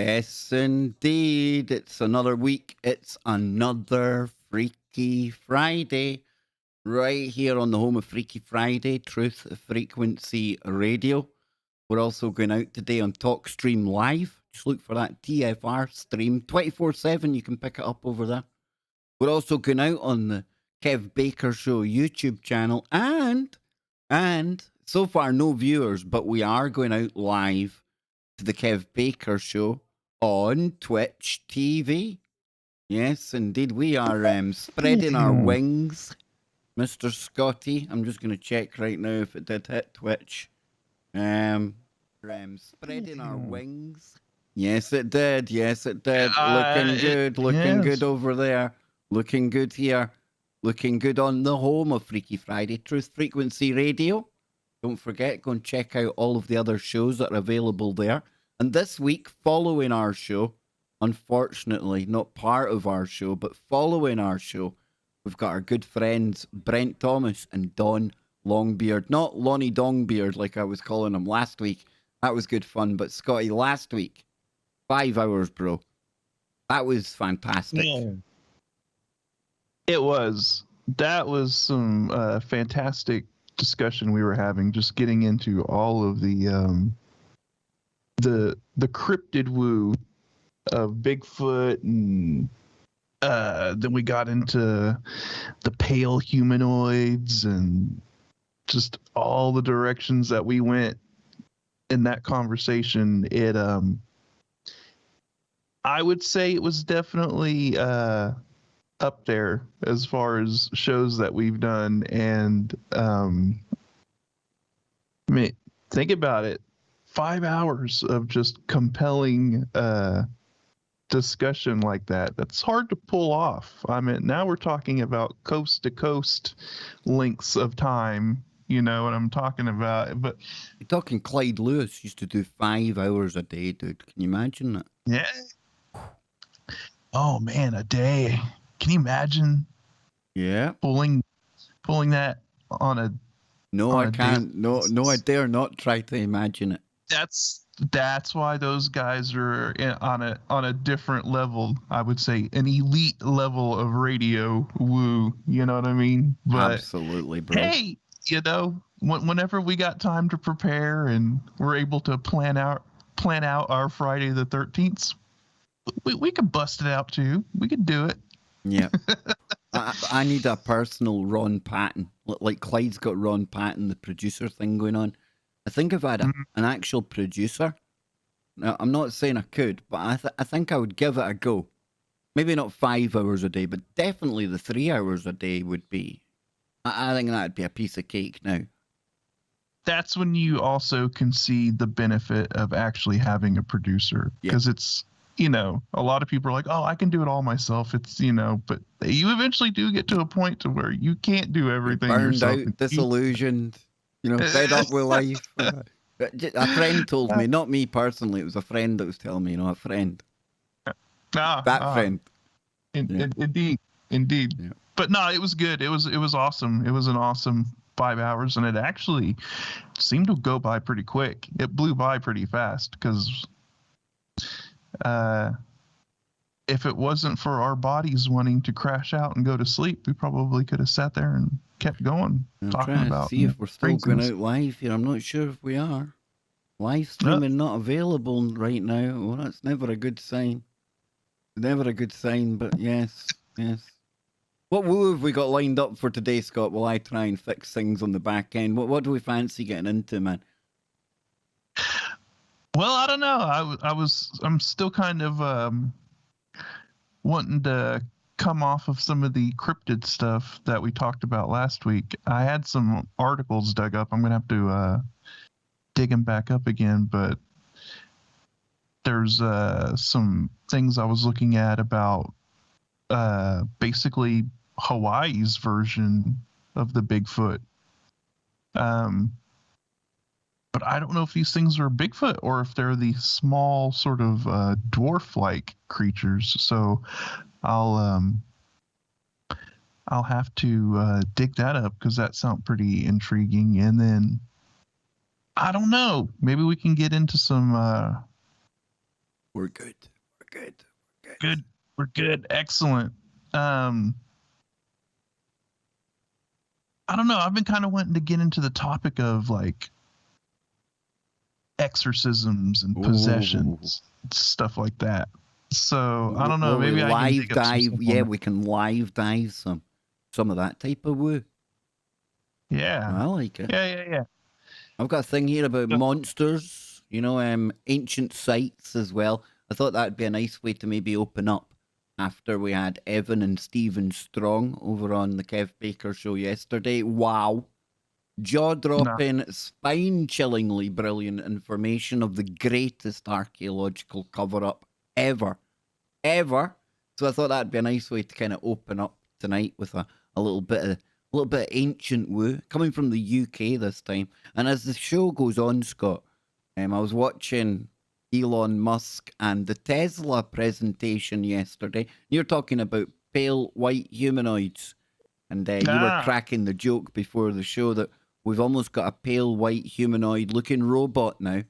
Yes, indeed. It's another week. It's another Freaky Friday. Right here on the home of Freaky Friday, Truth Frequency Radio. We're also going out today on TalkStream Live. Just look for that TFR stream 24/7. You can pick it up over there. We're also going out on the Kev Baker Show YouTube channel. And so far, no viewers, but we are going out live to the Kev Baker Show on Twitch TV. Yes, indeed. We are spreading our wings, Mr. Scotty. I'm just going to check right now if it did hit Twitch. Spreading our wings. Yes, it did. Yes, it did. Looking good. Looking good over there. Looking good here. Looking good on the home of Freaky Friday, Truth Frequency Radio. Don't forget, go and check out all of the other shows that are available there. And this week, following our show, unfortunately, not part of our show, but following our show, we've got our good friends Brent Thomas and Don Longbeard. Not Lonnie Dongbeard like I was calling him last week. That was good fun. But Scotty, last week, 5 hours, bro. That was fantastic. Yeah. It was. That was some fantastic discussion we were having, just getting into all of the cryptid woo of Bigfoot, and then we got into the pale humanoids and just all the directions that we went in that conversation. It I would say it was definitely up there as far as shows that we've done. And I mean, think about it. 5 hours of just compelling discussion like that. That's hard to pull off. I mean, now we're talking about coast to coast lengths of time. You know what I'm talking about? But you're talking Clyde Lewis used to do 5 hours a day, dude. Can you imagine that? Yeah. Oh man, a day. Can you imagine? Yeah. Pulling that on a. No, I can't. No, I dare not try to imagine it. That's why those guys are on a different level. I would say an elite level of radio woo. You know what I mean? But absolutely, bro. Hey, you know, whenever we got time to prepare and we're able to plan out our Friday the 13th, we could bust it out too. We could do it. Yeah. I need a personal Ron Patton. Like Clyde's got Ron Patton, the producer thing going on. I think if I had an actual producer, now I'm not saying I could, but I think I would give it a go. Maybe not 5 hours a day, but definitely the 3 hours a day would be. I think that'd be a piece of cake now. That's when you also can see the benefit of actually having a producer, because it's, you know, a lot of people are like, oh, I can do it all myself. It's, you know, but you eventually do get to a point to where you can't do everything yourself. Burned out, disillusioned, you know, fed up with life. A friend told me, not me personally, it was a friend that was telling me, you know, a friend. Friend. Indeed. Yeah. But no, it was good. It was awesome. It was an awesome 5 hours, and it actually seemed to go by pretty quick. It blew by pretty fast, because if it wasn't for our bodies wanting to crash out and go to sleep, we probably could have sat there and kept going. See if we're still going out live here. I'm not sure if we are. Live streaming not available right now. Well, that's never a good sign. Never a good sign, but yes. What woo have we got lined up for today, Scott? While I try and fix things on the back end. What do we fancy getting into, man? Well, I don't know. I'm still kind of wanting to come off of some of the cryptid stuff that we talked about last week. I had some articles dug up. I'm gonna have to dig them back up again, but there's some things I was looking at about basically Hawaii's version of the Bigfoot. But I don't know if these things are Bigfoot or if they're the small sort of dwarf-like creatures. So I'll have to dig that up, because that sounds pretty intriguing. And then I don't know, maybe we can get into some We're good. We're good. We're good. Good. We're good. Excellent. I don't know. I've been kind of wanting to get into the topic of like exorcisms and possessions, stuff like that. So I don't know. Will we Maybe I can live dig up some dive? stuff Yeah, on we can live dive some of that type of woo. that. Yeah. I like it. Yeah. I've got a thing here about Yeah. monsters, ancient sites as well. I thought that'd be a nice way to maybe open up after we had Evan and Stephen Strong over on the Kev Baker show yesterday. Wow. Jaw-dropping, spine-chillingly brilliant information of the greatest archaeological cover-up ever. So I thought that'd be a nice way to kind of open up tonight with a little bit of ancient woo coming from the UK this time. And as the show goes on, Scott, I was watching Elon Musk and the Tesla presentation yesterday. You're talking about pale white humanoids, and you were cracking the joke before the show that we've almost got a pale white humanoid looking robot now,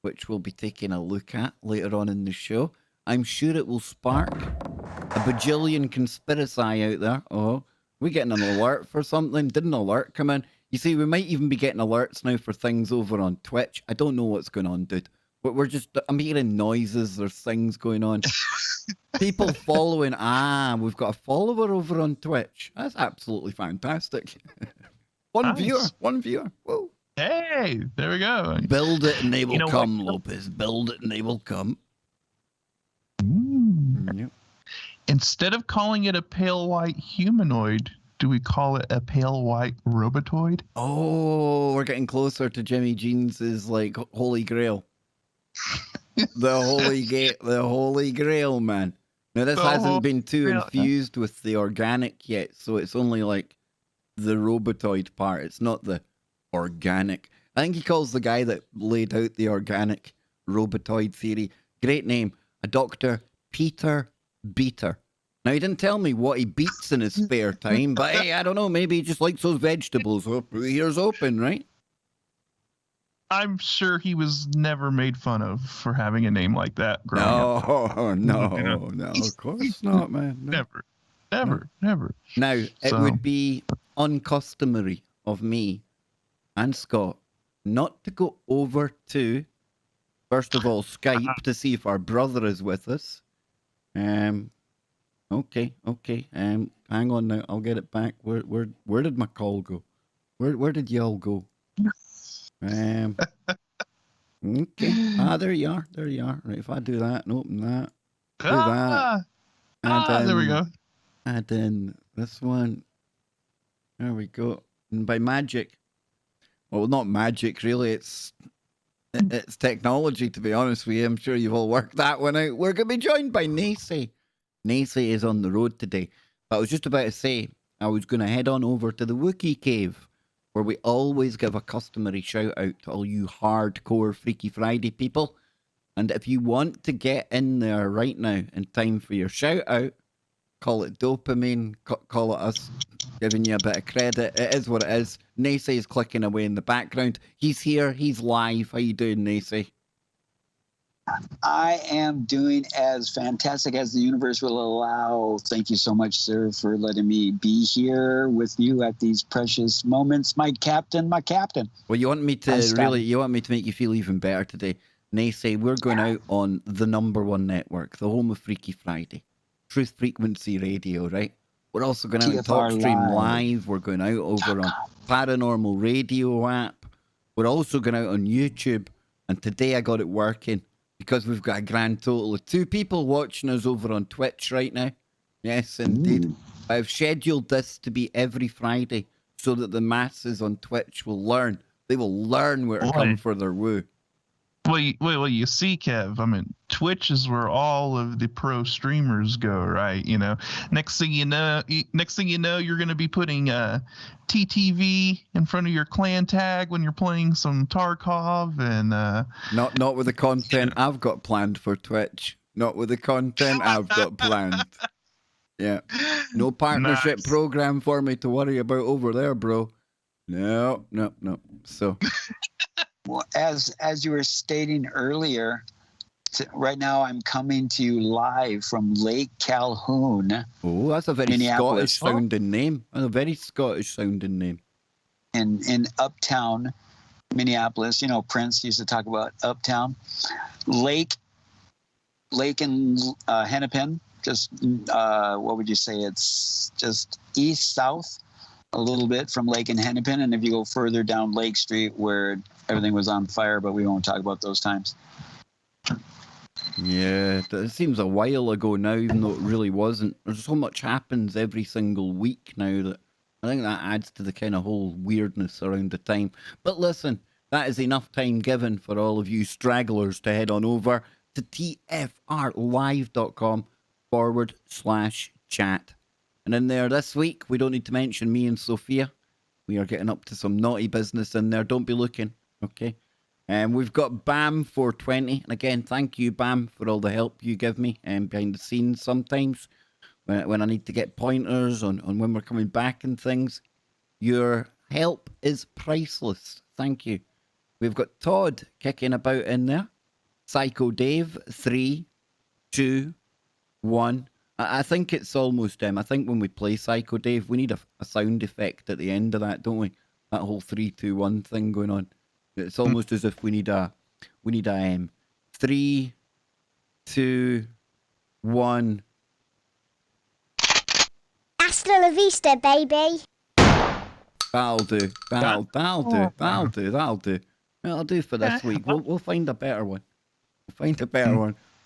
which we'll be taking a look at later on in the show. I'm sure it will spark a bajillion conspiracy out there. Oh, we getting an alert for something? Did an alert come in? You see, we might even be getting alerts now for things over on Twitch. I don't know what's going on, dude. But I'm hearing noises. There's things going on. People following. We've got a follower over on Twitch. That's absolutely fantastic. One viewer. Whoa. Hey, there we go. Build it and they will come, Lopez. Build it and they will come. Yep. Instead of calling it a pale white humanoid, do we call it a pale white robotoid? Oh, we're getting closer to Jimmy Jeans's like Holy Grail. The Holy Grail, man. Now this hasn't been too infused with the organic yet, so it's only like the robotoid part. It's not the organic. I think he calls the guy that laid out the organic robotoid theory. Great name. A Dr. Peter Beater. Now, he didn't tell me what he beats in his spare time, but hey, I don't know. Maybe he just likes those vegetables. Oh, ears open, right? I'm sure he was never made fun of for having a name like that growing up. No, of course not, man. No. Never. Now, it would be uncustomary of me and Scott not to go over to, first of all, Skype to see if our brother is with us. Okay. Hang on now. I'll get it back. Where did my call go? Where did y'all go? Okay. There you are. Right. If I do that and open that, do that. There we go. And then this one. There we go. And by magic, well, not magic really. It's technology, to be honest with you. I'm sure you've all worked that one out. We're going to be joined by Nacy. Nacy is on the road today. But I was just about to say, I was going to head on over to the Wookiee Cave, where we always give a customary shout out to all you hardcore Freaky Friday people. And if you want to get in there right now in time for your shout out, call it dopamine, call it us giving you a bit of credit. It is what it is. Nacy is clicking away in the background. He's here. He's live. How you doing, Nacy? I am doing as fantastic as the universe will allow. Thank you so much, sir, for letting me be here with you at these precious moments. My captain. Well, you want me to make you feel even better today. Nacy, we're going out on the #1 network, the home of Freaky Friday. Truth Frequency Radio, right? We're also going out on TalkStream Live. We're going out over on Paranormal Radio app. We're also going out on YouTube. And today I got it working because we've got a grand total of 2 people watching us over on Twitch right now. Yes, indeed. I've scheduled this to be every Friday so that the masses on Twitch will learn. They will learn where to come for their woo. Well, you see, Kev, I mean, Twitch is where all of the pro streamers go, right? You know, next thing you know, you're going to be putting TTV in front of your clan tag when you're playing some Tarkov, and not with the content I've got planned for Twitch. Not with the content I've got planned. Yeah, no partnership program for me to worry about over there, bro. No. So. Well, as you were stating earlier, right now I'm coming to you live from Lake Calhoun. Oh, that's a very Minneapolis. Scottish sounding name. That's a very Scottish sounding name. In uptown Minneapolis. You know, Prince used to talk about uptown. Lake and Hennepin. Just what would you say? It's just east south a little bit from Lake and Hennepin, and if you go further down Lake Street where everything was on fire, but we won't talk about those times. Yeah, it seems a while ago now, even though it really wasn't. There's so much happens every single week now that I think that adds to the kind of whole weirdness around the time. But listen, that is enough time given for all of you stragglers to head on over to tfrlive.com/chat. And in there this week, we don't need to mention me and Sophia. We are getting up to some naughty business in there. Don't be looking, okay? And we've got Bam 420. And again, thank you, Bam, for all the help you give me behind the scenes sometimes when I need to get pointers on when we're coming back and things. Your help is priceless. Thank you. We've got Todd kicking about in there. Psycho Dave, 3, 2, 1. I think it's almost I think when we play Psycho Dave, we need a sound effect at the end of that, don't we? That whole 3, 2, 1 thing going on. It's almost as if we need a 3, 2, 1. Hasta la vista, baby. That'll do. That'll do. That'll do for this week. We'll find a better one.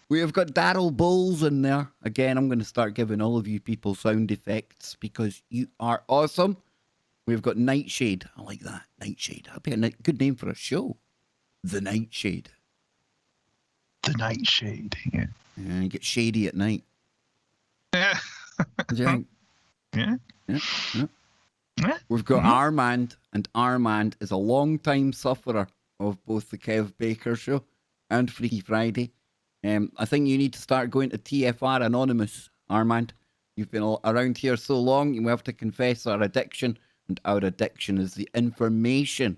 We have got Daryl Bowles in there. Again, I'm going to start giving all of you people sound effects because you are awesome. We've got Nightshade. I like that. Nightshade. That'd be a good name for a show. The Nightshade. The Nightshade. Yeah. And you get shady at night. Yeah. Yeah. Yeah. We've got Armand, and Armand is a long-time sufferer of both the Kev Baker Show and Freaky Friday. I think you need to start going to TFR Anonymous, Armand. You've been around here so long, you have to confess our addiction, and our addiction is the information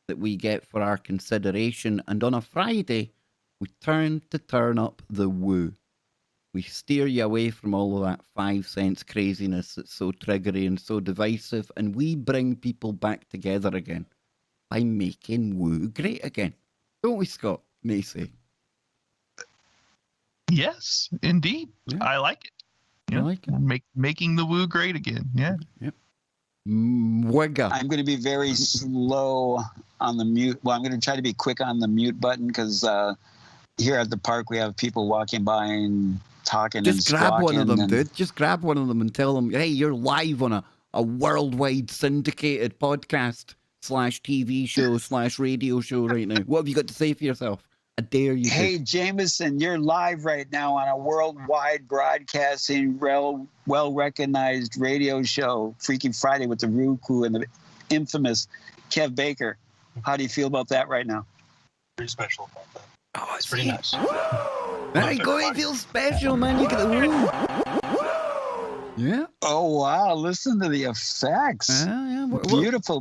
that we get for our consideration. And on a Friday, we turn up the woo. We steer you away from all of that 5 cents craziness that's so triggery and so divisive, and we bring people back together again by making woo great again. Don't we, Scott Macy? Yes, indeed. Yeah. I like it. Yeah. I like it. Making the woo great again. Yeah. Yep. Wigga. I'm going to be very slow on the mute. Well, I'm going to try to be quick on the mute button because here at the park we have people walking by and talking. Just grab one of them, dude. Just grab one of them and tell them, hey, you're live on a worldwide syndicated podcast / TV show / radio show right now. What have you got to say for yourself? I dare you. Hey, Jameson, you're live right now on a worldwide broadcasting, well-recognized radio show, Freaky Friday with the Roo Crew and the infamous Kev Baker. How do you feel about that right now? Pretty special about that. Oh, it's pretty nice. There you go. You feel special, man. You get the woo. Yeah. Oh, wow. Listen to the effects. Yeah.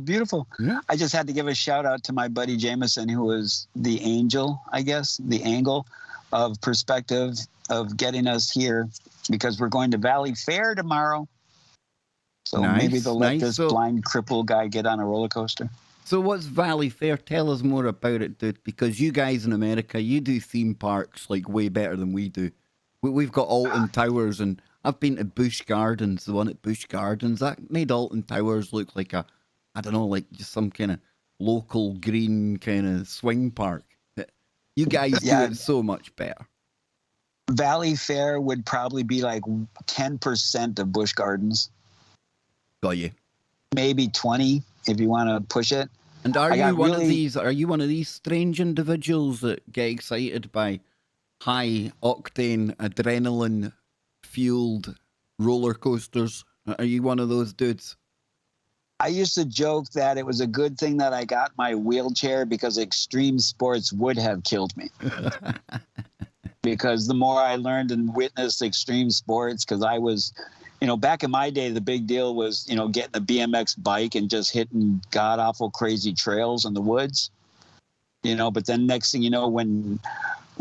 Beautiful. Yeah. I just had to give a shout out to my buddy Jameson, who was the angel, I guess, the angle of perspective of getting us here because we're going to Valley Fair tomorrow. So maybe they'll let this blind cripple guy get on a roller coaster. So what's Valley Fair? Tell us more about it, dude, because you guys in America, you do theme parks like way better than we do. We've got Alton Towers, and I've been to Busch Gardens, the one at Busch Gardens. That made Alton Towers look like like just some kind of local green kind of swing park. You guys do it so much better. Valley Fair would probably be like 10% of Busch Gardens. Got you. Maybe 20 if you want to push it. And are you one of these strange individuals that get excited by high octane adrenaline fueled roller coasters? Are you one of those dudes? I used to joke that it was a good thing that I got my wheelchair because extreme sports would have killed me. Because the more I learned and witnessed extreme sports, because I was, back in my day, the big deal was, getting a BMX bike and just hitting god awful crazy trails in the woods. But then next thing you know, when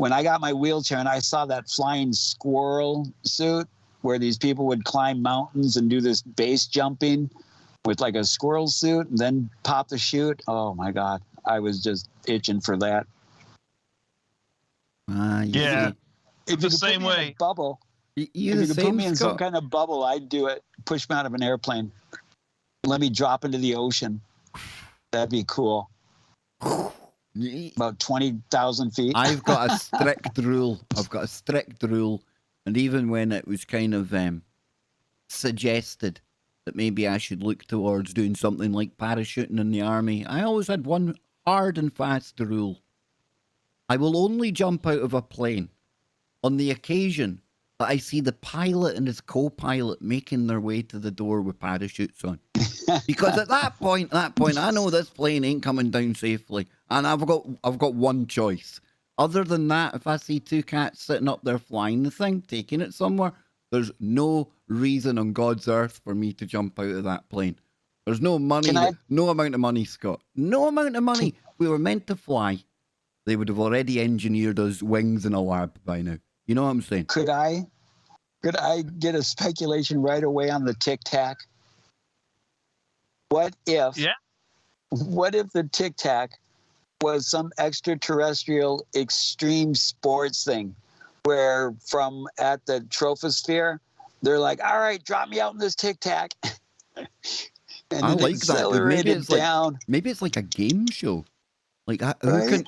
when I got my wheelchair and I saw that flying squirrel suit where these people would climb mountains and do this base jumping with like a squirrel suit and then pop the chute. Oh my God. I was just itching for that. Yeah. If you the could same put me in way. a bubble, You if you the could put same, me in some Scott? kind of bubble, I'd do it. Push me out of an airplane. Let me drop into the ocean. That'd be cool. About 20,000 feet. I've got a strict rule. And even when it was kind of suggested that maybe I should look towards doing something like parachuting in the army, I always had one hard and fast rule. I will only jump out of a plane on the occasion that I see the pilot and his co-pilot making their way to the door with parachutes on. Because at that point, I know this plane ain't coming down safely, and I've got one choice. Other than that, if I see two cats sitting up there flying the thing, taking it somewhere, there's no reason on God's earth for me to jump out of that plane. There's no money, no amount of money, Scott. No amount of money. If we were meant to fly, they would have already engineered us wings in a lab by now. You know what I'm saying? Could I get a speculation right away on the Tic Tac? What if the Tic Tac was some extraterrestrial extreme sports thing where from at the trophosphere, they're like, all right, drop me out in this Tic Tac. And I like that. Dude. Maybe it's like a game show. Like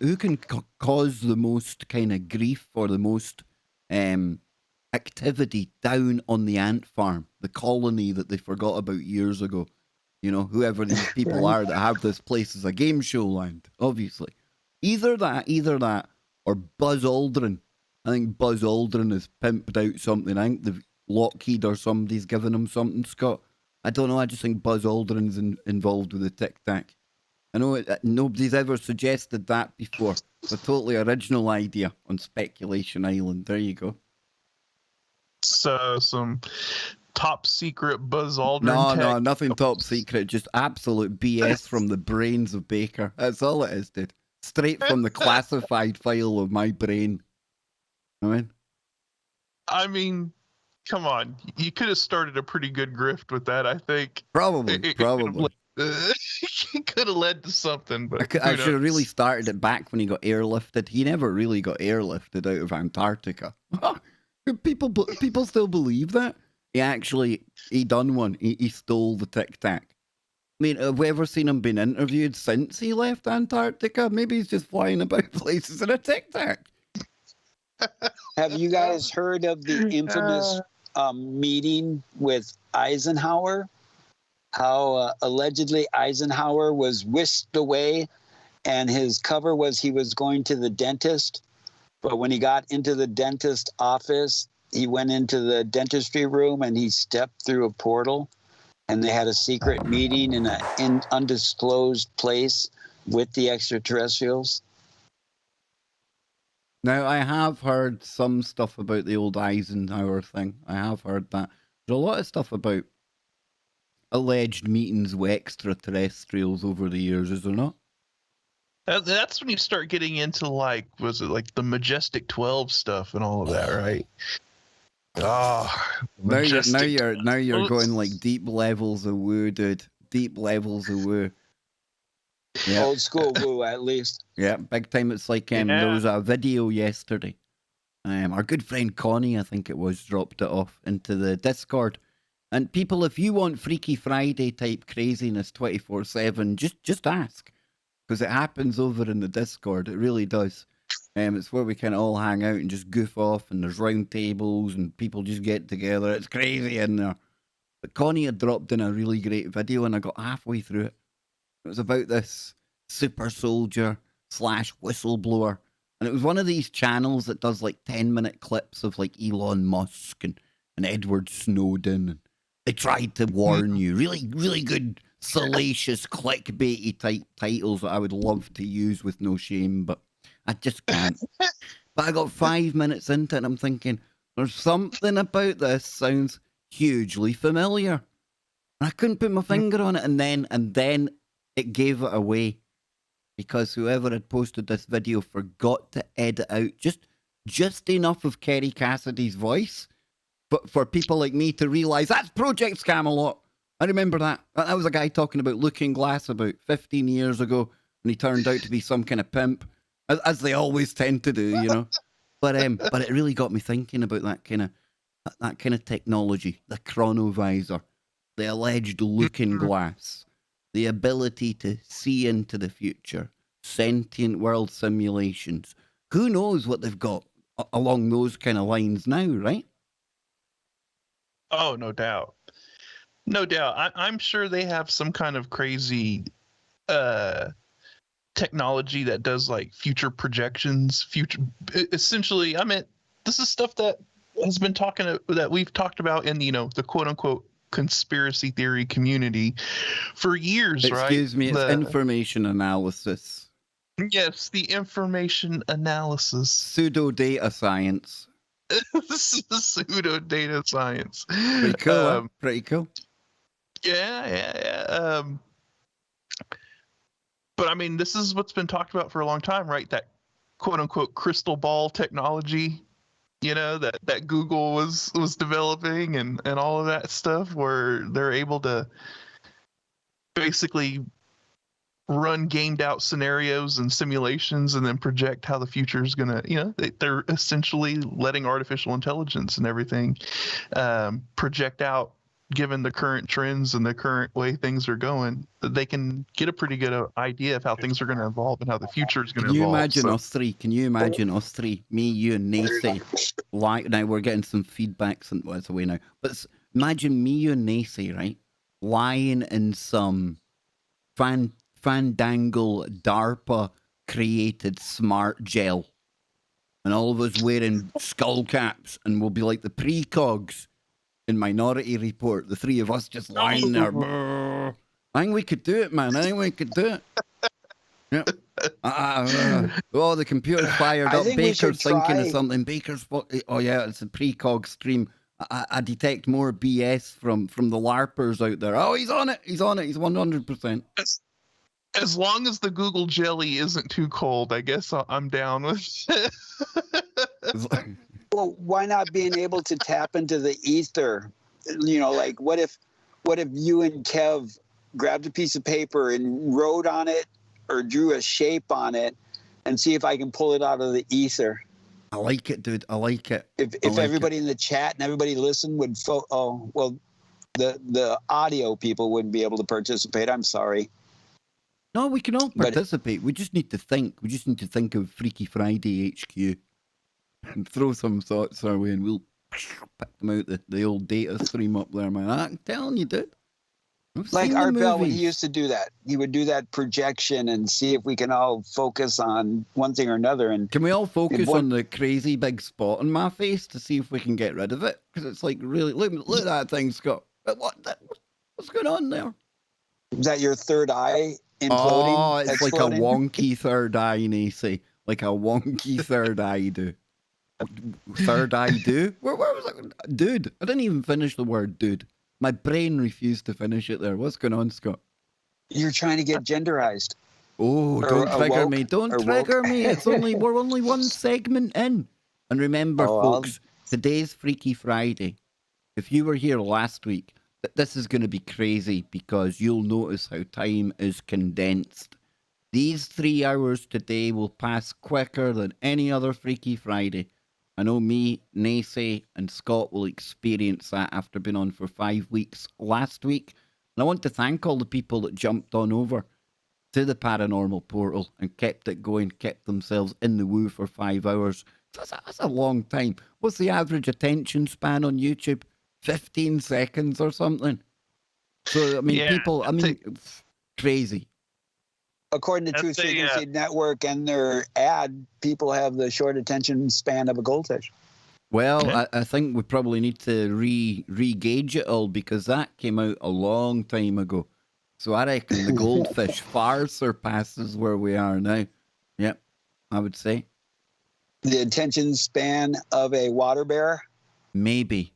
who can cause the most kind of grief or the most activity down on the ant farm, the colony that they forgot about years ago. You know, whoever these people are that have this place as a game show land, obviously. Either that, or Buzz Aldrin. I think Buzz Aldrin has pimped out something. I think the Lockheed or somebody's given him something, Scott. I don't know, I just think Buzz Aldrin's involved with the Tic Tac. I know nobody's ever suggested that before. It's a totally original idea on Speculation Island. There you go. So, some top secret Buzz Aldrin No, tech. nothing top secret. Just absolute BS from the brains of Baker. That's all it is, dude. Straight from the classified file of my brain. I mean, come on. You could have started a pretty good grift with that, I think. Probably. It could have led to something, but I should have really started it back when he got airlifted. He never really got airlifted out of Antarctica. People still believe that? He done one. He stole the Tic Tac. I mean, have we ever seen him been interviewed since he left Antarctica? Maybe he's just flying about places in a Tic Tac. Have you guys heard of the infamous meeting with Eisenhower? How allegedly Eisenhower was whisked away and his cover was he was going to the dentist. But when he got into the dentist office, he went into the dentistry room and he stepped through a portal and they had a secret meeting in an undisclosed place with the extraterrestrials. Now, I have heard some stuff about the old Eisenhower thing. I have heard that. There's a lot of stuff about alleged meetings with extraterrestrials over the years, is there not? That's when you start getting into was it like the Majestic 12 stuff and all of that, right? Now you're going like deep levels of woo, dude. Deep levels of woo. Yeah. Old school woo, at least. Yeah, big time. It's like there was a video yesterday. Our good friend Connie, I think it was, dropped it off into the Discord. And people, if you want Freaky Friday type craziness 24/7, just ask, because it happens over in the Discord. It really does. It's where we can all hang out and just goof off, and there's round tables and people just get together. It's crazy in there. But Connie had dropped in a really great video, and I got halfway through it. It was about this super soldier / whistleblower. And it was one of these channels that does like 10-minute clips of like Elon Musk and Edward Snowden. And they tried to warn you. Really, really good, salacious, clickbaity type titles that I would love to use with no shame, but I just can't. But I got 5 minutes into it and I'm thinking, there's something about this sounds hugely familiar. And I couldn't put my finger on it, and then it gave it away because whoever had posted this video forgot to edit out just just enough of Kerry Cassidy's voice, but for people like me to realise that's Project Camelot. I remember that. That was a guy talking about Looking Glass about 15 years ago, and he turned out to be some kind of pimp, as they always tend to do, you know. But it really got me thinking about that kind of technology, the chronovisor, the alleged Looking Glass, the ability to see into the future, sentient world simulations. Who knows what they've got along those kind of lines now, right? Oh, no doubt. No doubt. I'm sure they have some kind of crazy technology that does like future projections, essentially. I mean, this is stuff that has been that we've talked about in the quote unquote conspiracy theory community for years, right? Excuse me, it's information analysis. Yes, the information analysis. Pseudo data science. This is pseudo data science. Pretty cool, huh? Pretty cool. Yeah. But I mean, this is what's been talked about for a long time, right? That quote unquote crystal ball technology, that Google was developing and all of that stuff, where they're able to basically run gamed out scenarios and simulations and then project how the future is gonna, they're essentially letting artificial intelligence and everything project out, given the current trends and the current way things are going, that they can get a pretty good idea of how things are going to evolve and how the future is going to evolve. Can you imagine us three, me, you, and Nacy? Now we're getting some feedback, well, it's away now. But imagine me, you, and Nacy, right? Lying in some fandangle DARPA created smart gel, and all of us wearing skull caps, and we'll be like the precogs in Minority Report, the three of us just lying there. Brrr. I think we could do it, man. I think we could do it. Yeah. Oh, the computer's fired up. Baker's thinking of something. Oh yeah, it's a precog stream. I detect more BS from the LARPers out there. Oh, he's on it. He's 100%. As long as the Google jelly isn't too cold, I guess I'm down with it. Well, why not being able to tap into the ether? Like what if you and Kev grabbed a piece of paper and wrote on it or drew a shape on it and see if I can pull it out of the ether? I like it, dude. I like it. If everybody in the chat and everybody listened would the audio people wouldn't be able to participate. I'm sorry. No, we can all participate. We just need to think. We just need to think of Freaky Friday HQ. And throw some thoughts our way, and we'll pick them out the old data stream up there, man. I'm telling you, dude. Like Art Bell, when he used to do that, he would do that projection and see if we can all focus on one thing or another. And can we all focus on the crazy big spot on my face to see if we can get rid of it? Because it's like, really, look at that thing, Scott. What's going on there? Is that your third eye imploding? Oh, it's exploding? Like a wonky third eye, Nacy. Like a wonky third eye, do. Third eye do? Where was that? Dude. I didn't even finish the word dude. My brain refused to finish it there. What's going on, Scott? You're trying to get genderized. Oh, don't trigger me. Don't trigger me. We're only one segment in. And remember, folks, today's Freaky Friday. If you were here last week, this is going to be crazy because you'll notice how time is condensed. These 3 hours today will pass quicker than any other Freaky Friday. I know me, Nacy, and Scott will experience that after being on for 5 weeks last week. And I want to thank all the people that jumped on over to the Paranormal portal and kept it going, kept themselves in the woo for 5 hours. That's a long time. What's the average attention span on YouTube? 15 seconds or something. So, I mean, crazy. According to Truth Frequency Network and their ad, people have the short attention span of a goldfish. Well, I think we probably need to re-gauge it all because that came out a long time ago. So I reckon the goldfish far surpasses where we are now. Yep, I would say. The attention span of a water bear? Maybe.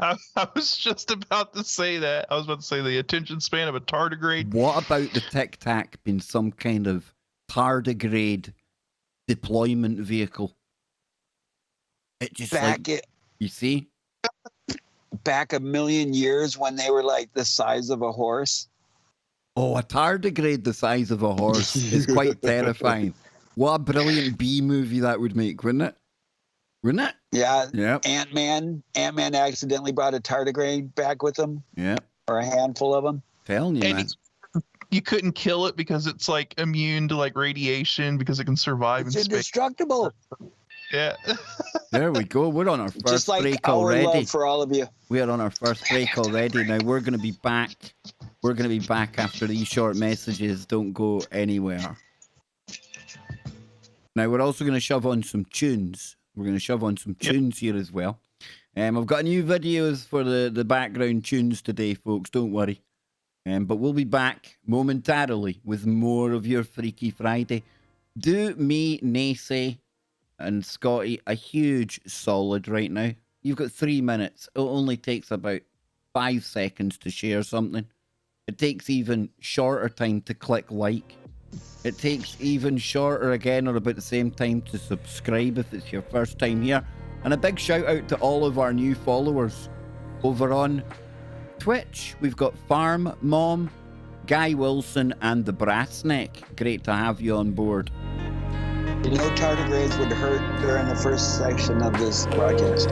I was just about to say that. I was about to say the attention span of a tardigrade. What about the Tic Tac being some kind of tardigrade deployment vehicle? It just back it you see. back a million years when they were like the size of a horse. Oh, a tardigrade the size of a horse is quite terrifying. What a brilliant B movie that would make, wouldn't it? Wouldn't it? Yeah. Yep. Ant-Man accidentally brought a tardigrade back with him, Yep. or a handful of them. Telling you, And man. you couldn't kill it because it's like immune to like radiation because it can survive It's in space. indestructible. Yeah. There we go. We're on our first Just like break our already. love for all of you. We are on our first break already. Now we're going to be back. We're going to be back after these short messages. Don't go anywhere. Now we're also going to shove on some tunes. We're going to shove on some tunes here as well. I've got new videos for the background tunes today, folks. Don't worry. But we'll be back momentarily with more of your Freaky Friday. Do me, Nacy, and Scotty a huge solid right now. You've got 3 minutes. It only takes about 5 seconds to share something. It takes even shorter time to click like. It takes even shorter again, or about the same time, to subscribe if it's your first time here. And a big shout out to all of our new followers over on Twitch. We've got Farm Mom, Guy Wilson, and the Brass Neck. Great to have you on board. No tardigrades would hurt during the first section of this broadcast.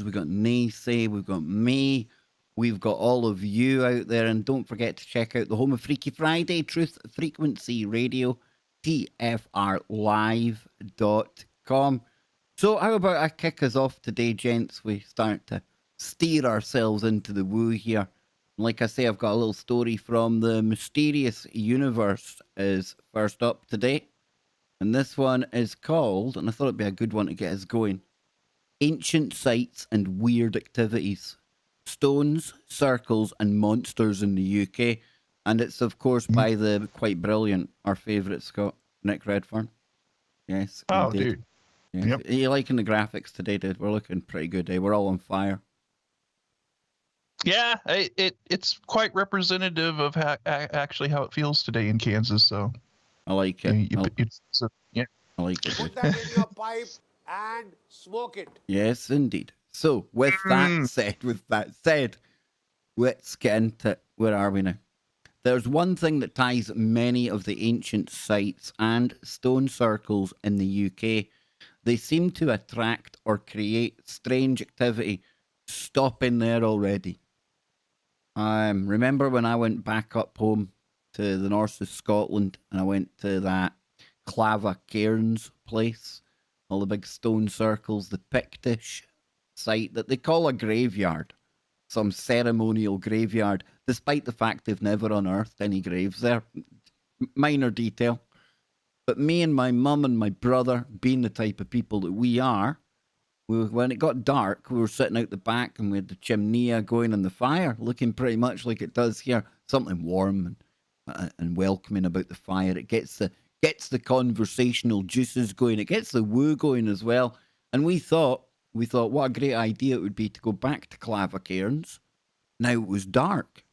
We've got Nacy, we've got me, We've got all of you out there, and don't forget to check out the home of Freaky Friday, Truth Frequency Radio, tfrlive.com. So how about I kick us off today, gents? We start to steer ourselves into the woo here. Like I say, I've got a little story from the Mysterious Universe is first up today. And this one is called, and I thought it'd be a good one to get us going, Ancient Sites and Weird Activities. Stones, Circles and Monsters in the UK. And it's, of course, by the quite brilliant, our favourite Scott, Nick Redfern. Yes, Oh, indeed. dude. Yes. Yep. Are you liking the graphics today, dude? We're looking pretty good, eh? We're all on fire. Yeah, it's quite representative of actually how it feels today in Kansas. So I like it. yeah. I like it, Put dude. that in your pipe and smoke it. Yes, indeed. So, with that said, let's get into it. Where are we now? There's one thing that ties many of the ancient sites and stone circles in the UK. They seem to attract or create strange activity. Stop in there already. Remember when I went back up home to the north of Scotland and I went to that Clava Cairns place, all the big stone circles, the Pictish site that they call a graveyard, some ceremonial graveyard, despite the fact they've never unearthed any graves there. Minor detail. But me and my mum and my brother, being the type of people that we are, when it got dark, we were sitting out the back and we had the chimney going in the fire, looking pretty much like it does here. Something warm and welcoming about the fire. It gets the conversational juices going. It gets the woo going as well. And we thought, what a great idea it would be to go back to Clava Cairns. Now it was dark.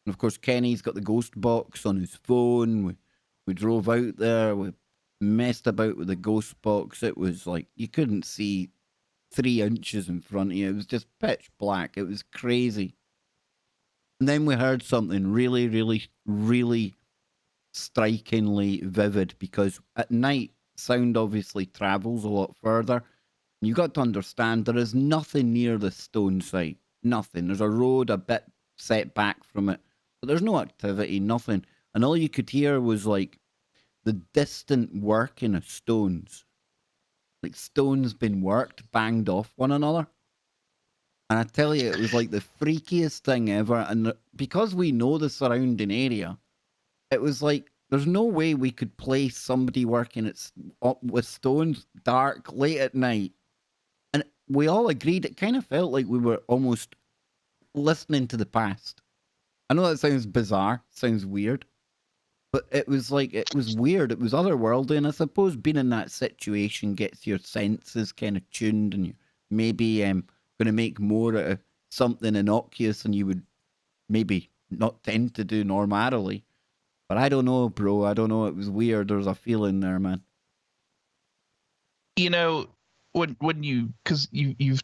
And of course, Kenny's got the ghost box on his phone. We drove out there. We messed about with the ghost box. It was like you couldn't see 3 inches in front of you. It was just pitch black. It was crazy. And then we heard something really, really, really strikingly vivid, because at night, sound obviously travels a lot further. And you got to understand there is nothing near the stone site. Nothing. There's a road a bit set back from it, but there's no activity, nothing. And all you could hear was like the distant working of stones. Like stones being worked, banged off one another. And I tell you, it was like the freakiest thing ever. And because we know the surrounding area, it was like there's no way we could place somebody working with stones dark, late at night. And we all agreed it kind of felt like we were almost listening to the past. I know that sounds bizarre, sounds weird, but it was like, it was weird. It was otherworldly. And I suppose being in that situation gets your senses kind of tuned, and you're maybe going to make more out of something innocuous than you would maybe not tend to do normally. But I don't know, bro. I don't know. It was weird. There was a feeling there, man. You know, when you, because you've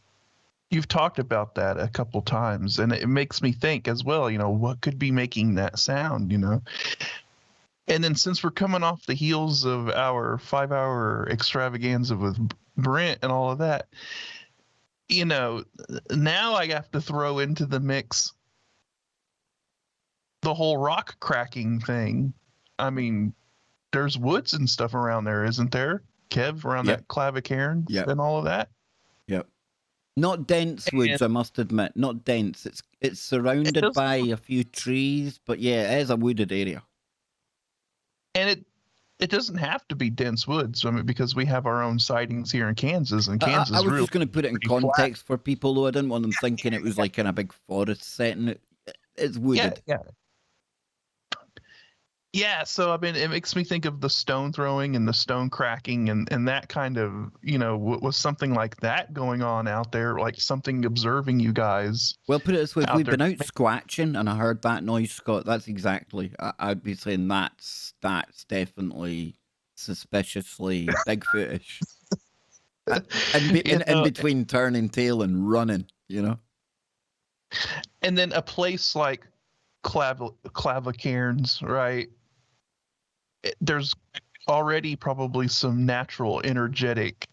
talked about that a couple times, and it makes me think as well, you know, what could be making that sound, you know? And then since we're coming off the heels of our 5-hour extravaganza with Brent and all of that, you know, now I have to throw into the mix the whole rock cracking thing. I mean, there's woods and stuff around there, isn't there, Kev, around that Clava Cairns and all of that? Yep. Not dense woods, I must admit. Not dense. It's surrounded by a few trees, but yeah, it is a wooded area. And it doesn't have to be dense woods. I mean, because we have our own sightings here in Kansas, and Kansas. I was just going to put it in context for people, though. I didn't want them thinking it was like in a big forest setting. It's wooded. Yeah, so I mean, it makes me think of the stone throwing and the stone cracking and that kind of, you know, was something like that going on out there, like something observing you guys. Well, put it this way, if we've been out squatching and I heard that noise, Scott, that's exactly, I'd be saying that's definitely suspiciously Bigfootish. In between turning tail and running, you know? And then a place like Clava Cairns, right? There's already probably some natural energetic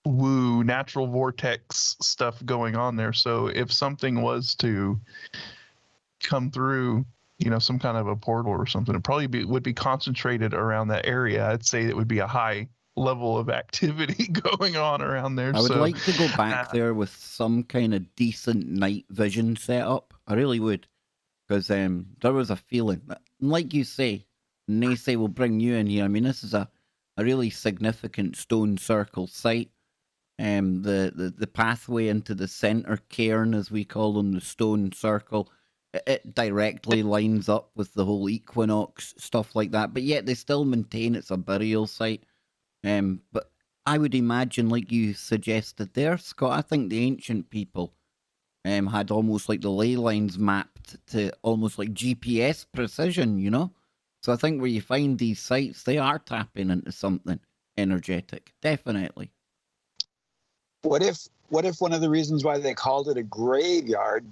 woo, natural vortex stuff going on there. So if something was to come through, some kind of a portal or something, it probably would be concentrated around that area. I'd say it would be a high level of activity going on around there. I would So like to go back there with some kind of decent night vision setup. I really would. Because there was a feeling. Like you say, and they say we'll bring you in here. I mean, this is a really significant stone circle site. The pathway into the centre cairn, as we call them, the stone circle, it directly lines up with the whole equinox, stuff like that. But yet they still maintain it's a burial site. But I would imagine, like you suggested there, Scott, I think the ancient people had almost like the ley lines mapped to almost like GPS precision, So I think where you find these sites, they are tapping into something energetic, definitely. What if one of the reasons why they called it a graveyard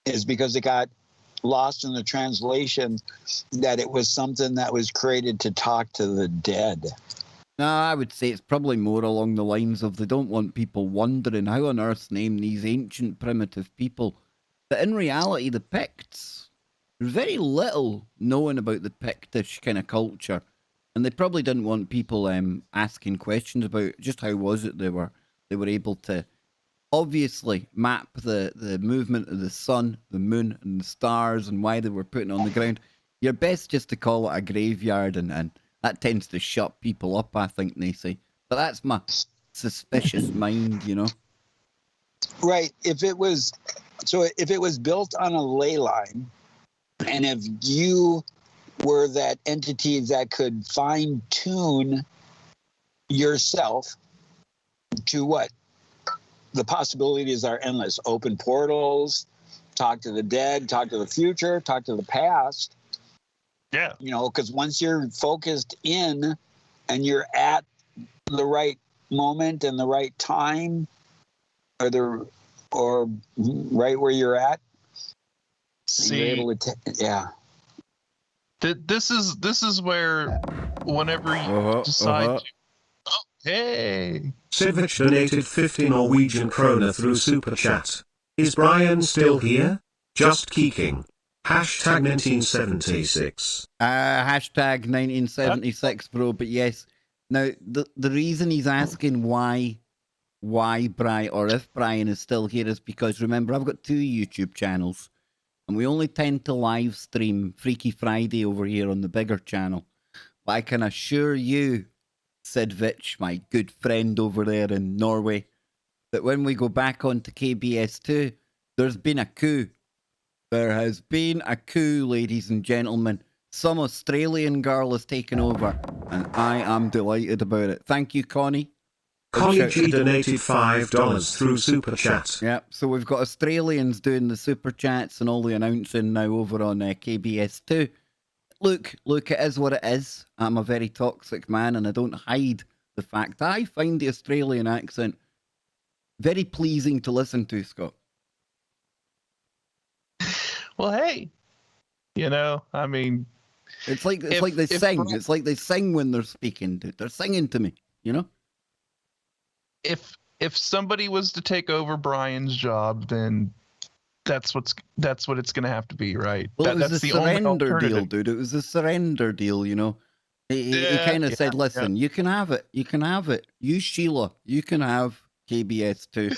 is because it got lost in the translation, that it was something that was created to talk to the dead? No, I would say it's probably more along the lines of they don't want people wondering how on earth name these ancient primitive people. But in reality, the Picts, there's very little known about the Pictish kind of culture. And they probably didn't want people asking questions about just how was it they were able to obviously map the movement of the sun, the moon, and the stars and why they were putting on the ground. You're best just to call it a graveyard, and that tends to shut people up, I think, they say. But that's my suspicious mind, Right. If it was built on a ley line, and if you were that entity that could fine tune yourself to what? The possibilities are endless. Open portals, talk to the dead, talk to the future, talk to the past. Yeah. Because once you're focused in and you're at the right moment and the right time, or right where you're at, see, you're able to this is where whenever you decide to, hey, Sidvich donated 50 Norwegian kroner through Super Chat. Is Brian still here? Just keeking. Hashtag 1976. Hashtag 1976, bro. But yes, now the reason he's asking why Brian, or if Brian is still here, is because, remember, I've got 2 YouTube channels, and we only tend to live stream Freaky Friday over here on the bigger channel. But I can assure you, Sidvich, my good friend over there in Norway, that when we go back onto KBS2, there's been a coup. There has been a coup, ladies and gentlemen. Some Australian girl has taken over, and I am delighted about it. Thank you, Connie. Connie G donated $5 through Super Chat. Yeah, so we've got Australians doing the Super Chats and all the announcing now over on KBS2. Look, it is what it is. I'm a very toxic man, and I don't hide the fact I find the Australian accent very pleasing to listen to, Scott. well, hey, I mean, it's like they sing. It's like they sing when they're speaking. Dude. They're singing to me, If somebody was to take over Brian's job, then that's what it's going to have to be, right? Well, it was that's a the only surrender deal, alternative. dude. It was a surrender deal, He kind of said, listen, you can have it. You can have it. You, Sheila, you can have KBS too.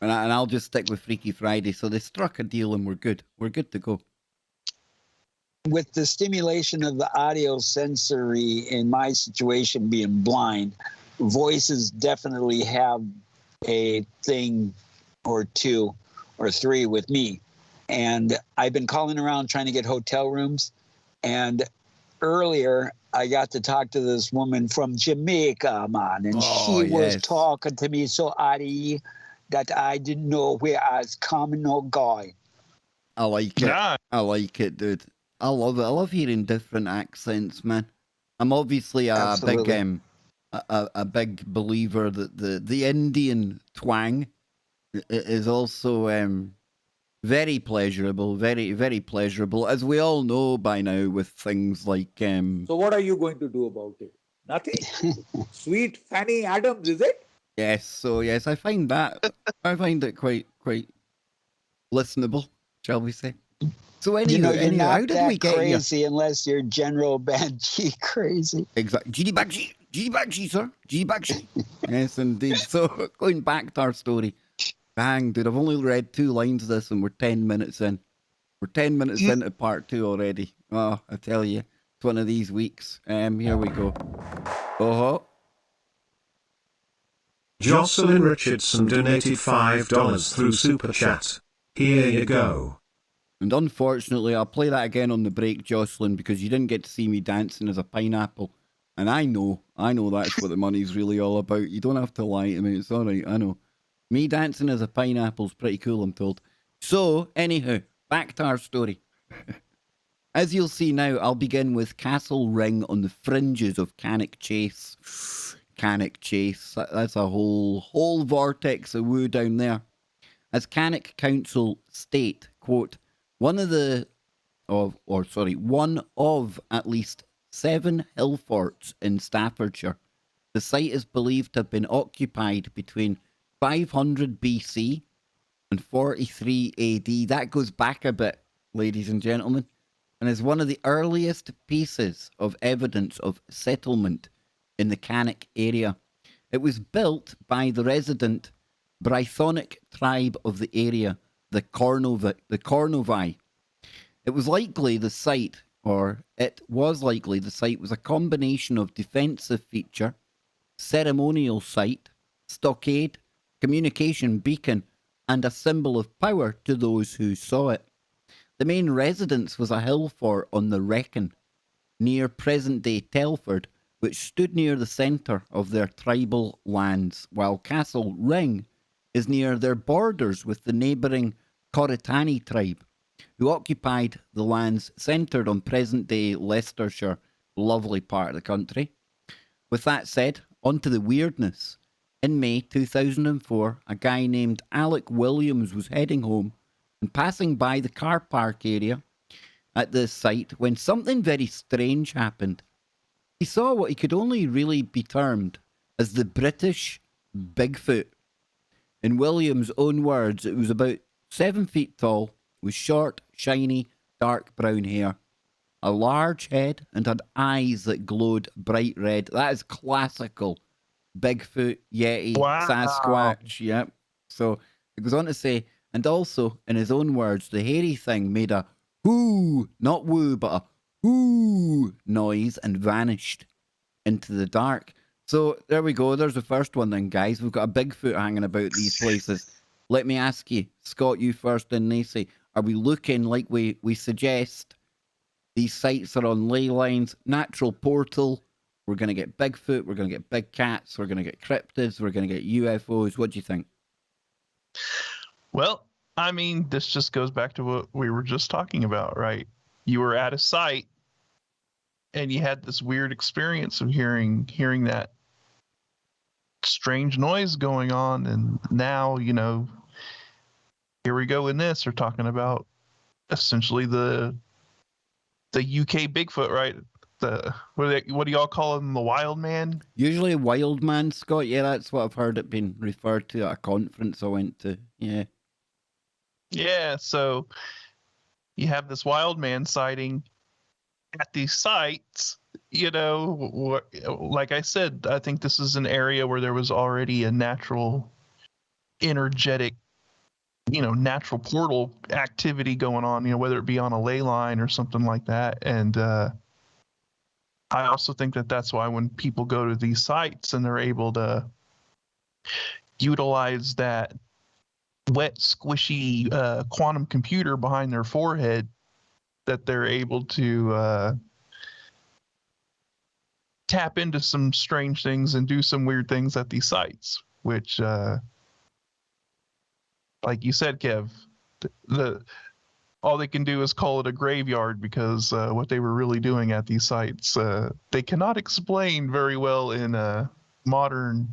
and I'll just stick with Freaky Friday. So they struck a deal and we're good. We're good to go. With the stimulation of the audio sensory in my situation being blind, voices definitely have a thing or 2 or 3 with me. And I've been calling around trying to get hotel rooms. And earlier, I got to talk to this woman from Jamaica, man. And she was talking to me so oddly that I didn't know where I was coming or going. I like it. Yeah. I like it, dude. I love it. I love hearing different accents, man. I'm obviously a big believer that the Indian twang is also very pleasurable, very, very pleasurable, as we all know by now with things like... So what are you going to do about it? Nothing? Sweet Fanny Adams, is it? Yes, so yes, I find it quite listenable, shall we say? So You know, you're anywho, how not did we that get here? crazy unless you're General Banshee crazy. Exactly. G Bagshi, sir. G Bagshi. Yes, indeed. So going back to our story. Bang, dude, I've only read 2 lines of this and we're 10 minutes in. We're 10 minutes into part 2 already. Oh, I tell you, it's one of these weeks. Here we go. Oh, Jocelyn Richardson donated $5 through Super Chat. Here you go. and unfortunately, I'll play that again on the break, Jocelyn, because you didn't get to see me dancing as a pineapple. And I know that's what the money's really all about. You don't have to lie to me. It's all right. I know. Me dancing as a pineapple's pretty cool, I'm told. So, anyhow, back to our story. As you'll see now, I'll begin with Castle Ring on the fringes of Cannock Chase. Cannock Chase. That's a whole vortex of woo down there. As Cannock Council state, quote, one of at least 7 hill forts in Staffordshire. The site is believed to have been occupied between 500 BC and 43 AD. That goes back a bit, ladies and gentlemen, and is one of the earliest pieces of evidence of settlement in the Cannock area. It was built by the resident Brythonic tribe of the area, the Cornovi. It was likely the site was a combination of defensive feature, ceremonial site, stockade, communication beacon, and a symbol of power to those who saw it. The main residence was a hill fort on the Wrekin, near present-day Telford, which stood near the centre of their tribal lands, while Castle Ring is near their borders with the neighbouring Coritani tribe, who occupied the lands centred on present-day Leicestershire, lovely part of the country. With that said, on to the weirdness. In May 2004, a guy named Alec Williams was heading home and passing by the car park area at the site when something very strange happened. He saw what he could only really be termed as the British Bigfoot. In Williams' own words, it was about 7 feet tall, with short, shiny, dark brown hair, a large head, and had eyes that glowed bright red. That is classical Bigfoot, Yeti, Wow. Sasquatch. Yep. So it goes on to say, and also, in his own words, the hairy thing made a whoo, not woo, but a whoo noise and vanished into the dark. So there we go. There's the first one then, guys. We've got a Bigfoot hanging about these places. Let me ask you, Scott, you first, then Nacy. Are we looking like we suggest? These sites are on ley lines, natural portal. We're going to get Bigfoot. We're going to get big cats. We're going to get cryptids. We're going to get UFOs. What do you think? Well, I mean, this just goes back to what we were just talking about, right? You were at a site and you had this weird experience of hearing that strange noise going on, and now, here we go in this. We're talking about essentially the UK Bigfoot, right? What do y'all call him? The wild man? Usually a wild man, Scott. Yeah, that's what I've heard it being referred to at a conference I went to. Yeah. Yeah, so you have this wild man sighting at these sites. Like I said, I think this is an area where there was already a natural, energetic, natural portal activity going on, whether it be on a ley line or something like that. And I also think that that's why when people go to these sites and they're able to utilize that wet, squishy quantum computer behind their forehead, that they're able to tap into some strange things and do some weird things at these sites, which, like you said, Kev, all they can do is call it a graveyard, because what they were really doing at these sites, they cannot explain very well in modern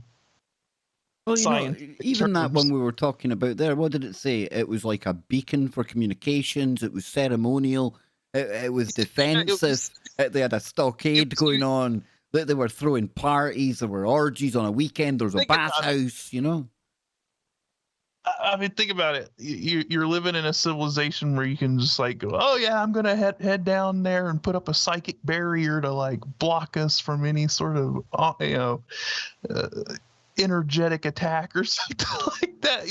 science. Even that one we were talking about there, what did it say? It was like a beacon for communications. It was ceremonial. It was defensive. They had a stockade going on. They were throwing parties. There were orgies on a weekend. There was a Think about bathhouse. You know. I mean, think about it. You're living in a civilization where you can just like go, oh yeah, I'm gonna head down there and put up a psychic barrier to like block us from any sort of uh, energetic attack or something like that.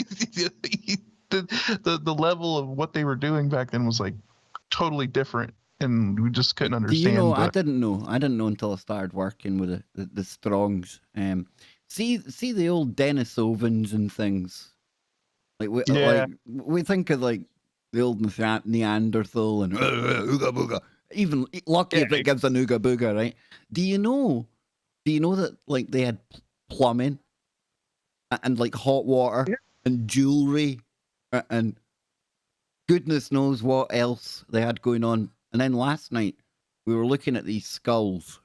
The level of what they were doing back then was like totally different, and we just couldn't Do understand. you know? I didn't know. I didn't know until I started working with the Strongs. See the old Dennis Ovens and things. Like we think of like the old Neanderthal and ooga booga. Even lucky if it gives an ooga booga, right? Do you know that like they had plumbing and like hot water and jewelry and goodness knows what else they had going on. And then last night we were looking at these skulls.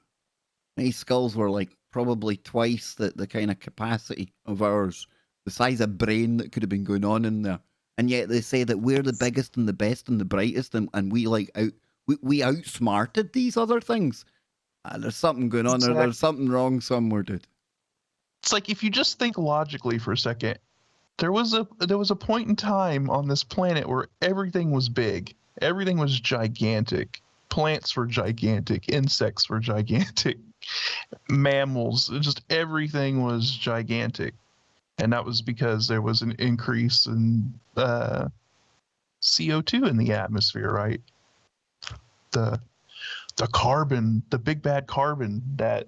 These skulls were like probably twice the kind of capacity of ours. The size of brain that could have been going on in there. And yet they say that we're the biggest and the best and the brightest and we like we outsmarted these other things. There's something going on there. There's something wrong somewhere, dude. It's like if you just think logically for a second, there was a point in time on this planet where everything was big. Everything was gigantic. Plants were gigantic. Insects were gigantic. Mammals, just everything was gigantic. And that was because there was an increase in CO2 in the atmosphere, right? The carbon, the big bad carbon that,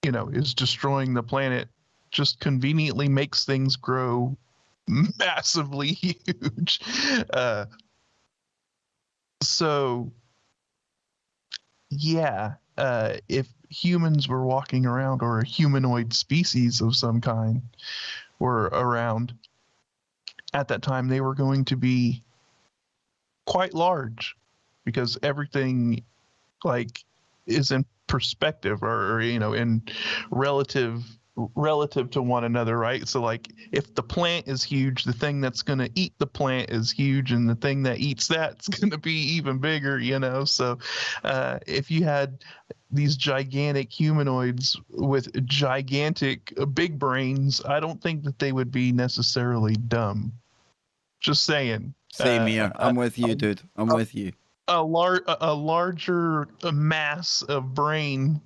is destroying the planet just conveniently makes things grow massively huge. If humans were walking around or a humanoid species of some kind were around at that time, they were going to be quite large because everything like is in perspective or in relative to one another, right? So like if the plant is huge, the thing that's going to eat the plant is huge, and the thing that eats that's going to be even bigger, so if you had these gigantic humanoids with gigantic big brains, I don't think that they would be necessarily dumb. Just saying. Same here. I'm with you, dude. I'm with you. A larger mass of brain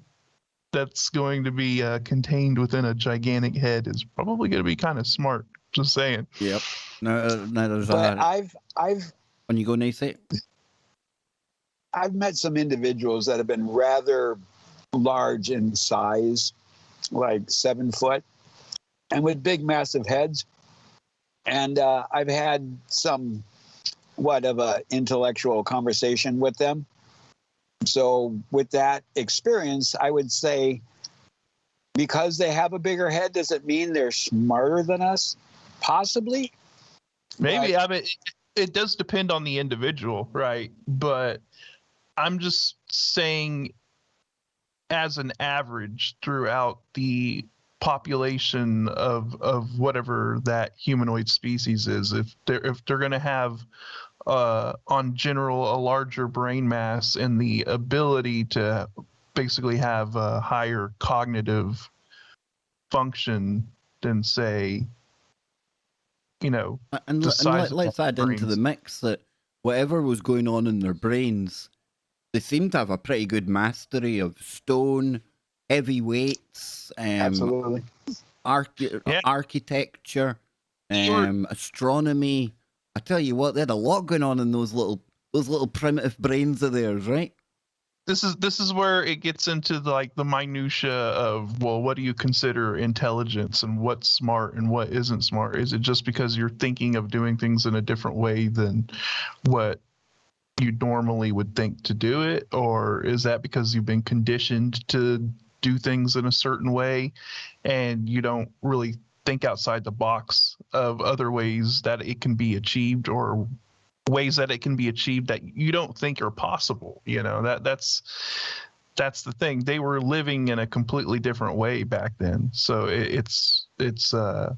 that's going to be contained within a gigantic head is probably going to be kind of smart. Just saying. Yep. No, there's But a. I've When you go, Nate, I've met some individuals that have been rather large in size, like 7 foot, and with big, massive heads. And I've had somewhat of an intellectual conversation with them. So with that experience, I would say because they have a bigger head, does it mean they're smarter than us? Possibly. Maybe. But, I mean, it does depend on the individual, right? But I'm just saying as an average throughout the population of whatever that humanoid species is, if they're going to have on general a larger brain mass and the ability to basically have a higher cognitive function than say and the size let's of add brains. into the mix that whatever was going on in their brains, they seem to have a pretty good mastery of stone, heavy weights, absolutely. architecture, astronomy. I tell you what, they had a lot going on in those little primitive brains of theirs, right? This is where it gets into the minutia of, well, what do you consider intelligence and what's smart and what isn't smart? Is it just because you're thinking of doing things in a different way than what you normally would think to do it? Or is that because you've been conditioned to do things in a certain way and you don't really think outside the box of other ways that it can be achieved, or ways that it can be achieved that you don't think are possible? That's the thing. They were living in a completely different way back then, so it's to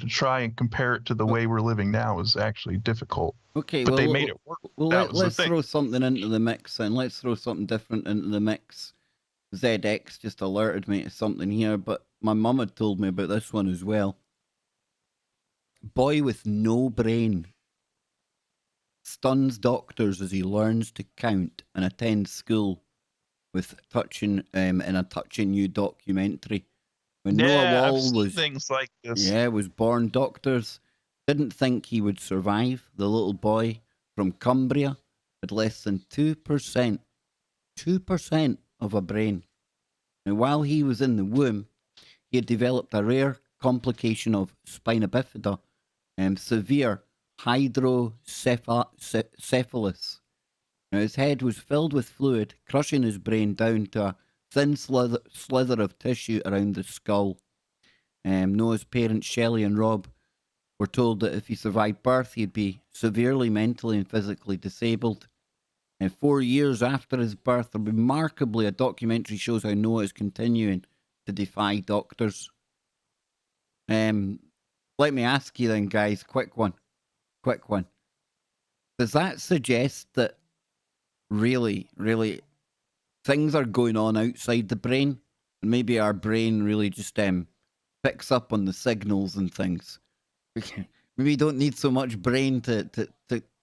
try and compare it to the way we're living now is actually difficult. Okay, but well, they made it work. Well, That was the let's thing. throw something into the mix, and let's throw something different into the mix. ZX just alerted me to something here, but my mum had told me about this one as well. Boy with no brain stuns doctors as he learns to count and attends school with touching in a touching new documentary. When Noah Yeah, I've Wall seen was things like this. was born, doctors didn't think he would survive. The little boy from Cumbria had less than 2% of a brain. Now, while he was in the womb, he had developed a rare complication of spina bifida, severe hydrocephalus. Now, his head was filled with fluid, crushing his brain down to a thin slither of tissue around the skull. Noah's parents, Shelley and Rob, were told that if he survived birth, he'd be severely mentally and physically disabled. 4 years after his birth, remarkably, a documentary shows how Noah is continuing to defy doctors. Let me ask you then, guys, quick one. Does that suggest that really things are going on outside the brain? And maybe our brain really just picks up on the signals and things. Maybe you don't need so much brain to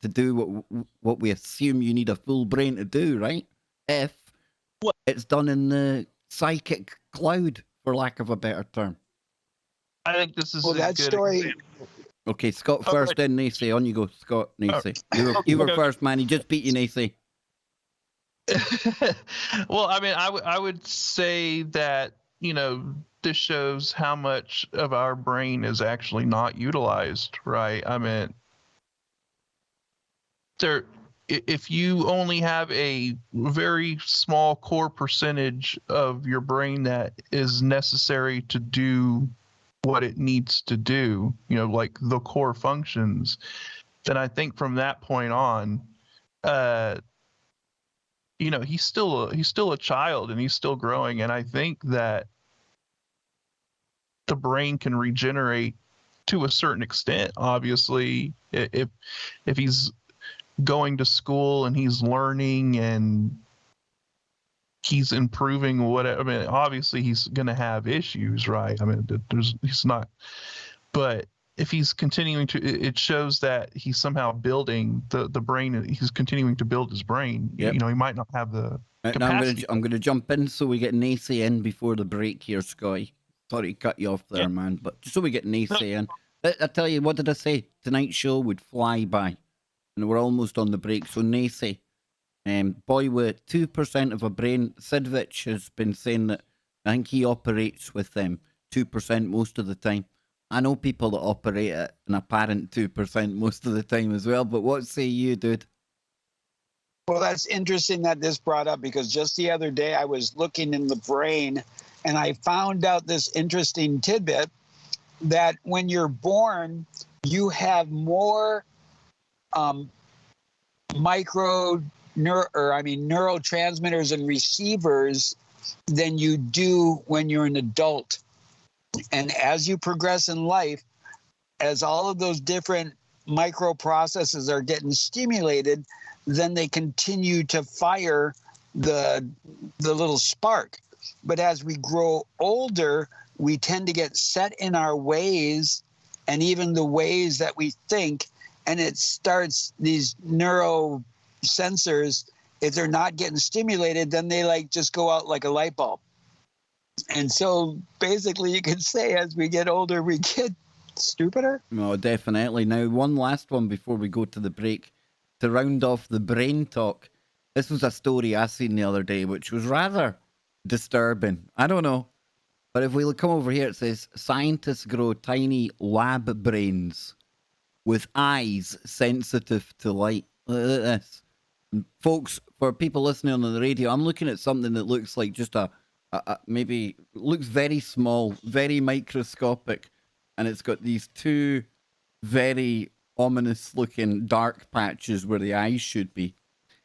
do what we assume you need a full brain to do, right? If it's done in the psychic cloud, for lack of a better term. I think this is Well, a that good story. example. Okay, Scott Oh, first, right. then Nacy. On you go, Scott, Nacy. You were okay. first, man. He just beat you, Nacy. Well, I mean, I would say that, you know, this shows how much of our brain is actually not utilized, right? I mean, if you only have a very small core percentage of your brain that is necessary to do what it needs to do, you know, like the core functions, then I think from that point on, you know, he's still a child and he's still growing, and I think that the brain can regenerate to a certain extent. Obviously, if he's going to school and he's learning and he's improving, whatever. I mean, obviously he's going to have issues, right? I mean, he's not, but if he's continuing to, it shows that he's somehow building the brain. He's continuing to build his brain. Yep. You know, he might not have the Now capacity. I'm gonna jump in so we get Nacy in before the break here, Scotty. Sorry to cut you off there, man, but just so we get Nacy in. I tell you, what did I say? Tonight's show would fly by, and we're almost on the break. So Nacy, boy with 2% of a brain. Sidvich has been saying that I think he operates with 2% most of the time. I know people that operate at an apparent 2% most of the time as well, but what say you, dude? Well, that's interesting that this brought up, because just the other day I was looking in the brain and I found out this interesting tidbit that when you're born, you have more neurotransmitters and receivers than you do when you're an adult. And as you progress in life, as all of those different microprocesses are getting stimulated, then they continue to fire the little spark. But as we grow older, we tend to get set in our ways and even the ways that we think, and it starts these neuro sensors. If they're not getting stimulated, then they like just go out like a light bulb. And so basically you can say as we get older, we get stupider. No, definitely. Now, one last one before we go to the break. To round off the brain talk, this was a story I seen the other day, which was rather disturbing. I don't know. But if we come over here, it says, scientists grow tiny lab brains with eyes sensitive to light. Look at this. And folks, for people listening on the radio, I'm looking at something that looks like just maybe looks very small, very microscopic, and it's got these two very ominous looking dark patches where the eyes should be.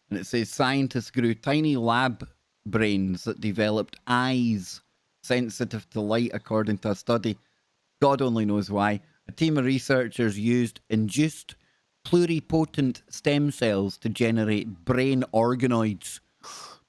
And it says scientists grew tiny lab brains that developed eyes sensitive to light, according to a study. God only knows why. A team of researchers used induced pluripotent stem cells to generate brain organoids.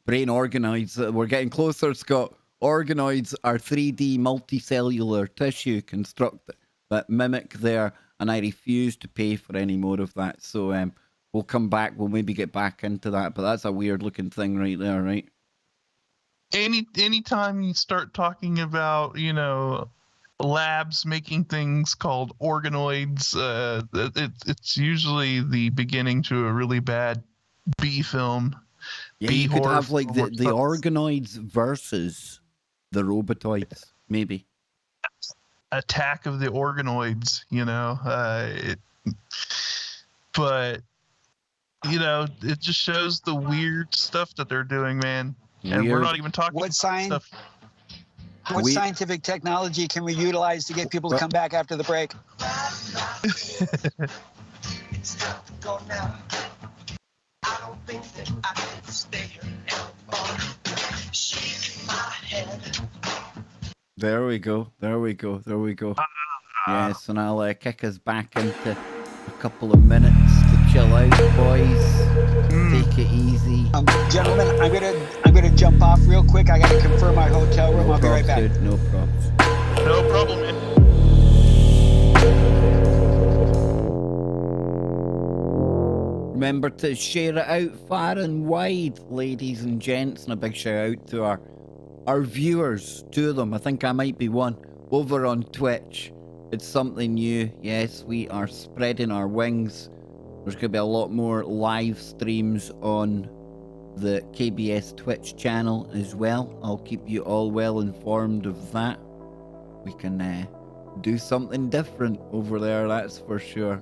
Brain organoids. We're getting closer, Scott. Organoids are 3D multicellular tissue construct that mimic their, and I refuse to pay for any more of that. So we'll come back. We'll maybe get back into that, but that's a weird looking thing right there, right? Anytime you start talking about, labs making things called organoids, it's usually the beginning to a really bad B film. Yeah, B you could horror have like film the or organoids versus the robotoids, maybe. Attack of the Organoids, but it just shows the weird stuff that they're doing, man. And we're Weird. not even talking What about sign? stuff. What We- scientific technology can we utilize to get people to come back after the break? There we go. There we go. There we go. Yes, and I'll kick us back into a couple of minutes to chill out, boys. Take it easy. Gentlemen, I'm gonna jump off real quick. I gotta confirm my hotel room. No I'll be right props, back. dude. No props. No problem, man. Remember to share it out far and wide, ladies and gents, and a big shout out to our viewers, 2 of them. I think I might be one over on Twitch. It's something new. Yes, we are spreading our wings. There's going to be a lot more live streams on the KBS Twitch channel as well. I'll keep you all well informed of that. We can do something different over there, that's for sure.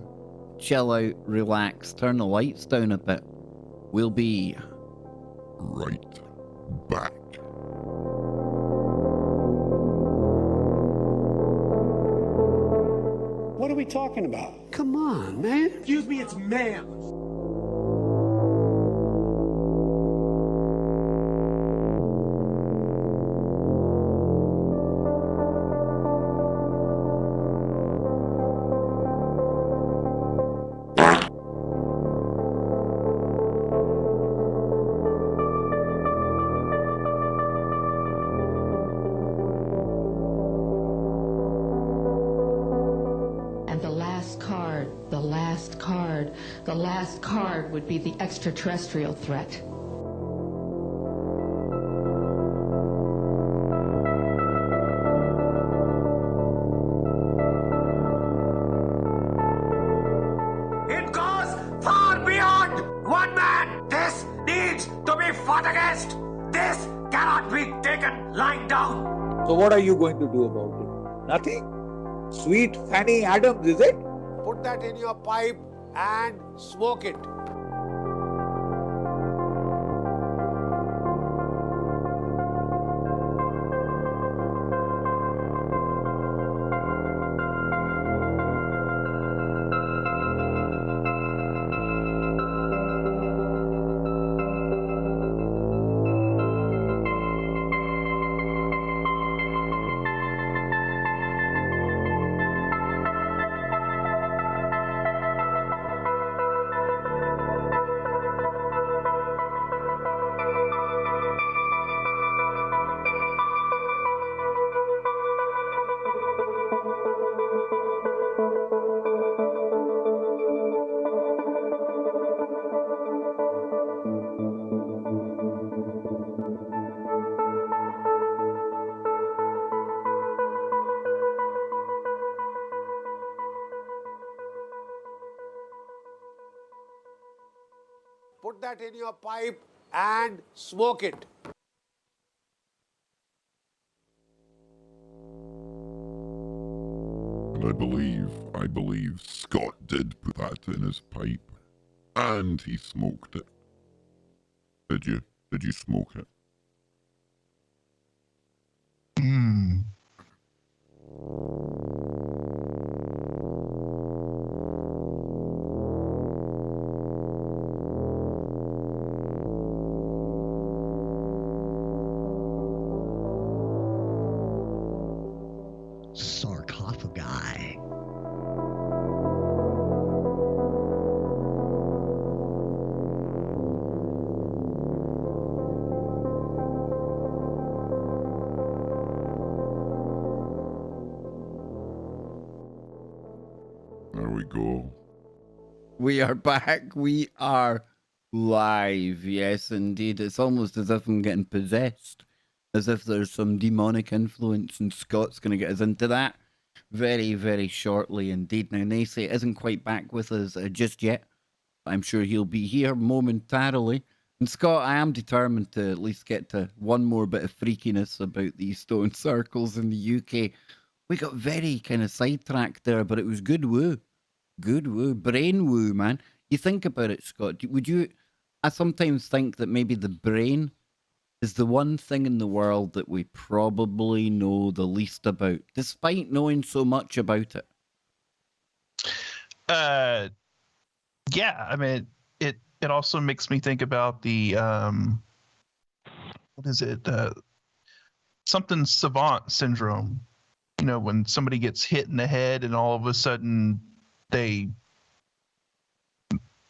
Chill out, relax, turn the lights down a bit. We'll be right back. What are we talking about? Come on, man. Excuse me, it's ma'am. The last card would be the extraterrestrial threat. It goes far beyond one man. This needs to be fought against. This cannot be taken lying down. So what are you going to do about it? Nothing? Sweet Fanny Adams, is it? Put that in your pipe and smoke it. Put that in your pipe and smoke it. And I believe Scott did put that in his pipe. And he smoked it. Did you? Did you smoke it? Sarcophagi. go. We are back. We are live. Yes, indeed. It's almost as if I'm getting possessed, as if there's some demonic influence, and Scott's going to get us into that very, very shortly indeed. Now, Nacy isn't quite back with us just yet. I'm sure he'll be here momentarily. And Scott, I am determined to at least get to one more bit of freakiness about these stone circles in the UK. We got very kind of sidetracked there, but it was good woo. Good woo. Brain woo, man. You think about it, Scott. Would you... I sometimes think that maybe the brain is the one thing in the world that we probably know the least about, despite knowing so much about it. Yeah, I mean, it also makes me think about the what is it? Something savant syndrome. You know, when somebody gets hit in the head and all of a sudden they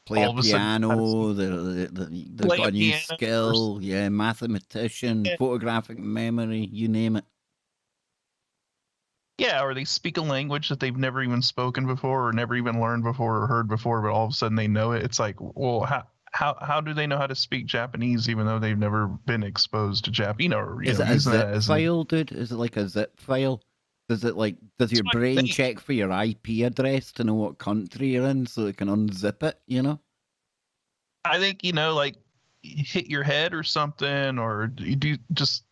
play a piano, they've got a new skill, yeah, mathematician, photographic memory, you name it. Yeah, or they speak a language that they've never even spoken before or never even learned before or heard before, but all of a sudden they know it. It's like, well, how do they know how to speak Japanese even though they've never been exposed to Japanese? You know, is it a zip file, dude? Is it like a zip file? Does your brain check for your IP address to know what country you're in so it can unzip it, you know? I think, you know, like hit your head or something, or you do just,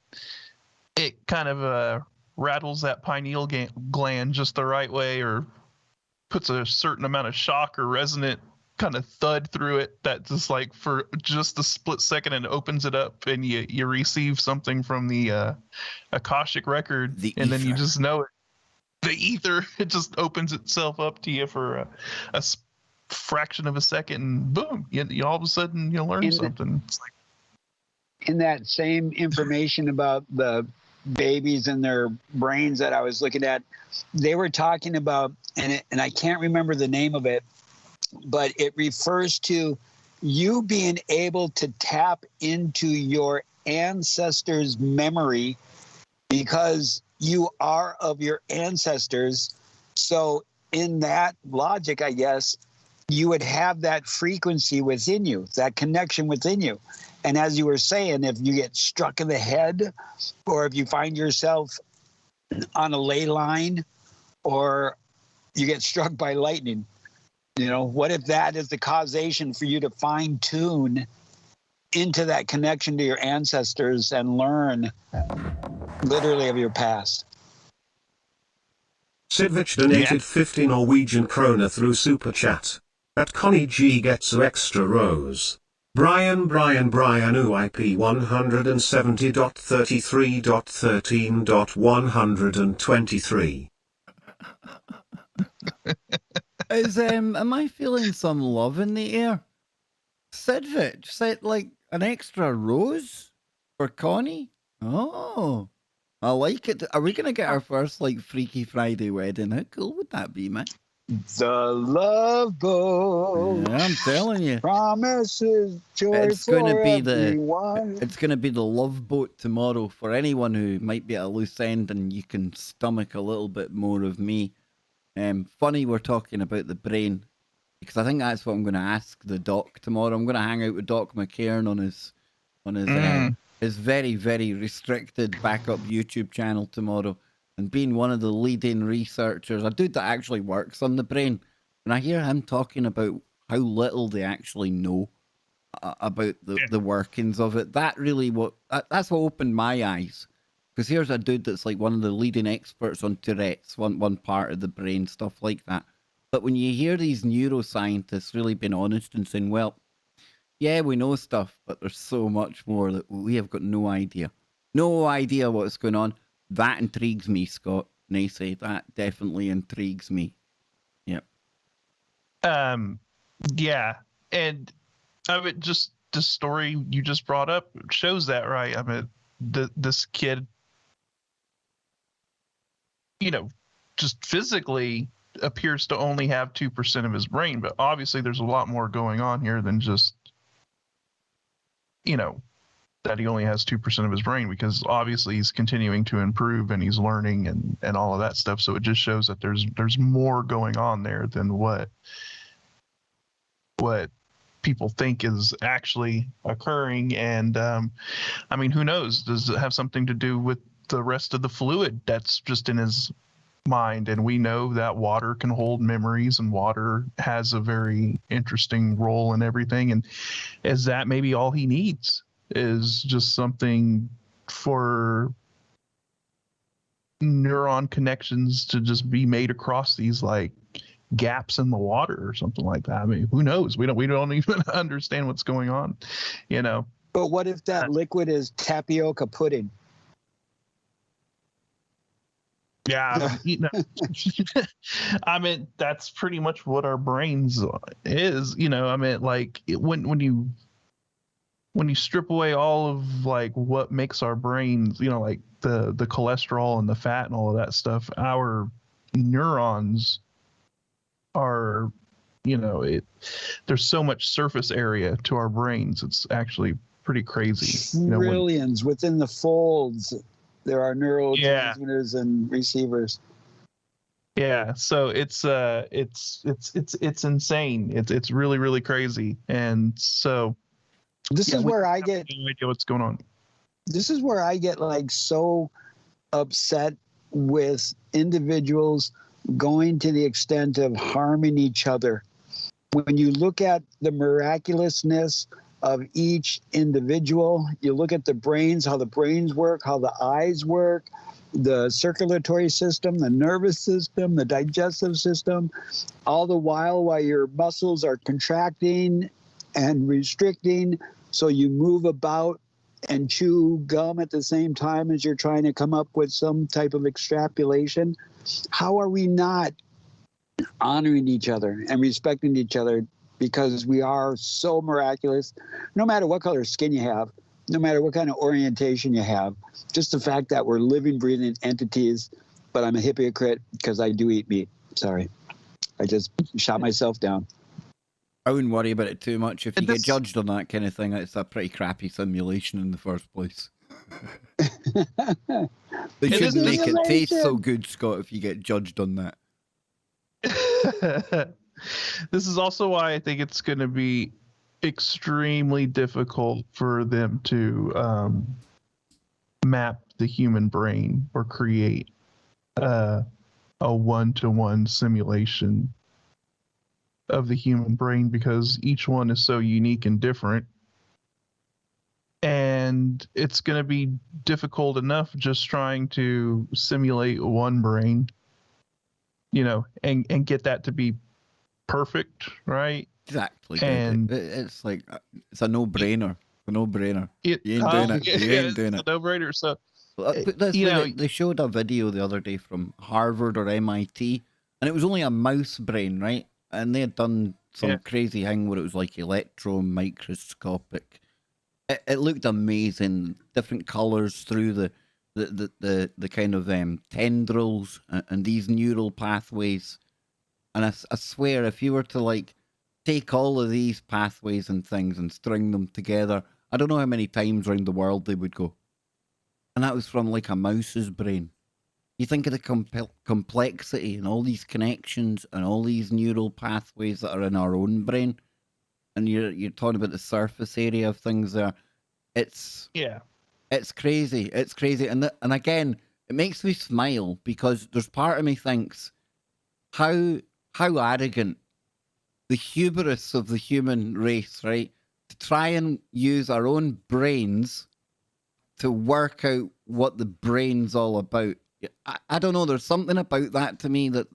it kind of rattles that pineal gland just the right way, or puts a certain amount of shock or resonant kind of thud through it that just like for just a split second and opens it up and you receive something from the Akashic record, and then you just know it. The ether, it just opens itself up to you for a fraction of a second, and boom, you all of a sudden you learn something. It's like, in that same information about the babies and their brains that I was looking at, they were talking about, and I can't remember the name of it, but it refers to you being able to tap into your ancestors' memory because you are of your ancestors. So in that logic, I guess, you would have that frequency within you, that connection within you. And as you were saying, if you get struck in the head, or if you find yourself on a ley line, or you get struck by lightning, you know, what if that is the causation for you to fine tune into that connection to your ancestors and learn literally of your past? Sidvich donated 50 Norwegian kroner through Super Chat. At Connie G gets a extra rose. Brian UIP 170.33.13.123. Am I feeling some love in the air? Sidvich said like an extra rose for Connie? Oh, I like it. Are we going to get our first like Freaky Friday wedding? How cool would that be, man? The love boat. Yeah, I'm telling you. Promises joy it's going to be everyone. It's going to be the love boat tomorrow for anyone who might be at a loose end and you can stomach a little bit more of me. Funny we're talking about the brain, because I think that's what I'm going to ask the doc tomorrow. I'm going to hang out with Doc McCairn on his very, very restricted backup YouTube channel tomorrow. And being one of the leading researchers, a dude that actually works on the brain, when I hear him talking about how little they actually know about the workings of it, that's what opened my eyes. Because here's a dude that's like one of the leading experts on Tourette's, one part of the brain, stuff like that. But when you hear these neuroscientists really being honest and saying, well, yeah, we know stuff, but there's so much more that we have got no idea. No idea what's going on. That intrigues me, Scott. Nacy, that definitely intrigues me. Yep. Yeah. And I mean, just the story you just brought up shows that, right? I mean, this kid, you know, just physically appears to only have 2% of his brain, but obviously there's a lot more going on here than just, you know, that he only has 2% of his brain, because obviously he's continuing to improve and he's learning and all of that stuff. So it just shows that there's more going on there than what people think is actually occurring. And I mean, who knows? Does it have something to do with the rest of the fluid that's just in his mind? And we know that water can hold memories, and water has a very interesting role in everything. And is that maybe all he needs, is just something for neuron connections to just be made across these like gaps in the water or something like that? I mean, who knows? We don't even understand what's going on, you know. But what if that liquid is tapioca pudding? Yeah, I mean, that's pretty much what our brains is, you know. I mean, like when you strip away all of like what makes our brains, you know, like the cholesterol and the fat and all of that stuff, our neurons are, you know, there's so much surface area to our brains. It's actually pretty crazy. Trillions within the folds. There are neurotransmitters and receivers. Yeah, so it's insane. It's really, really crazy. And so this is where I get no idea what's going on. This is where I get like so upset with individuals going to the extent of harming each other. When you look at the miraculousness of each individual, you look at the brains, how the brains work, how the eyes work, the circulatory system, the nervous system, the digestive system, all the while your muscles are contracting and restricting, so you move about and chew gum at the same time as you're trying to come up with some type of extrapolation. How are we not honoring each other and respecting each other? Because we are so miraculous, no matter what color skin you have, no matter what kind of orientation you have, just the fact that we're living, breathing entities. But I'm a hypocrite because I do eat meat. Sorry. I just shot myself down. I wouldn't worry about it too much. If you get judged on that kind of thing, it's a pretty crappy simulation in the first place. They shouldn't make it taste so good, Scott, if you get judged on that. This is also why I think it's going to be extremely difficult for them to map the human brain or create a one-to-one simulation of the human brain, because each one is so unique and different. And it's going to be difficult enough just trying to simulate one brain, you know, and get that to be perfect, right? Exactly. And it's like, it's a no-brainer. A no-brainer. You ain't doing it. You ain't doing it. It's a no-brainer. So, they showed a video the other day from Harvard or MIT, and it was only a mouse brain, right? And they had done some crazy thing where it was like electron microscopic. It looked amazing. Different colors through the kind of tendrils and these neural pathways. And I swear, if you were to like take all of these pathways and things and string them together, I don't know how many times around the world they would go. And that was from like a mouse's brain. You think of the complexity and all these connections and all these neural pathways that are in our own brain, and you're talking about the surface area of things there. It's crazy. It's crazy. And again, it makes me smile because there's part of me thinks how arrogant, the hubris of the human race, right? To try and use our own brains to work out what the brain's all about. I don't know. There's something about that to me that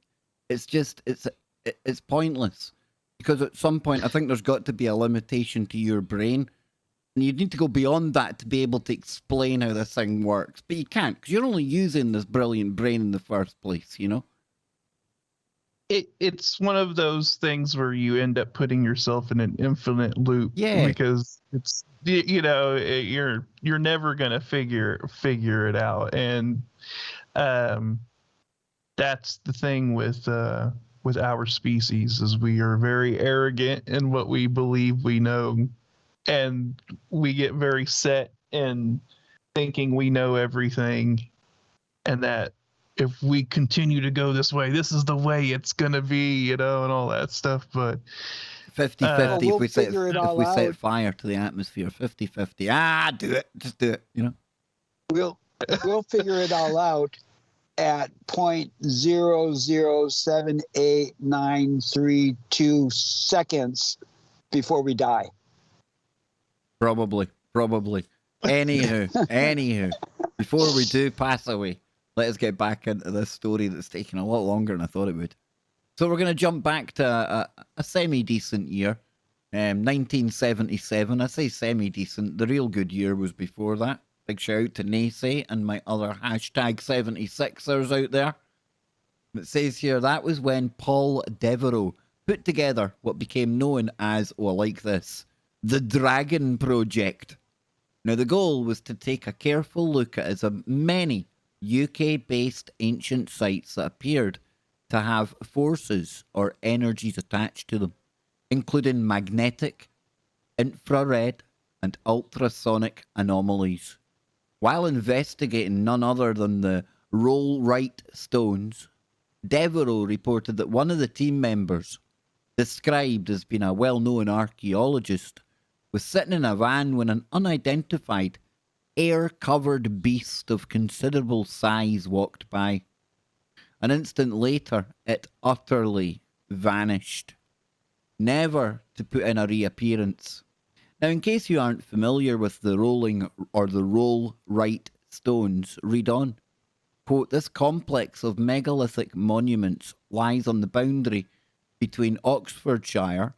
it's pointless, because at some point I think there's got to be a limitation to your brain, and you need to go beyond that to be able to explain how this thing works. But you can't, because you're only using this brilliant brain in the first place, you know? It's one of those things where you end up putting yourself in an infinite loop. Yeah. Because it's, you know, you're never gonna figure it out. And that's the thing with our species, is we are very arrogant in what we believe we know, and we get very set and thinking we know everything, and that if we continue to go this way, this is the way it's gonna be, and all that stuff. But 50-50 we'll if we figure it all set out. fire to the atmosphere. 50-50. Do it. Just do it, We'll figure it all out at 0.0078932 seconds before we die. Probably. Anywho, before we do pass away, let us get back into this story that's taken a lot longer than I thought it would. So we're going to jump back to a semi-decent year, 1977. I say semi-decent. The real good year was before that. Big shout out to Nacy and my other hashtag 76ers out there. It says here, that was when Paul Devereaux put together what became known as, I like this, the Dragon Project. Now, the goal was to take a careful look at as many UK-based ancient sites that appeared to have forces or energies attached to them, including magnetic, infrared, and ultrasonic anomalies. While investigating none other than the Rollright stones, Devereaux reported that one of the team members, described as being a well-known archaeologist, was sitting in a van when an unidentified, air-covered beast of considerable size walked by. An instant later, it utterly vanished, never to put in a reappearance. Now, in case you aren't familiar with the rolling or the Rollright stones, read on. Quote, this complex of megalithic monuments lies on the boundary between Oxfordshire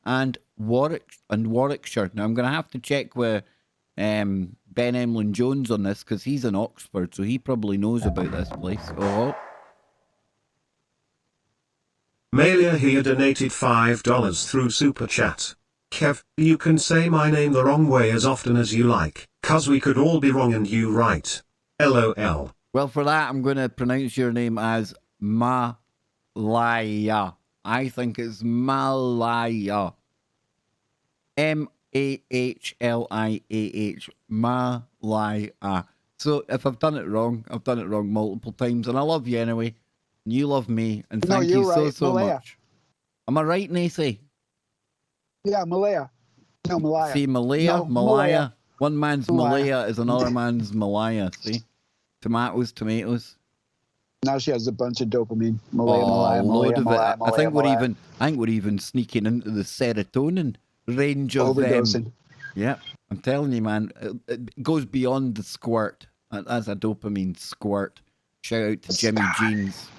and Warwickshire. Now, I'm going to have to check with Ben Emlyn Jones on this because he's in Oxford, so he probably knows about this place. Oh. Malia here donated $5 through Super Chat. Kev, you can say my name the wrong way as often as you like, 'cause we could all be wrong and you right. LOL. Well, for that, I'm going to pronounce your name as Malaya. I think it's Malaya. Mahliah. Malaya. So if I've done it wrong, I've done it wrong multiple times, and I love you anyway. And you love me, and thank you so Malaya. much. Am I right, Nacy? Yeah, Malaya. No, Malaya. See, Malaya, No, Malaya. One man's Malaya. Malaya is another man's Malaya. See? Tomatoes. Now she has a bunch of dopamine. Malaya, Oh, Malaya, load of Malaya, it. Malaya, I think Malaya. we're even sneaking into the serotonin range of Overdosing. Yeah, I'm telling you, man, it goes beyond the squirt. That's a dopamine squirt. Shout out to Jimmy Jeans.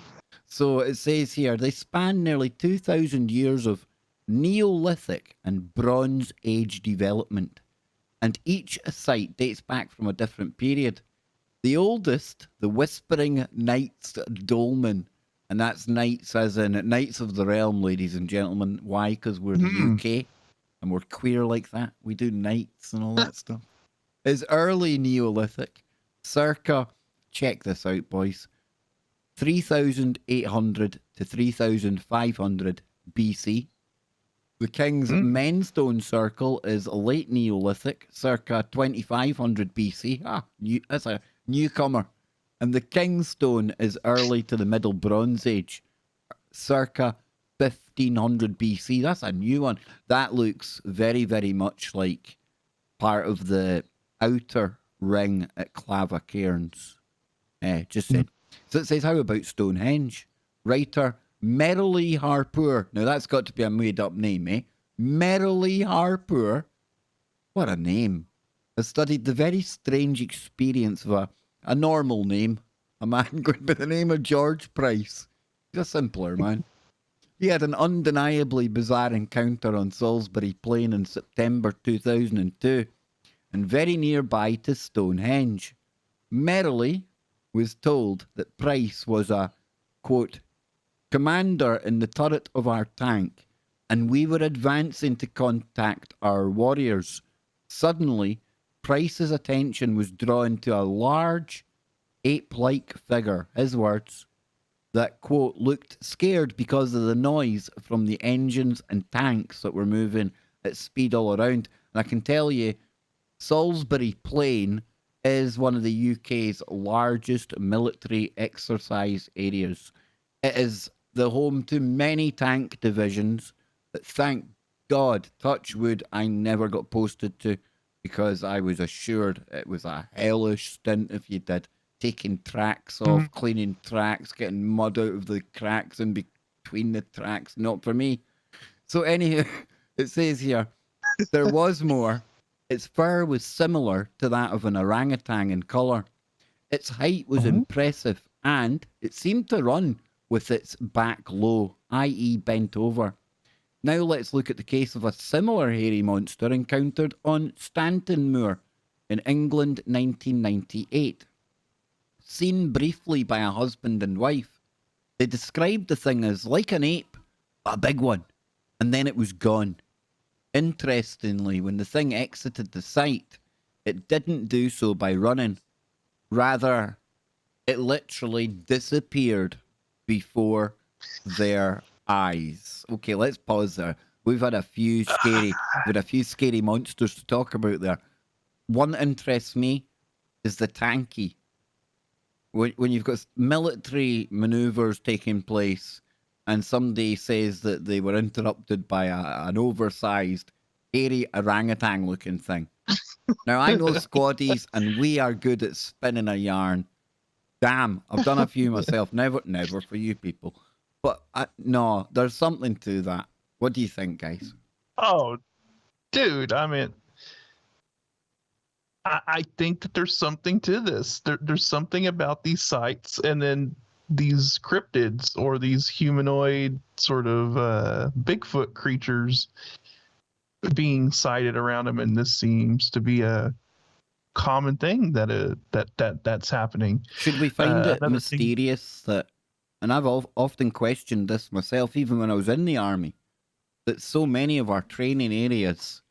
So it says here, they span nearly 2,000 years of Neolithic and Bronze Age development, and each site dates back from a different period. The oldest, the Whispering Knights Dolmen, and that's Knights as in Knights of the Realm, ladies and gentlemen. Why? Because we're the UK, and we're queer like that. We do knights and all that stuff. Is early Neolithic, circa, check this out, boys, 3,800 to 3,500 BC. The King's Menstone Circle is late Neolithic, circa 2,500 BC. That's a newcomer. And the King's Stone is early to the Middle Bronze Age, circa 1,500 BC. That's a new one. That looks very, very much like part of the outer ring at Clava Cairns. Just saying. So it says, how about Stonehenge? Writer Merrily Harpur. Now that's got to be a made-up name, eh? Merrily Harpur. What a name. Has studied the very strange experience of a normal name. A man going by the name of George Price. He's a simpler man. He had an undeniably bizarre encounter on Salisbury Plain in September 2002, and very nearby to Stonehenge. Merrily was told that Price was a, quote, commander in the turret of our tank, and we were advancing to contact our warriors. Suddenly, Price's attention was drawn to a large, ape-like figure, his words, that, quote, looked scared because of the noise from the engines and tanks that were moving at speed all around. And I can tell you, Salisbury Plain is one of the UK's largest military exercise areas. It is the home to many tank divisions that, thank God, touch wood, I never got posted to, because I was assured it was a hellish stint if you did. Taking tracks off, cleaning tracks, getting mud out of the cracks in between the tracks. Not for me. So anyhow, it says here, there was more. Its fur was similar to that of an orangutan in colour. Its height was impressive, and it seemed to run with its back low, i.e. bent over. Now let's look at the case of a similar hairy monster encountered on Stanton Moor in England 1998. Seen briefly by a husband and wife, they described the thing as like an ape, but a big one, and then it was gone. Interestingly, when the thing exited the site, it didn't do so by running. Rather, it literally disappeared before their eyes. Okay, let's pause there. We've had a few scary monsters to talk about there. One that interests me is the tanky. When you've got military maneuvers taking place, and somebody says that they were interrupted by an oversized, hairy orangutan-looking thing. Now, I know squaddies, and we are good at spinning a yarn. Damn, I've done a few myself. Never for you people. But no, there's something to that. What do you think, guys? Oh, dude, I mean, I think that there's something to this. There's something about these sites, and then these cryptids or these humanoid sort of Bigfoot creatures being sighted around them, and this seems to be a common thing that's happening. Should we find it mysterious that, and I've often questioned this myself, even when I was in the army, that so many of our training areas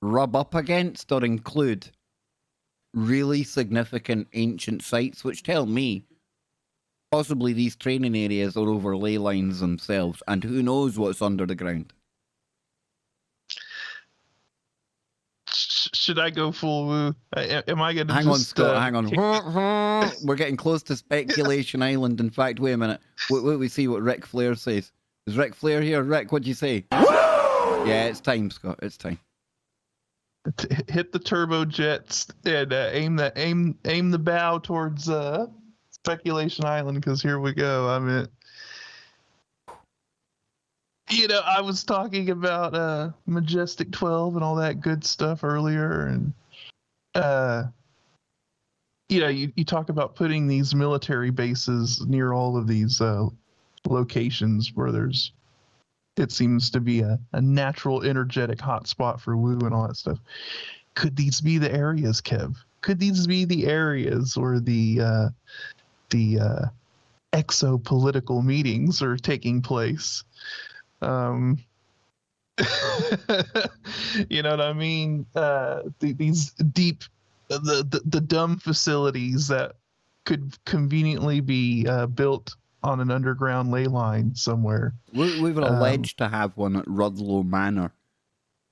rub up against or include really significant ancient sites, which tell me possibly these training areas are over ley lines themselves, and who knows what's under the ground. Should I go full woo? Am I going to hang on, Scott? Hang on. We're getting close to Speculation Island. In fact, wait a minute. We see what Ric Flair says. Is Ric Flair here? Ric, what'd you say? Yeah, it's time, Scott. It's time. Hit the turbo jets and aim the bow towards Speculation Island, because here we go. I mean, I was talking about Majestic 12 and all that good stuff earlier, and you talk about putting these military bases near all of these locations where it seems to be a natural energetic hotspot for woo and all that stuff. Could these be the areas, Kev? Could these be the areas where the exo-political meetings are taking place? You know what I mean? These deep, the dumb facilities that could conveniently be built on an underground ley line somewhere. We were alleged to have one at Rudlow Manor,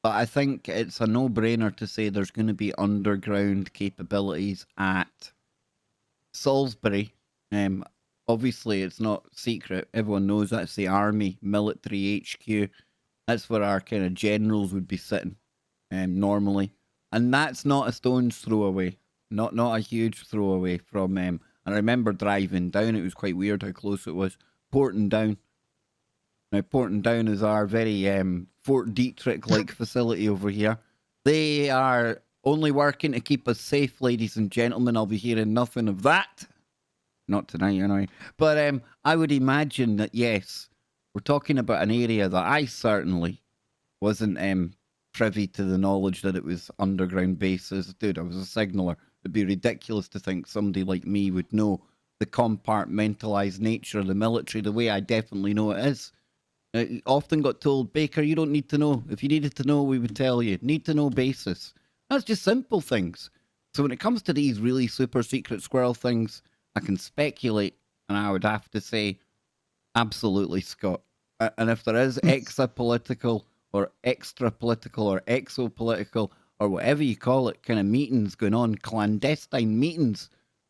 but I think it's a no-brainer to say there's going to be underground capabilities at Salisbury. Obviously, it's not secret. Everyone knows that's the Army military HQ. That's where our kind of generals would be sitting normally. And that's not a stone's throw away. Not a huge throw away from... I remember driving down. It was quite weird how close it was. Portondown. Now, Portondown is our very Fort Detrick-like facility over here. They are only working to keep us safe, ladies and gentlemen. I'll be hearing nothing of that. Not tonight, anyway. But I would imagine that, yes, we're talking about an area that I certainly wasn't privy to the knowledge that it was underground bases. Dude, I was a signaller. It'd be ridiculous to think somebody like me would know the compartmentalized nature of the military the way I definitely know it is. I often got told, Baker, you don't need to know. If you needed to know, we would tell you. Need to know basis. That's just simple things. So when it comes to these really super secret squirrel things, I can speculate, and I would have to say, absolutely, Scott. And if there is exapolitical or extra-political or exopolitical or whatever you call it, kind of meetings going on, clandestine meetings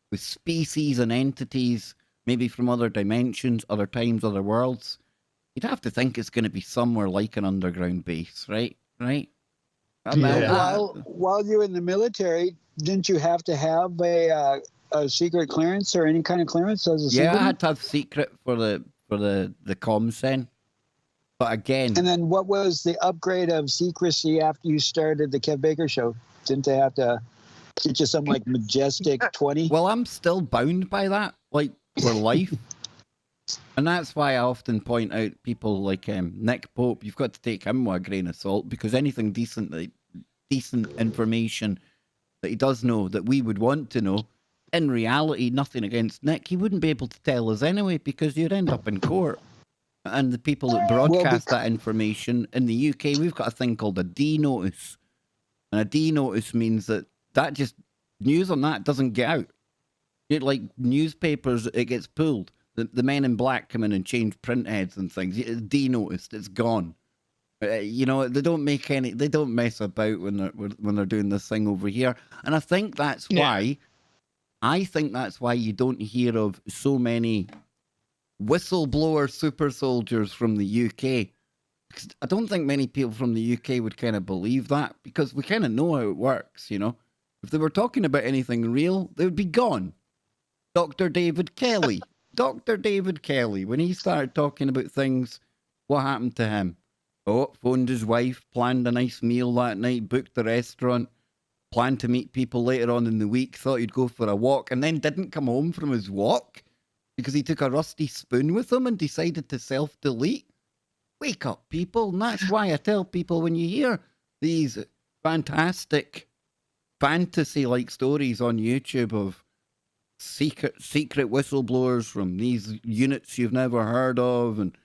with species and entities, maybe from other dimensions, other times, other worlds. You'd have to think it's going to be somewhere like an underground base, right? Right? While you're in the military, didn't you have to have a secret clearance or any kind of clearance as a Yeah, I secret? had to have secret for the comms then. But again, And then what was the upgrade of secrecy after you started the Kev Baker show? Didn't they have to get you some like majestic 20? well, I'm still bound by that, like for life. And that's why I often point out people like Nick Pope. You've got to take him with a grain of salt, because anything decent information that he does know that we would want to know, in reality, nothing against Nick, he wouldn't be able to tell us anyway, because you'd end up in court. And the people that broadcast that information in the UK, we've got a thing called a D notice. And a D notice means that just news on that doesn't get out. Like newspapers, it gets pulled. The men in black come in and change print heads and things. It's denoticed. It's gone. You know, they don't mess about when they're doing this thing over here. And I think that's why. I think that's why you don't hear of so many whistleblower super soldiers from the UK. Because I don't think many people from the UK would kind of believe that, because we kind of know how it works. You know, if they were talking about anything real, they would be gone. Dr. David Kelly. Dr. David Kelly, when he started talking about things, what happened to him? Oh, phoned his wife, planned a nice meal that night, booked the restaurant, planned to meet people later on in the week, thought he'd go for a walk, and then didn't come home from his walk because he took a rusty spoon with him and decided to self-delete. Wake up, people. And that's why I tell people, when you hear these fantastic fantasy-like stories on YouTube of secret whistleblowers from these units you've never heard of, and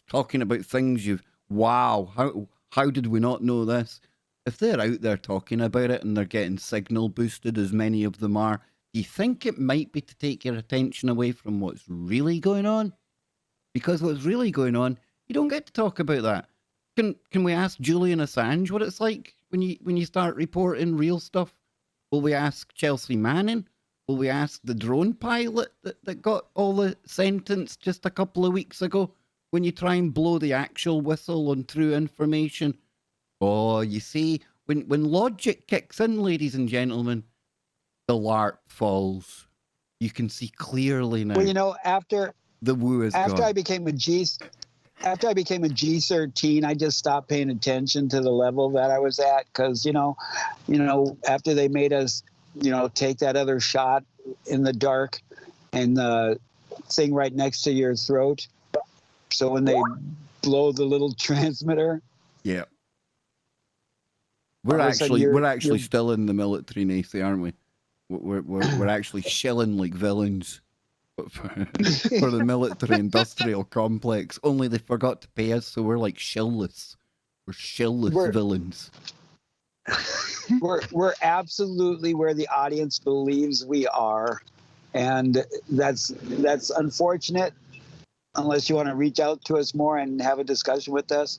talking about things how did we not know this? If they're out there talking about it and they're getting signal boosted, as many of them are, do you think it might be to take your attention away from what's really going on? Because what's really going on, you don't get to talk about that. Can we ask Julian Assange what it's like when you start reporting real stuff? Will we ask Chelsea Manning? Will we ask the drone pilot that got all the sentence just a couple of weeks ago, when you try and blow the actual whistle on true information? Oh, you see, when logic kicks in, ladies and gentlemen, the LARP falls. You can see clearly now. Well, you know, after the woo is gone. I became a G13, I just stopped paying attention to the level that I was at, because you know, after they made us, take that other shot in the dark and the thing right next to your throat. So when they blow the little transmitter. Yeah. We're actually still in the military, Nathan, aren't we? We're actually shilling like villains for the military industrial complex. Only they forgot to pay us, so we're like shillless. We're shillless villains. We're absolutely where the audience believes we are, and that's unfortunate, unless you want to reach out to us more and have a discussion with us.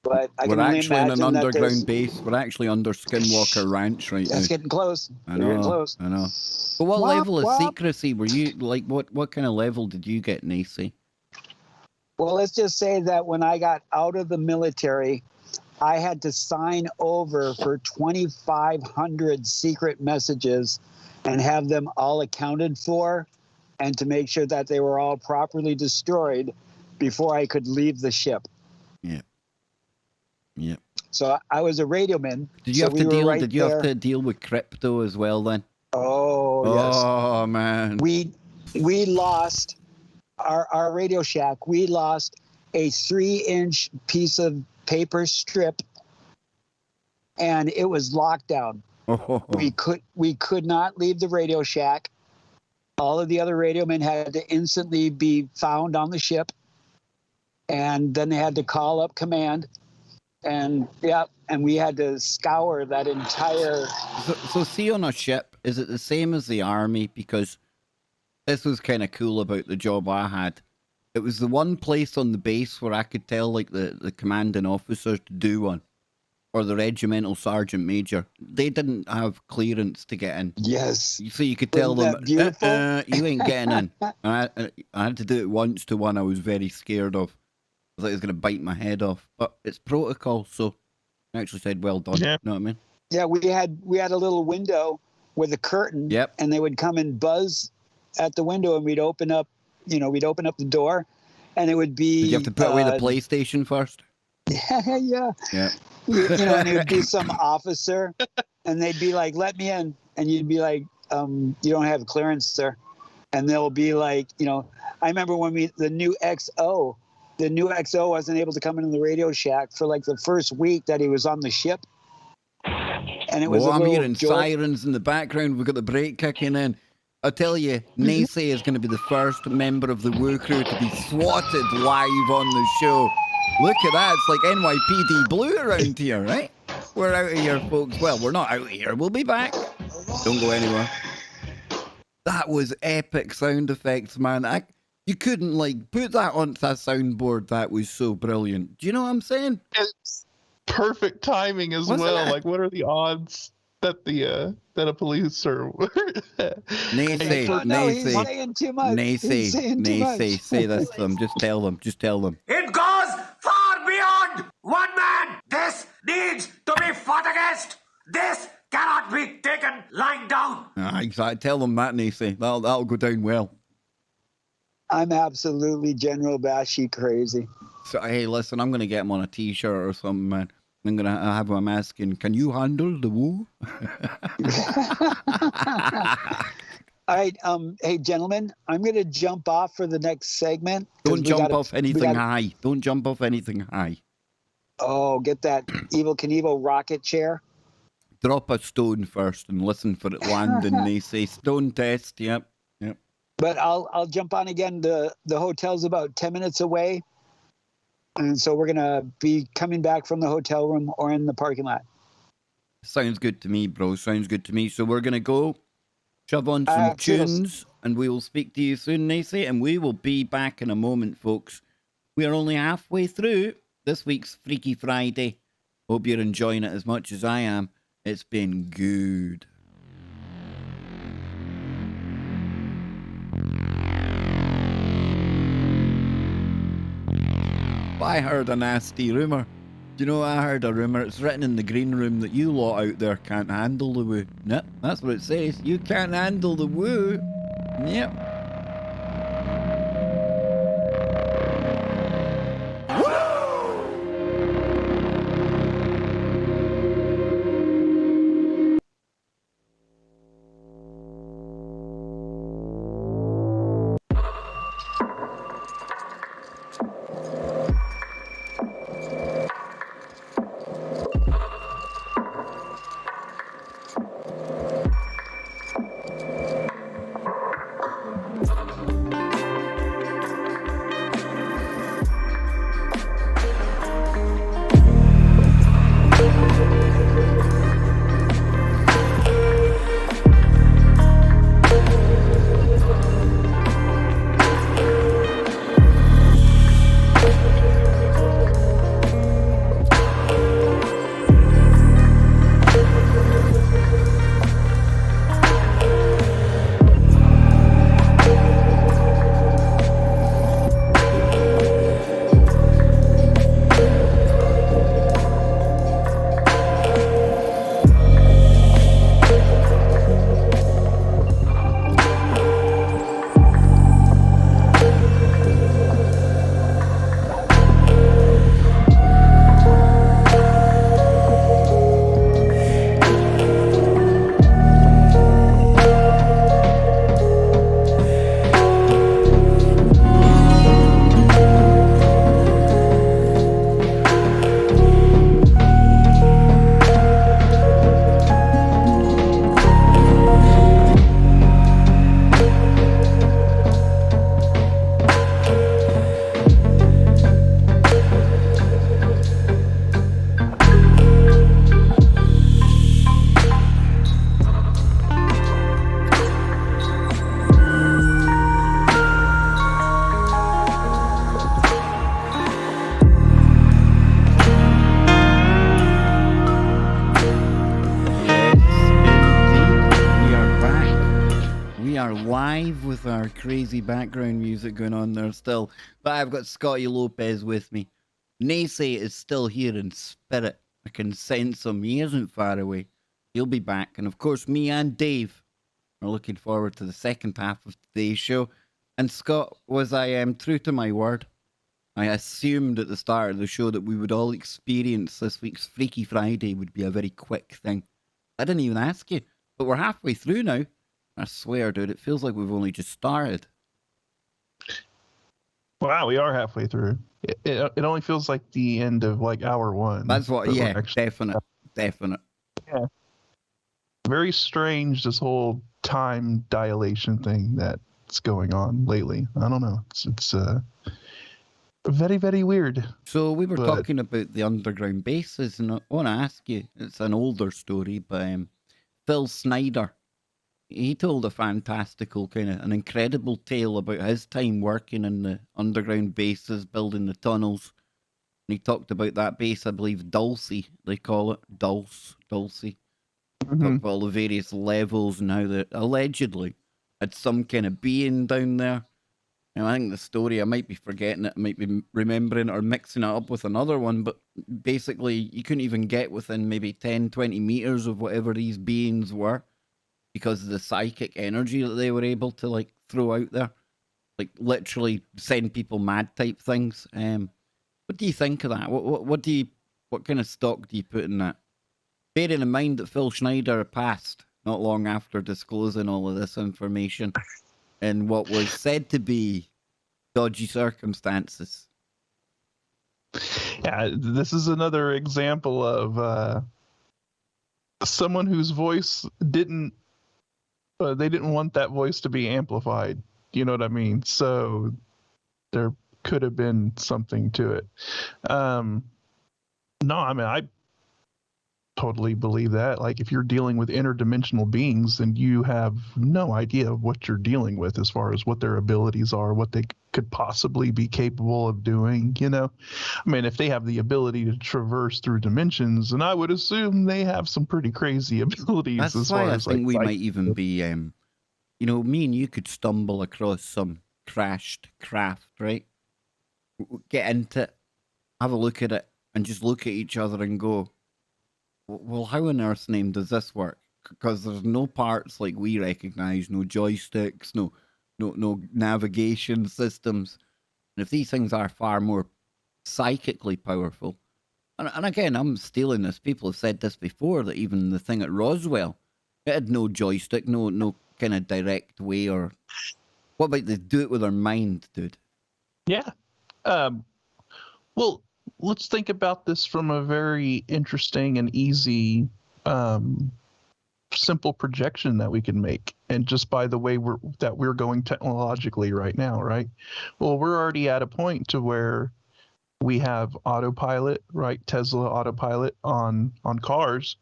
But we're actually in an underground base. We're actually under Skinwalker Ranch right now. That's getting close. I know. Getting close. I know. But what level of secrecy were you like? What kind of level did you get, Nacy? Well, let's just say that when I got out of the military, I had to sign over for 2,500 secret messages and have them all accounted for, and to make sure that they were all properly destroyed before I could leave the ship. Yeah. Yeah. So I was a radioman. Did you have to deal with crypto as well then? Oh, yes. Oh man. We lost our Radio Shack. We lost a 3-inch piece of paper strip, and it was locked down. Oh. We could not leave the Radio Shack. All of the other radio men had to instantly be found on the ship, and then they had to call up command, and we had to scour that entire. So see, on a ship, is it the same as the army? Because this was kind of cool about the job I had. It was the one place on the base where I could tell like the commanding officer to do one. or the regimental sergeant major. They didn't have clearance to get in. Yes. So you could tell Wasn't them, that beautiful? you ain't getting in. And I had to do it once to one I was very scared of. I thought he was going to bite my head off. But it's protocol, so I actually said, well done. Yeah. You know what I mean? Yeah, we had a little window with a curtain. Yep. And they would come and buzz at the window, and we'd open up the door, and it would be. Did you have to put away the PlayStation first? Yeah, yeah. Yeah. And it would be some officer, and they'd be like, "Let me in," and you'd be like, "You don't have clearance, sir." And they'll be like, I remember when the new XO wasn't able to come into the Radio Shack for like the first week that he was on the ship. And it was I'm hearing sirens in the background. We've got the brake kicking in. I tell you, Nacy is going to be the first member of the Woo crew to be swatted live on the show. Look at that. It's like NYPD Blue around here, right? We're out of here, folks. Well, we're not out of here. We'll be back. Don't go anywhere. That was epic sound effects, man. You couldn't, put that onto a soundboard. That was so brilliant. Do you know what I'm saying? It's perfect timing as Wasn't well. it? Like, what are the odds that that a police or Nacy, No, he's saying too much. He's saying too much. Nacy, say this to them. Just tell them. It goes far beyond one man. This needs to be fought against. This cannot be taken lying down. Exactly. Tell them that, Nacy. That'll go down well. I'm absolutely General Bashy crazy. So, hey, listen, I'm going to get him on a T-shirt or something, man. I'm going to have him asking, can you handle the woo? All right. Hey, gentlemen, I'm going to jump off for the next segment. Don't jump off anything high. Don't jump off anything high. Oh, get that Evel Knievel rocket chair. Drop a stone first and listen for it landing. They say stone test. Yep. But I'll jump on again. The hotel's about 10 minutes away. And so we're going to be coming back from the hotel room or in the parking lot. Sounds good to me, bro. Sounds good to me. So we're going to go shove on some tunes and we will speak to you soon, Nacy. And we will be back in a moment, folks. We are only halfway through this week's Freaky Friday. Hope you're enjoying it as much as I am. It's been good. I heard a nasty rumour. Do you know, I heard a rumour. It's written in the green room that you lot out there can't handle the woo. Yep, that's what it says. You can't handle the woo. Yep. of crazy background music going on there still. But I've got Scotty Lopez with me. Naysay is still here in spirit. I can sense him. He isn't far away. He'll be back. And of course, me and Dave are looking forward to the second half of today's show. And Scott, was I true to my word? I assumed at the start of the show that we would all experience this week's Freaky Friday would be a very quick thing. I didn't even ask you, but we're halfway through now. I swear, dude, it feels like we've only just started. Wow, we are halfway through. It only feels like the end of like hour one. That's what, but yeah, definite. Yeah. Very strange, this whole time dilation thing that's going on lately. I don't know. It's very, very weird. So we were talking about the underground bases, and I want to ask you, it's an older story, but Phil Snyder, he told a fantastical an incredible tale about his time working in the underground bases, building the tunnels. And he talked about that base, I believe, Dulce, they call it, Dulce. Mm-hmm. Talked about all the various levels and how they allegedly had some kind of being down there. And I think the story, I might be forgetting it, I might be remembering it or mixing it up with another one, but basically you couldn't even get within maybe 10, 20 meters of whatever these beings were because of the psychic energy that they were able to like throw out there. Like literally send people mad type things. What do you think of that? What kind of stock do you put in that? Bearing in mind that Phil Schneider passed not long after disclosing all of this information in what was said to be dodgy circumstances. Yeah, this is another example of someone whose voice didn't want that voice to be amplified. You know what I mean? So there could have been something to it. No, I mean, I totally believe that. Like, if you're dealing with interdimensional beings, then you have no idea of what you're dealing with as far as what their abilities are, what they could possibly be capable of doing, you know? I mean, if they have the ability to traverse through dimensions, then I would assume they have some pretty crazy abilities. That's as why far I as think like, we might even be, you know, me and you could stumble across some crashed craft, right? Get into it, have a look at it, and just look at each other and go, well, how on earth's name does this work? Because there's no parts like we recognize, no joysticks, no navigation systems. And if these things are far more psychically powerful, and again, I'm stealing this. People have said this before, that even the thing at Roswell, it had no joystick, no kind of direct way. Or what about they do it with their mind, dude? Yeah. Well, let's think about this from a very interesting and easy, simple projection that we can make. And just by the way we're going technologically right now, right? Well, we're already at a point to where we have autopilot, right? Tesla autopilot on cars.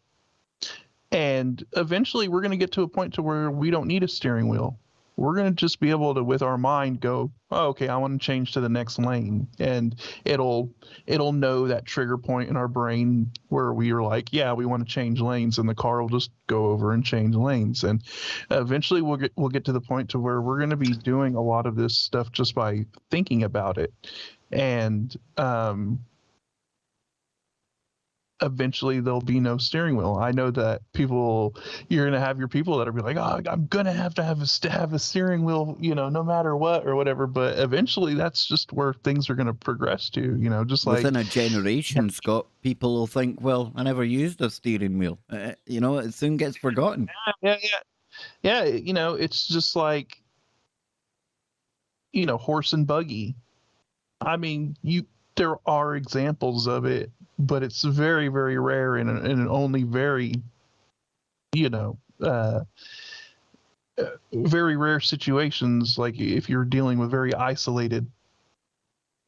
And eventually we're going to get to a point to where we don't need a steering wheel. We're going to just be able to, with our mind, go, oh, okay, I want to change to the next lane. And it'll know that trigger point in our brain where we are like, yeah, we want to change lanes, and the car will just go over and change lanes. And eventually we'll get to the point to where we're going to be doing a lot of this stuff just by thinking about it. And eventually there'll be no steering wheel. I know that you're going to have your people that are be like, oh, I'm going to have a steering wheel, you know, no matter what or whatever. But eventually that's just where things are going to progress to, you know, just like within a generation, Scott, people will think, well, I never used a steering wheel. You know, it soon gets forgotten. Yeah. You know, it's just like, you know, horse and buggy. I mean, there are examples of it, but it's very, very rare and only very, you know, very rare situations. Like if you're dealing with very isolated,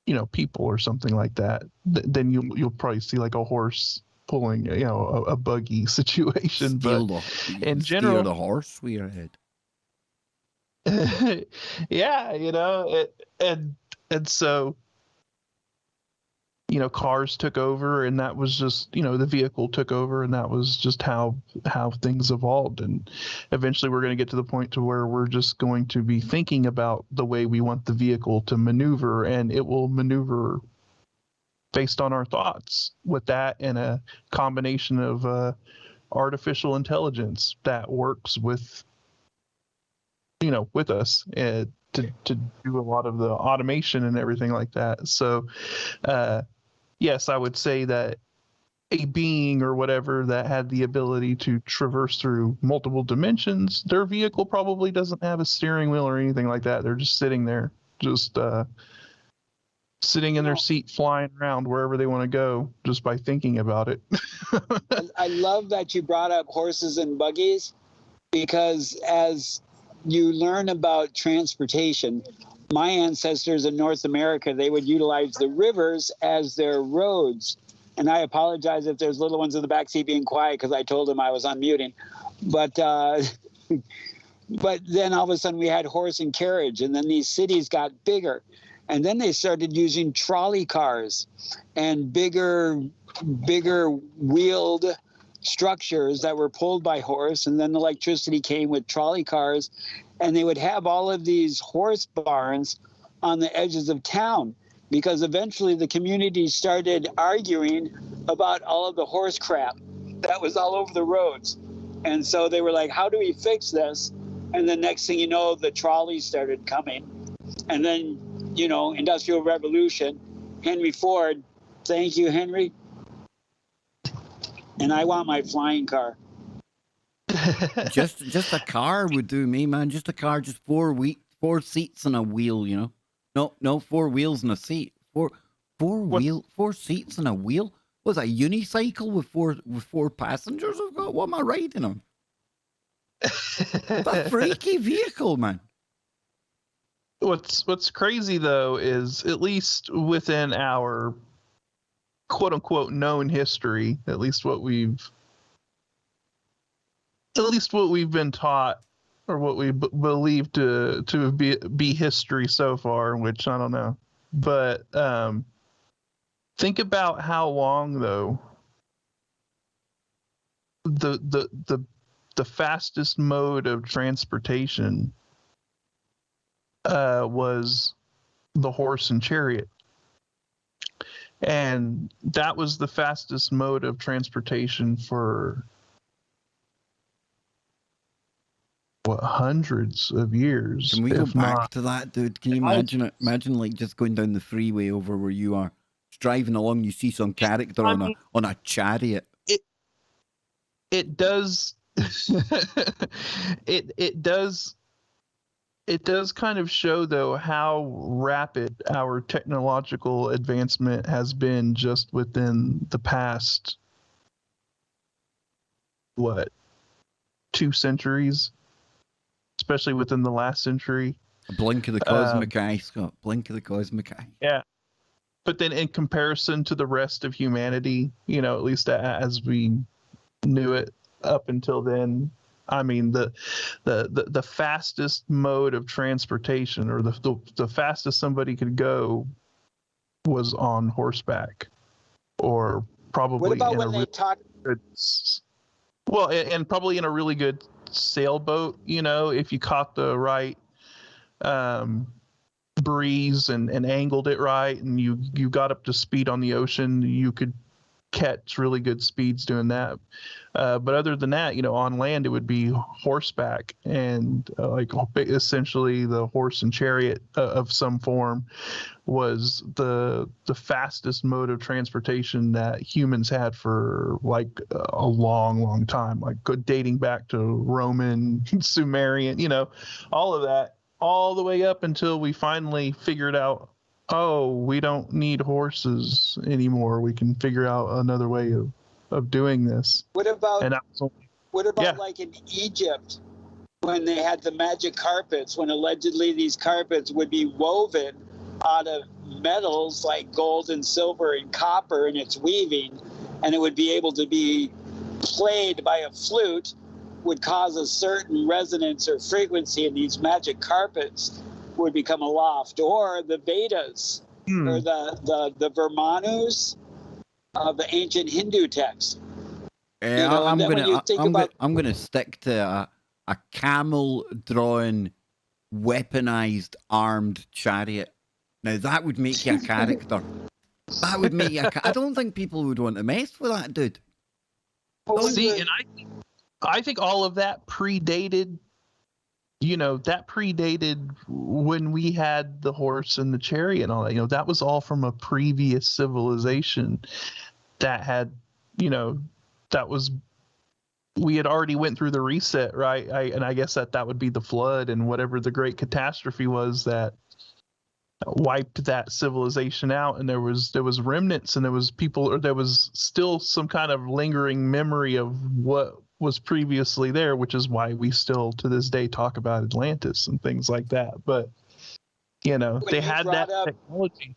you know, people or something like that, then you'll probably see like a horse pulling, you know, a buggy situation. But in general, steer the horse with your head. Yeah, you know, and so, cars took over, and that was just, the vehicle took over, and that was just how things evolved. And eventually we're going to get to the point to where we're just going to be thinking about the way we want the vehicle to maneuver, and it will maneuver based on our thoughts, with that and a combination of artificial intelligence that works with us to do a lot of the automation and everything like that. So yes, I would say that a being or whatever that had the ability to traverse through multiple dimensions, their vehicle probably doesn't have a steering wheel or anything like that. They're just sitting there, just sitting in their seat, flying around wherever they want to go just by thinking about it. I love that you brought up horses and buggies, because as you learn about transportation, my ancestors in North America, they would utilize the rivers as their roads. And I apologize if there's little ones in the backseat being quiet, because I told them I was unmuting. But then all of a sudden we had horse and carriage, and then these cities got bigger. And then they started using trolley cars and bigger wheeled structures that were pulled by horse. And then electricity came with trolley cars, and they would have all of these horse barns on the edges of town, because eventually the community started arguing about all of the horse crap that was all over the roads. And so they were like, how do we fix this? And the next thing you know, the trolleys started coming. And then, Industrial Revolution, Henry Ford, thank you, Henry. And I want my flying car. just a car would do me, man. Just a car, just four seats and a wheel, No, 4 wheels and a seat. Four seats and a wheel? Was a unicycle with four passengers I've got? What am I riding on? It's a freaky vehicle, man. What's crazy though is, at least within our quote unquote known history, at least what we've been taught, or what we believe to be history so far, which I don't know. But think about how long though the fastest mode of transportation was the horse and chariot. And that was the fastest mode of transportation for hundreds of years. Can we go back to that, dude? Can you imagine it? Imagine like just going down the freeway over where you are, just driving along, you see some character on a chariot. It does it does kind of show though how rapid our technological advancement has been just within the past 2 centuries, especially within the last century. A blink of the cosmic eye, Scott. Blink of the cosmic eye. Yeah. But then in comparison to the rest of humanity, at least as we knew it up until then, I mean, the fastest mode of transportation, or the fastest somebody could go, was on horseback, or probably what about when they talk? Well, and probably in a really good sailboat, if you caught the right breeze and angled it right, and you got up to speed on the ocean, you could catch really good speeds doing that. But other than that, on land, it would be horseback, and essentially the horse and chariot of some form was the fastest mode of transportation that humans had for a long time, dating back to Roman, Sumerian, all of that, all the way up until we finally figured out, oh, we don't need horses anymore. We can figure out another way of doing this. What about yeah. like in Egypt, when they had the magic carpets, when allegedly these carpets would be woven out of metals like gold and silver and copper, and it's weaving, and it would be able to be played by a flute, would cause a certain resonance or frequency, and these magic carpets would become aloft. Or the Vedas, or the Vermanus of the ancient Hindu text. I'm about gonna stick to a camel drawn, weaponized, armed chariot. Now that would make you a character. That would make you. I don't think people would want to mess with that, dude. See, and I think all of that predated. That predated when we had the horse and the chariot and all that. That was all from a previous civilization that had, that was, we had already went through the reset, right? And I guess that would be the flood and whatever the great catastrophe was that wiped that civilization out. And there was remnants, and there was people, or there was still some kind of lingering memory of what was previously there, which is why we still to this day talk about Atlantis and things like that. But they had that technology.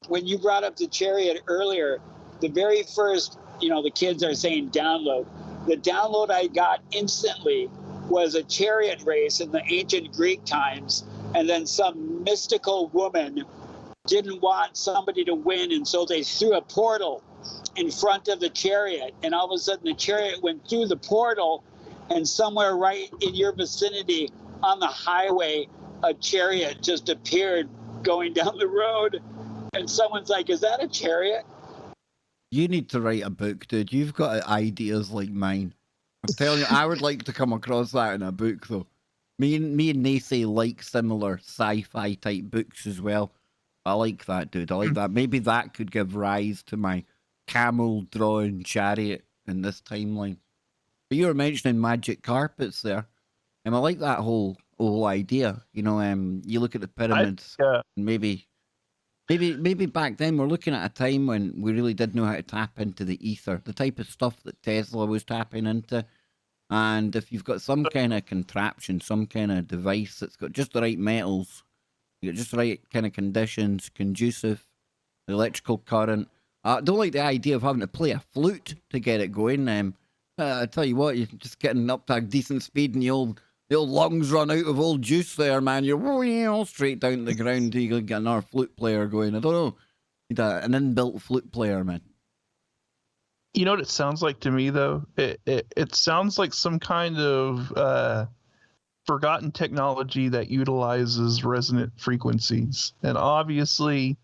When you brought up the chariot earlier, the very first, the kids are saying download. The download I got instantly was a chariot race in the ancient Greek times, and then some mystical woman didn't want somebody to win, and so they threw a portal in front of the chariot, and all of a sudden the chariot went through the portal, and somewhere right in your vicinity on the highway, a chariot just appeared going down the road, and someone's like, is that a chariot? You need to write a book, dude. You've got ideas like mine. I'm telling you, I would like to come across that in a book, though. Me and Nacy like similar sci-fi type books as well. I like that, dude. I like that. Maybe that could give rise to my camel-drawn chariot in this timeline. But you were mentioning magic carpets there. And I like that whole idea. You look at the pyramids, and maybe back then we're looking at a time when we really did know how to tap into the ether, the type of stuff that Tesla was tapping into. And if you've got some kind of contraption, some kind of device that's got just the right metals, you got just the right kind of conditions, conducive, electrical current. I don't like the idea of having to play a flute to get it going. I tell you what, you're just getting up to a decent speed and the old lungs run out of old juice there, man. You're straight down to the ground until you get another flute player going. I don't know. Need an inbuilt flute player, man. You know what it sounds like to me, though? It sounds like some kind of forgotten technology that utilizes resonant frequencies. And obviously,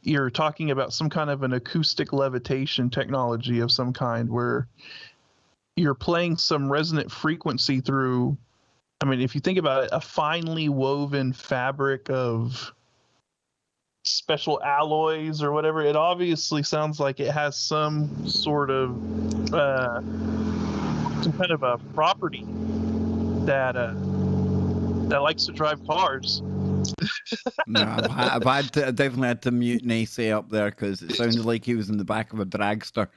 you're talking about some kind of an acoustic levitation technology of some kind where you're playing some resonant frequency through, I mean, if you think about it, a finely woven fabric of special alloys or whatever, it obviously sounds like it has some sort of some kind of a property that likes to drive cars. No, I've definitely had to mute Nacy up there because it sounded like he was in the back of a dragster.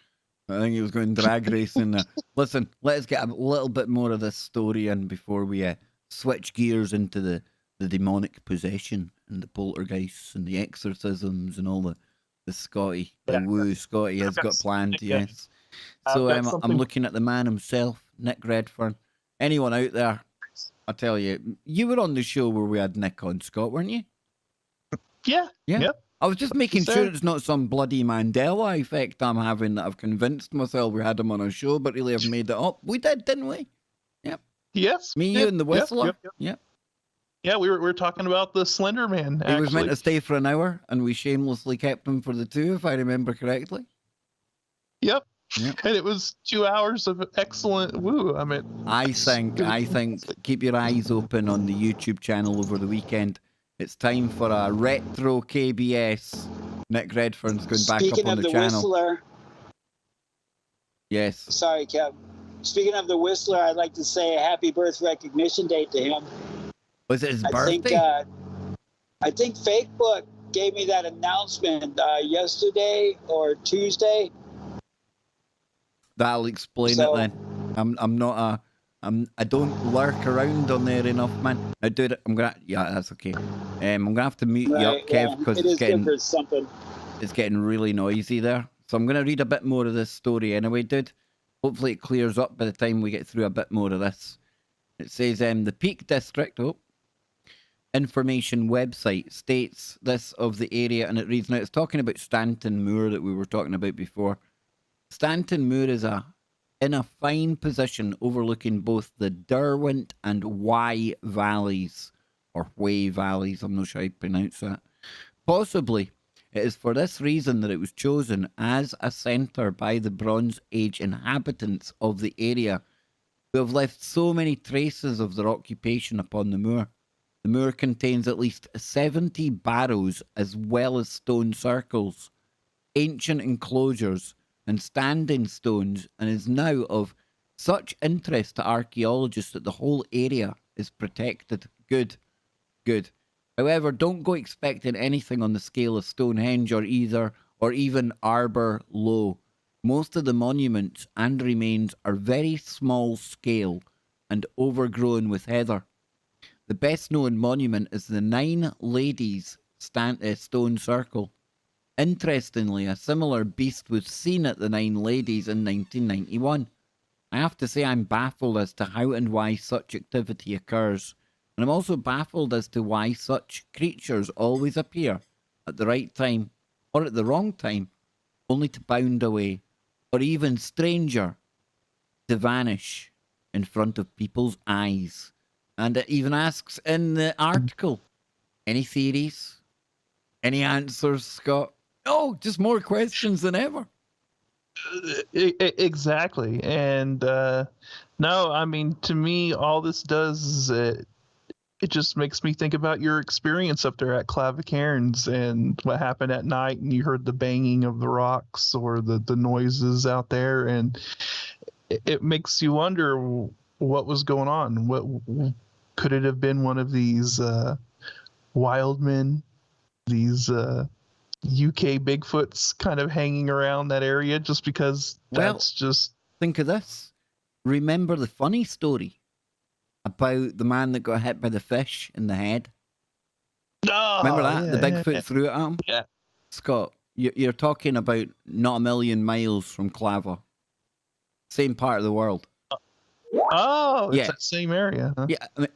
I think he was going drag racing. Listen, let's get a little bit more of this story in before we switch gears into the demonic possession and the poltergeists and the exorcisms and all the Scotty, the woo Scotty has got planned. Yes. So I'm looking at the man himself, Nick Redfern. Anyone out there? I tell you, you were on the show where we had Nick on, Scott, weren't you? Yeah. Yep. I was just making sure it's not some bloody Mandela effect I'm having that I've convinced myself we had him on our show, but really I've made it up. We did, didn't we? Yep. Yes. Me, you, and the Whistler. Yep. Yeah, we were talking about the Slender Man. He was meant to stay for an hour, and we shamelessly kept him for the 2, if I remember correctly. Yep. And it was 2 hours of excellent woo. I mean, I think keep your eyes open on the YouTube channel over the weekend. It's time for a retro KBS. Nick Redfern's going back up on the channel. Whistler, yes. Sorry, Kev. Speaking of the Whistler, I'd like to say a happy birth recognition date to him. Was it his birthday? I think Facebook gave me that announcement yesterday or Tuesday. That'll explain it then. I don't lurk around on there enough, man. I do it. Yeah, that's okay. I'm gonna have to mute you up, Kev, because it's getting really noisy there. So I'm gonna read a bit more of this story anyway, dude. Hopefully it clears up by the time we get through a bit more of this. It says the Peak District. information website states this of the area, and it reads, now it's talking about Stanton Moor that we were talking about before. Stanton Moor is in a fine position overlooking both the Derwent and Wye valleys, or Wye valleys, I'm not sure how to pronounce that. Possibly, it is for this reason that it was chosen as a centre by the Bronze Age inhabitants of the area, who have left so many traces of their occupation upon the moor. The moor contains at least 70 barrows as well as stone circles, ancient enclosures, and standing stones, and is now of such interest to archaeologists that the whole area is protected. Good, good. However, don't go expecting anything on the scale of Stonehenge or even Arbor Low. Most of the monuments and remains are very small scale and overgrown with heather. The best known monument is the Nine Ladies Stone Circle. Interestingly, a similar beast was seen at the Nine Ladies in 1991. I have to say I'm baffled as to how and why such activity occurs, and I'm also baffled as to why such creatures always appear at the right time or at the wrong time, only to bound away, or even stranger, to vanish in front of people's eyes. And it even asks in the article, any theories? Any answers, Scott? Oh, just more questions than ever. Exactly. And no, I mean, to me, all this does is it just makes me think about your experience up there at Clavicairns and what happened at night, and you heard the banging of the rocks or the noises out there, and it makes you wonder what was going on. What could it have been? One of these wild men, these UK Bigfoots kind of hanging around that area just because that's just... Think of this. Remember the funny story about the man that got hit by the fish in the head? Oh, remember that? yeah, the Bigfoot threw it at him? Yeah. Scott, you're talking about not a million miles from Clava. Same part of the world. Oh, it's that same area. Huh? Yeah, I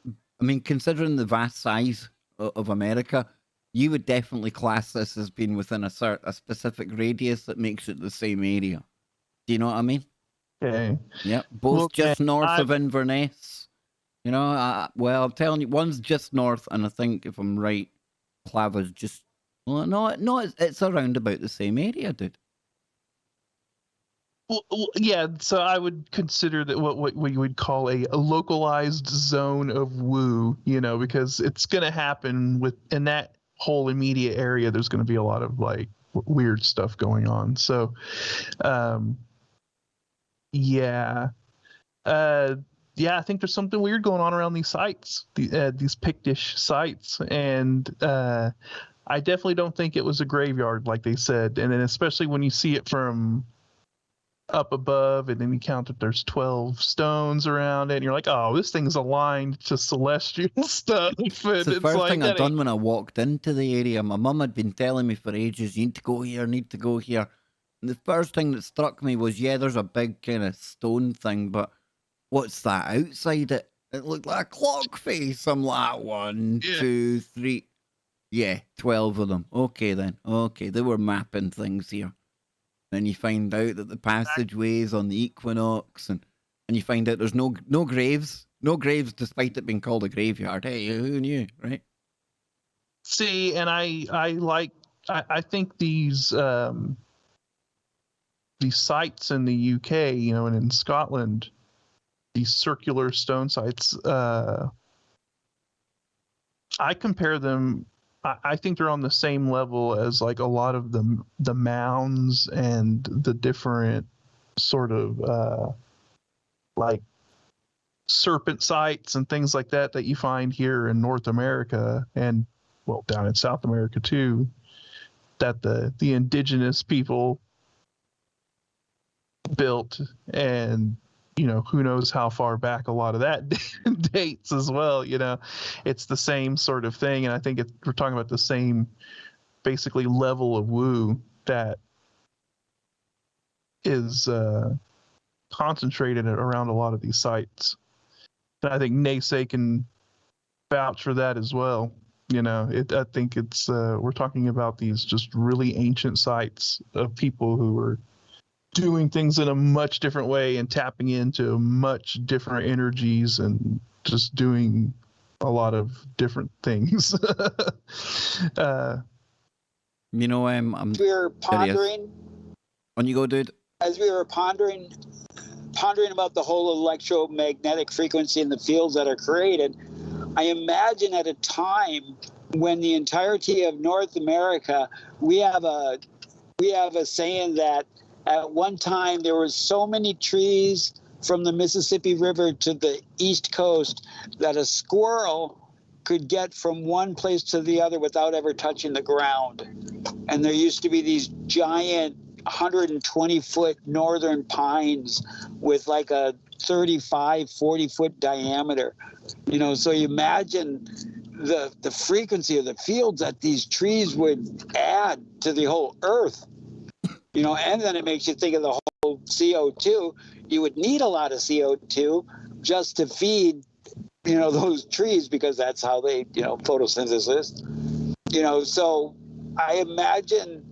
mean, considering the vast size of America, you would definitely class this as being within a specific radius that makes it the same area. Do you know what I mean? Okay. Yeah, both just north of Inverness. You know, well, I'm telling you, one's just north, and I think, if I'm right, Clava's just... Well, no, it's around about the same area, dude. Well, yeah, so I would consider that what we would call a localized zone of woo, you know, because it's going to happen in that whole immediate area. There's going to be a lot of like weird stuff going on. So, yeah, I think there's something weird going on around these sites, these Pictish sites, and I definitely don't think it was a graveyard like they said, and then especially when you see it from up above, and then you count that there's 12 stones around it, and you're like, oh, this thing's aligned to celestial stuff. It's the first thing I done when I walked into the area. My mum had been telling me for ages, you need to go here, need to go here. And the first thing that struck me was, yeah, there's a big kind of stone thing, but what's that outside it? It looked like a clock face. I'm like, 1, 2, 3. Yeah, 12 of them. Okay then. Okay, they were mapping things here. Then you find out that the passageways on the equinox, and you find out there's no graves. No graves, despite it being called a graveyard. Hey, who knew, right? See, and I think these sites in the UK, you know, and in Scotland, these circular stone sites, I compare them. I think they're on the same level as like a lot of the mounds and the different sort of like serpent sites and things like that you find here in North America, and well, down in South America too, that the indigenous people built, and you know, who knows how far back a lot of that dates as well. You know, it's the same sort of thing, and I think we're talking about the same basically level of woo that is concentrated around a lot of these sites. And I think Naysay can vouch for that as well. I think it's we're talking about these just really ancient sites of people who are doing things in a much different way and tapping into much different energies and just doing a lot of different things. We were pondering. On you go, dude. As we were pondering about the whole electromagnetic frequency and the fields that are created, I imagine at a time when the entirety of North America, we have a saying that at one time there were so many trees from the Mississippi River to the East Coast that a squirrel could get from one place to the other without ever touching the ground. And there used to be these giant 120-foot northern pines with like a 35, 40-foot diameter. So you imagine the frequency of the fields that these trees would add to the whole earth. And then it makes you think of the whole CO2. You would need a lot of CO2 just to feed, those trees, because that's how they, photosynthesis. So I imagine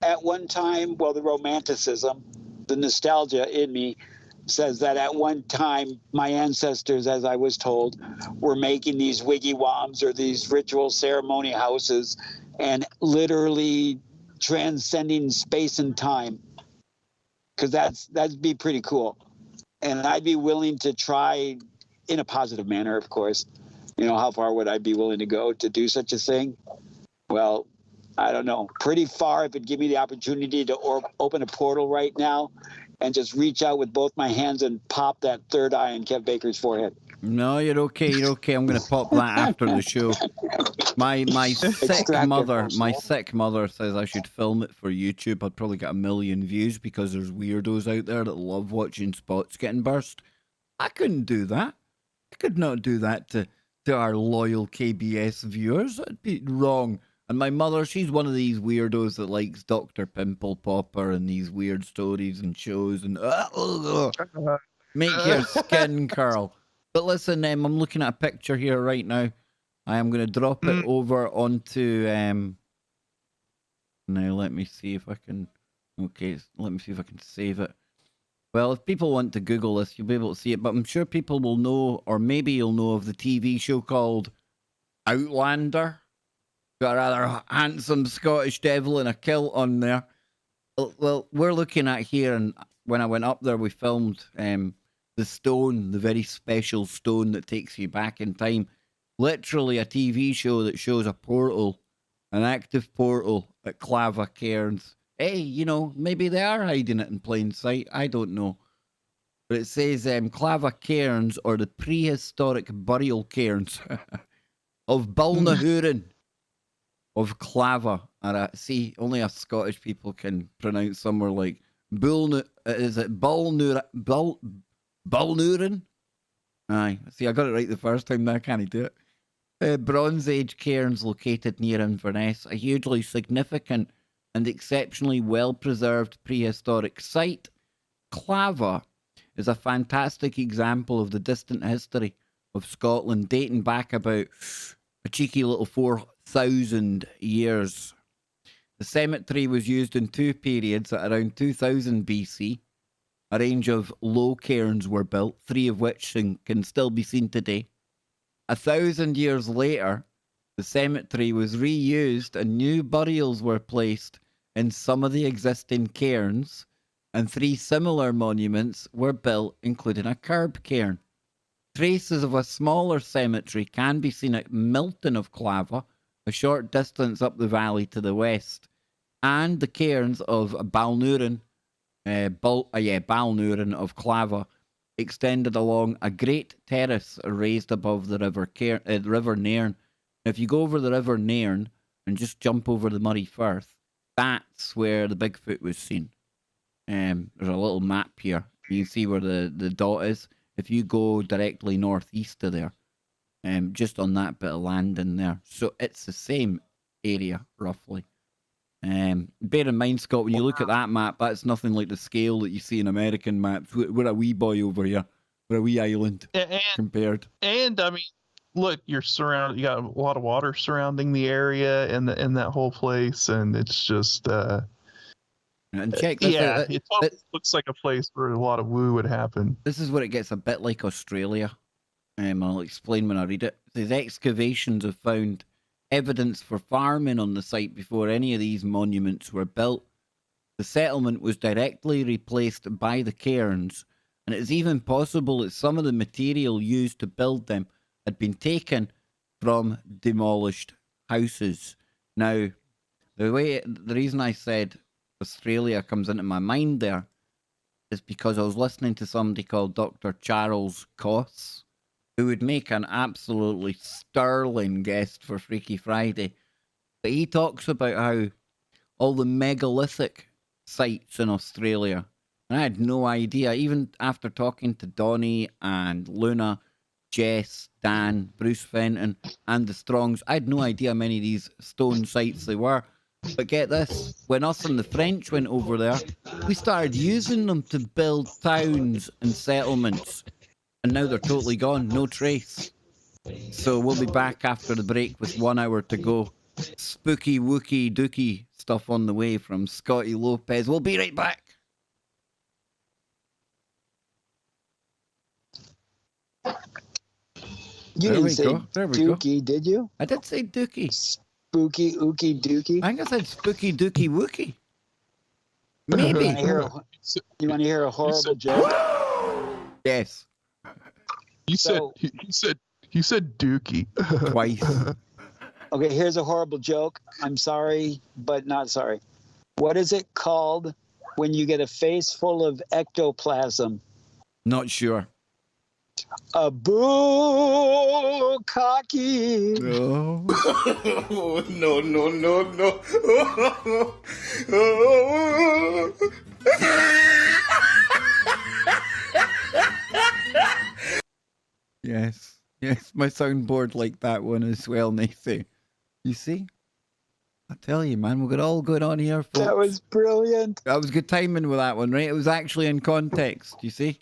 at one time, well, the romanticism, the nostalgia in me says that at one time my ancestors, as I was told, were making these wigwams or these ritual ceremony houses and literally transcending space and time, because that'd be pretty cool. And I'd be willing to try, in a positive manner, of course. How far would I be willing to go to do such a thing? Well, I don't know, pretty far. If it'd give me the opportunity to open a portal right now and just reach out with both my hands and pop that third eye in Kev Baker's forehead. No, you're okay. I'm going to pop that after the show. My sick mother says I should film it for YouTube. I'd probably get 1 million views because there's weirdos out there that love watching spots getting burst. I couldn't do that. I could not do that to our loyal KBS viewers. That'd be wrong. And my mother, she's one of these weirdos that likes Dr. Pimple Popper and these weird stories and shows and make your skin curl. But listen, I'm looking at a picture here right now. I am going to drop it over onto... Now, let me see if I can... Okay, let me see if I can save it. Well, if people want to Google this, you'll be able to see it. But I'm sure people will know, or maybe you'll know of the TV show called Outlander. Got a rather handsome Scottish devil in a kilt on there. Well, we're looking at here, and when I went up there, we filmed the stone, the very special stone that takes you back in time. Literally a TV show that shows a portal, an active portal at Clava Cairns. Hey, maybe they are hiding it in plain sight. I don't know. But it says Clava Cairns, or the prehistoric burial cairns of Balnahurin of Clava. See, only us Scottish people can pronounce somewhere like is it Balnurin? Aye. See, I got it right the first time, now I can't do it. Bronze Age cairns located near Inverness, a hugely significant and exceptionally well-preserved prehistoric site. Clava is a fantastic example of the distant history of Scotland, dating back about a cheeky little 4,000 years. The cemetery was used in two periods at around 2000 BC. A range of low cairns were built, 3 of which can still be seen today. 1,000 years later, the cemetery was reused and new burials were placed in some of the existing cairns, and 3 similar monuments were built, including a curb cairn. Traces of a smaller cemetery can be seen at Milton of Clava, a short distance up the valley to the west, and the cairns of Balnurin, Balnurin of Clava, extended along a great terrace raised above the River Nairn. If you go over the River Nairn and just jump over the Murray Firth, that's where the Bigfoot was seen. There's a little map here. You can see where the dot is. If you go directly northeast of there, just on that bit of land in there. So it's the same area, roughly. Bear in mind, Scott, when you look at that map, that's nothing like the scale that you see in American maps. We're a wee boy over here. We're a wee island compared. And, I mean, look, you're surrounded. You got a lot of water surrounding the area and that whole place, and it's just And check this out. it totally looks like a place where a lot of woo would happen. This is where it gets a bit like Australia. I'll explain when I read it. These excavations have found evidence for farming on the site before any of these monuments were built. The settlement was directly replaced by the cairns, and it is even possible that some of the material used to build them had been taken from demolished houses. Now, the reason I said Australia comes into my mind there is because I was listening to somebody called Dr. Charles Koss, who would make an absolutely sterling guest for Freaky Friday. But he talks about how all the megalithic sites in Australia, and I had no idea, even after talking to Donnie and Luna, Jess, Dan, Bruce Fenton, and the Strongs, I had no idea how many of these stone sites there were. But get this, when us and the French went over there, we started using them to build towns and settlements. And now they're totally gone, no trace. So we'll be back after the break with 1 hour to go. Spooky, wookie, dookie stuff on the way from Scotty Lopez. We'll be right back. You There didn't we say go. There we go. dookie, did you? I did say dookie. Spooky, ookie, dookie. I think I said spooky, dookie, wookie. Maybe. You want to hear a horrible joke? Yes. He said dookie twice. Okay, here's a horrible joke. I'm sorry, but not sorry. What is it called when you get a face full of ectoplasm? Not sure. A boo cocky. No. No, no, no, no. Yes. Yes, my soundboard like that one as well, Nathan. You see? I tell you, man, we've got all going on here, folks. That was brilliant. That was good timing with that one, right? It was actually in context, you see?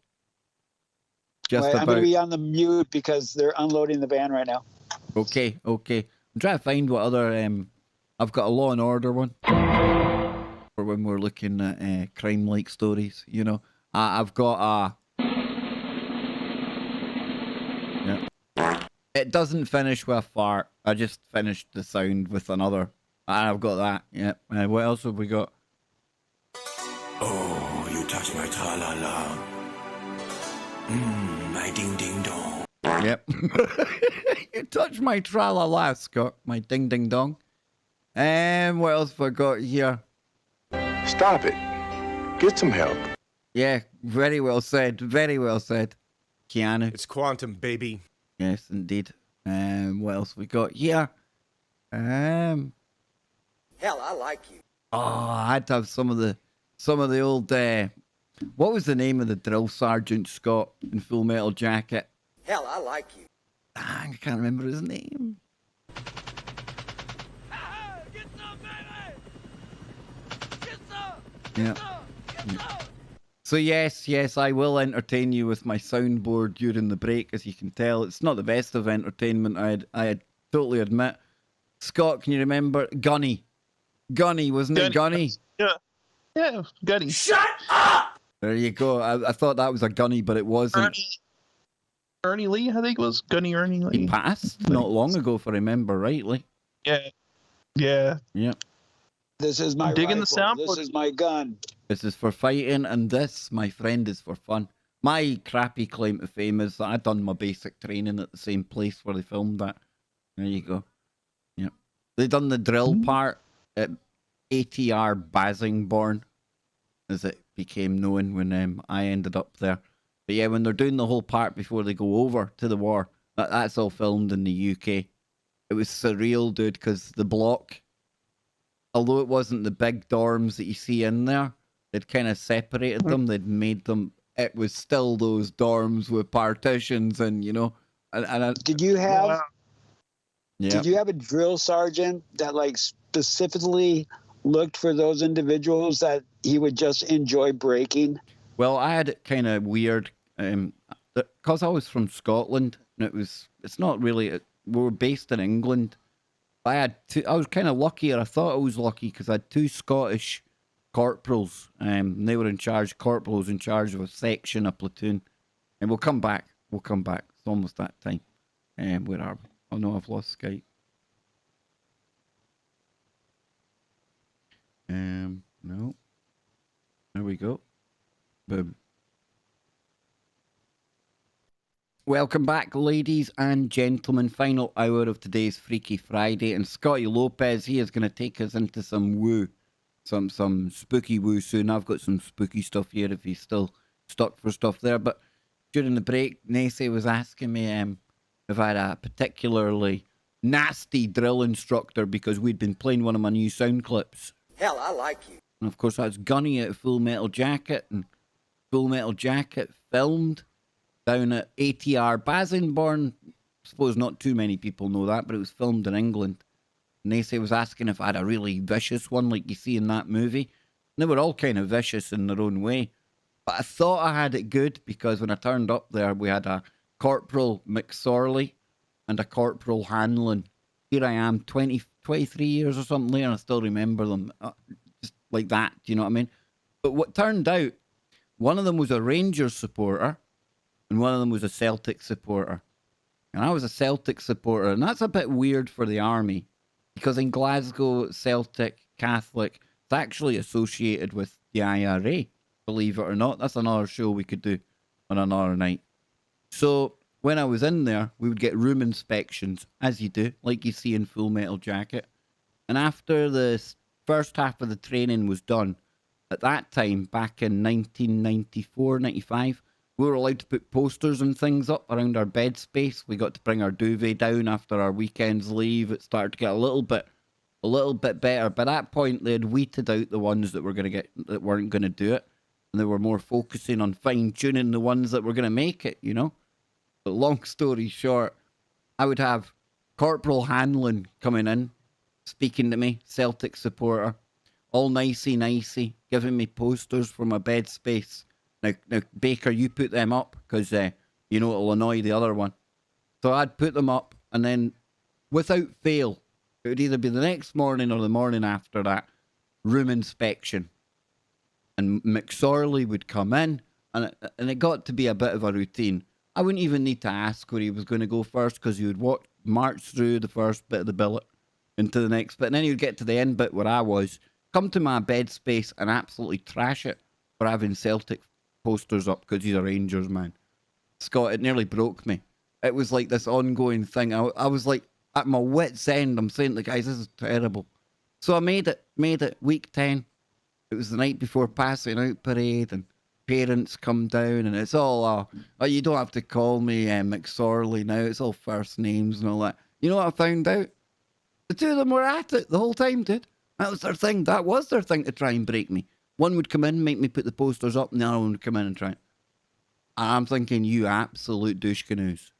Just Wait, about. I'm going to be on the mute because they're unloading the van right now. Okay. I'm trying to find what other... I've got a Law and Order one. For when we're looking at crime-like stories, you know. I've got a... Yeah. It doesn't finish with a fart. I just finished the sound with another. I've got that. Yeah. What else have we got? Oh, you touch my tra-la-la. My ding-ding-dong. Yep. You touch my tra-la-la, Scott. My ding-ding-dong. What else have I got here? Stop it. Get some help. Yeah, very well said. Very well said. Keanu. It's quantum, baby. Yes, indeed. What else we got here? Hell, I like you. Oh, I had to have some of the old. What was the name of the drill sergeant, Scott, in Full Metal Jacket? Hell, I like you. I can't remember his name. Yeah. So yes, I will entertain you with my soundboard during the break. As you can tell, it's not the best of entertainment. I totally admit. Scott, can you remember Gunny? Gunny, wasn't it Gunny? Yeah, Gunny. Shut up! There you go. I thought that was a Gunny, but it wasn't. Ernie Lee, I think it was Gunny Ernie Lee. He passed not long ago, if I remember rightly. Yeah. This is my digging rifle. the soundboard. This is my gun. This is for fighting, and this, my friend, is for fun. My crappy claim to fame is that I done my basic training at the same place where they filmed that. There you go. Yep. They done the drill part at ATR Basingbourne, as it became known when I ended up there. But yeah, when they're doing the whole part before they go over to the war, that's all filmed in the UK. It was surreal, dude, because the block, although it wasn't the big dorms that you see in there, they'd kind of separated them. They'd made them. It was still those dorms with partitions, and you know. Did you have? Yeah. Did you have a drill sergeant that like specifically looked for those individuals that he would just enjoy breaking? Well, I had it kind of weird because I was from Scotland. and it's not really. We were based in England. I was kind of lucky, or I thought I was lucky, because I had two Scottish corporals. They were in charge. Corporal was in charge of a section, a platoon. And we'll come back. We'll come back. It's almost that time. Where are we? Oh no, I've lost Skype. No. There we go. Boom. Welcome back, ladies and gentlemen. Final hour of today's Freaky Friday, and Scotty Lopez, he is going to take us into some woo, some spooky woo soon. I've got some spooky stuff here if he's still stuck for stuff there. But during the break, Nacy was asking me if I had a particularly nasty drill instructor because we'd been playing one of my new sound clips. Hell, I like you. And of course, that's Gunny out of Full Metal Jacket, and Full Metal Jacket filmed down at ATR Basenborn. I suppose not too many people know that, but it was filmed in England. Nacy was asking if I had a really vicious one like you see in that movie. And they were all kind of vicious in their own way. But I thought I had it good because when I turned up there, we had a Corporal McSorley and a Corporal Hanlon. Here I am, 23 years or something later, and I still remember them. Just like that, do you know what I mean? But what turned out, one of them was a Rangers supporter, and one of them was a Celtic supporter. And I was a Celtic supporter, and that's a bit weird for the army, because in Glasgow, Celtic, Catholic, it's actually associated with the IRA, believe it or not. That's another show we could do on another night. So when I was in there, we would get room inspections, as you do, like you see in Full Metal Jacket. And after the first half of the training was done, at that time, back in 1994, 95, we were allowed to put posters and things up around our bed space. We got to bring our duvet down after our weekend's leave. It started to get a little bit better. By that point, they had weeded out the ones that weren't going to do it, and they were more focusing on fine tuning the ones that were going to make it. You know. But long story short, I would have Corporal Hanlon coming in, speaking to me, Celtic supporter, all nicey, giving me posters for my bed space. Now, Baker, you put them up because, you know, it'll annoy the other one. So I'd put them up, and then, without fail, it would either be the next morning or the morning after that, room inspection. And McSorley would come in, and it got to be a bit of a routine. I wouldn't even need to ask where he was going to go first, because he would march through the first bit of the billet into the next bit, and then he would get to the end bit where I was, come to my bed space and absolutely trash it for having Celtic posters up because he's a Rangers man. Scott, it nearly broke me. It was like this ongoing thing. I was like at my wit's end. I'm saying to the guys, this is terrible. So I made it week 10. It was the night before passing out parade, and parents come down, and it's all, oh, you don't have to call me McSorley now. It's all first names and all that. You know what I found out? The two of them were at it the whole time, dude. That was their thing. That was their thing, to try and break me. One would come in, make me put the posters up, and the other one would come in and try it. And I'm thinking, you absolute douche canoes.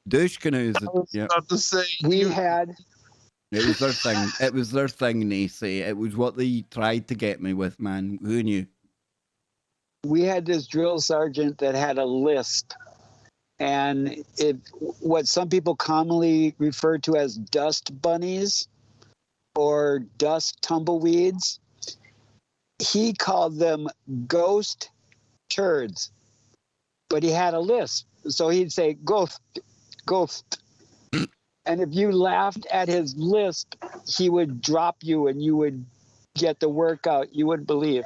Douche canoes. I was about to say, It was their thing. It was their thing, Nacy. It was what they tried to get me with, man. Who knew? We had this drill sergeant that had a list, and what some people commonly refer to as dust bunnies or dust tumbleweeds, he called them ghost turds. But he had a list. So he'd say, ghost. And if you laughed at his list, he would drop you and you would get the workout you wouldn't believe.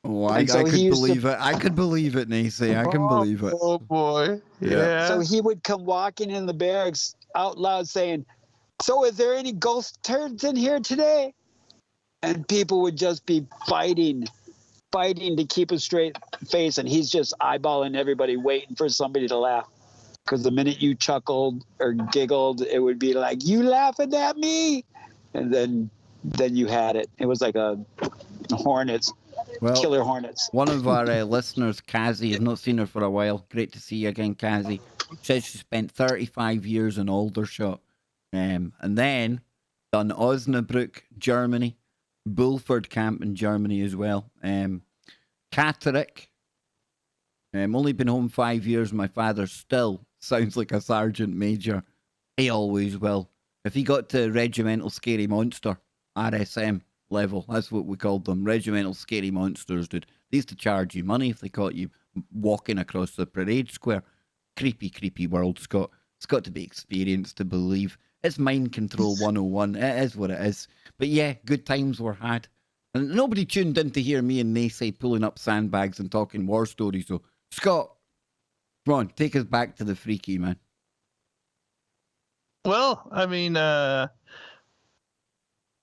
Oh, I could believe it. I could believe it, Nacy. I can believe it. Oh, boy. Yeah. So he would come walking in the barracks out loud saying, so is there any ghost turds in here today? And people would just be fighting to keep a straight face. And he's just eyeballing everybody, waiting for somebody to laugh. Because the minute you chuckled or giggled, it would be like, you laughing at me? And then you had it. It was like a hornets. Well, killer hornets. One of our listeners, Kazi, I've not seen her for a while. Great to see you again, Kazi. Says she spent 35 years in Aldershot, and then done Osnabrück, Germany, Bulford camp in Germany as well. Catterick. Only been home 5 years. My father's still sounds like a sergeant major. He always will. If he got to Regimental Scary Monster, RSM level, that's what we called them, Regimental Scary Monsters, dude. They used to charge you money if they caught you walking across the parade square. Creepy, creepy world, Scott. It's got to be experienced to believe. It's mind control 101. It is what it is. But yeah, good times were had. And nobody tuned in to hear me and Naysay pulling up sandbags and talking war stories. So, Scott, come on, take us back to the freaky, man. Well, I mean, I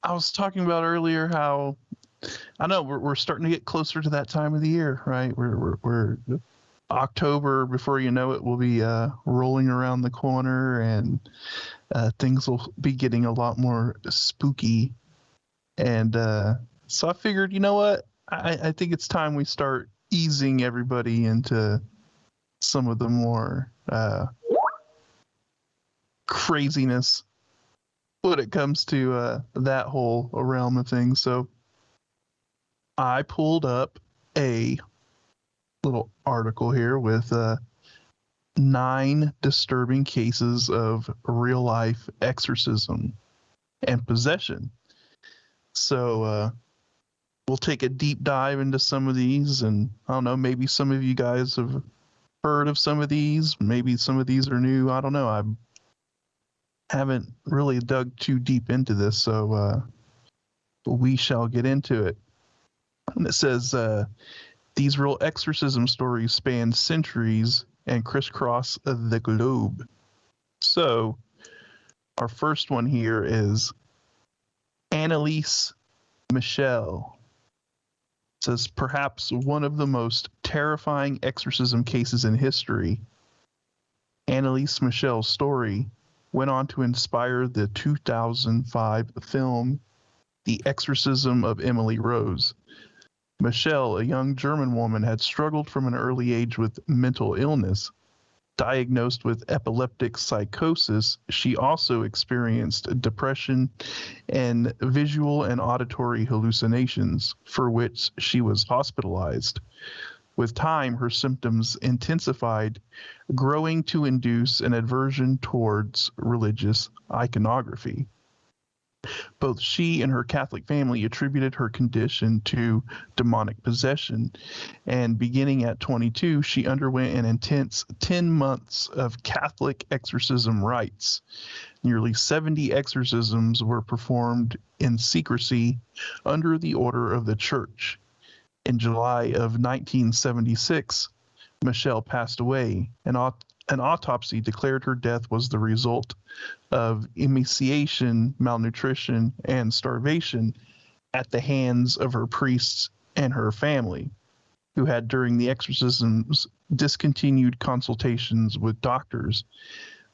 was talking about earlier how I know we're starting to get closer to that time of the year, right? We're October, before you know it, we'll be rolling around the corner, and things will be getting a lot more spooky. And so I figured, you know what? I think it's time we start easing everybody into some of the more craziness when it comes to that whole realm of things. So I pulled up a little article here with 9 disturbing cases of real life exorcism and possession. So we'll take a deep dive into some of these, and I don't know, maybe some of you guys have heard of some of these, maybe some of these are new. I don't know. I haven't really dug too deep into this, so we shall get into it. And it says these real exorcism stories span centuries and crisscross the globe. So our first one here is Annalise Michel. It says perhaps one of the most terrifying exorcism cases in history. Annalise Michel's story went on to inspire the 2005 film The Exorcism of Emily Rose. Michel, a young German woman, had struggled from an early age with mental illness. Diagnosed with epileptic psychosis, she also experienced depression and visual and auditory hallucinations, for which she was hospitalized. With time, her symptoms intensified, growing to induce an aversion towards religious iconography. Both she and her Catholic family attributed her condition to demonic possession, and beginning at 22, she underwent an intense 10 months of Catholic exorcism rites. Nearly 70 exorcisms were performed in secrecy under the order of the Church. In July of 1976, Michel passed away. An autopsy declared her death was the result of emaciation, malnutrition, and starvation at the hands of her priests and her family, who had during the exorcisms discontinued consultations with doctors.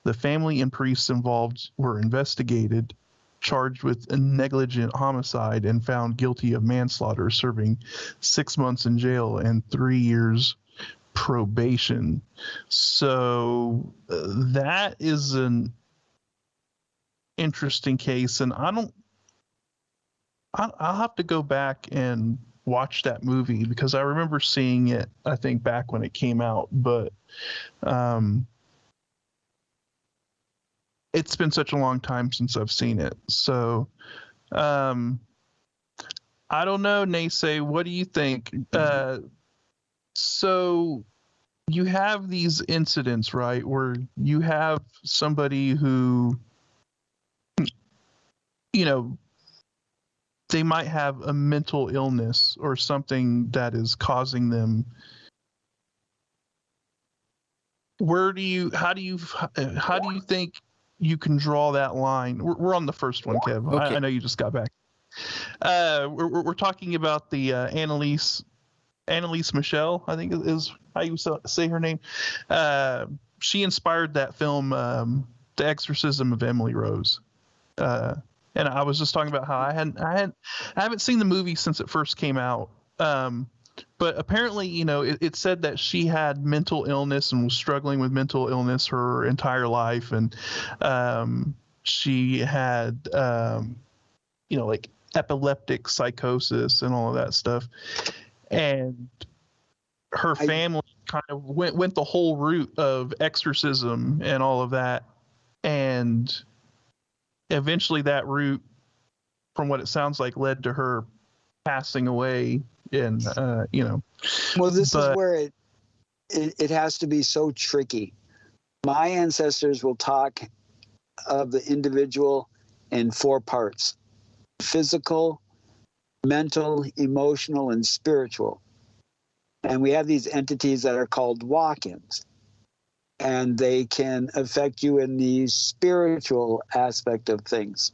The family and priests involved were investigated, charged with negligent homicide, and found guilty of manslaughter, serving 6 months in jail and 3 years probation. So that is an interesting case, and I'll have to go back and watch that movie because I remember seeing it, I think, back when it came out, but it's been such a long time since I've seen it. So I don't know, Naysay, what do you think? So you have these incidents, right, where you have somebody who, you know, they might have a mental illness or something that is causing them. How do you think you can draw that line? We're on the first one, Kev. Okay. I know you just got back. We're talking about the Annalise Michel, I think is how you say her name. She inspired that film, The Exorcism of Emily Rose. And I was just talking about how I haven't seen the movie since it first came out. But apparently, you know, it said that she had mental illness and was struggling with mental illness her entire life, and she had, you know, like epileptic psychosis and all of that stuff. And her family kind of went the whole route of exorcism and all of that, and eventually that route, from what it sounds like, led to her passing away. And well, this is where it has to be so tricky. My ancestors will talk of the individual in 4 parts: physical, mental, emotional, and spiritual. And we have these entities that are called walk-ins, and they can affect you in the spiritual aspect of things.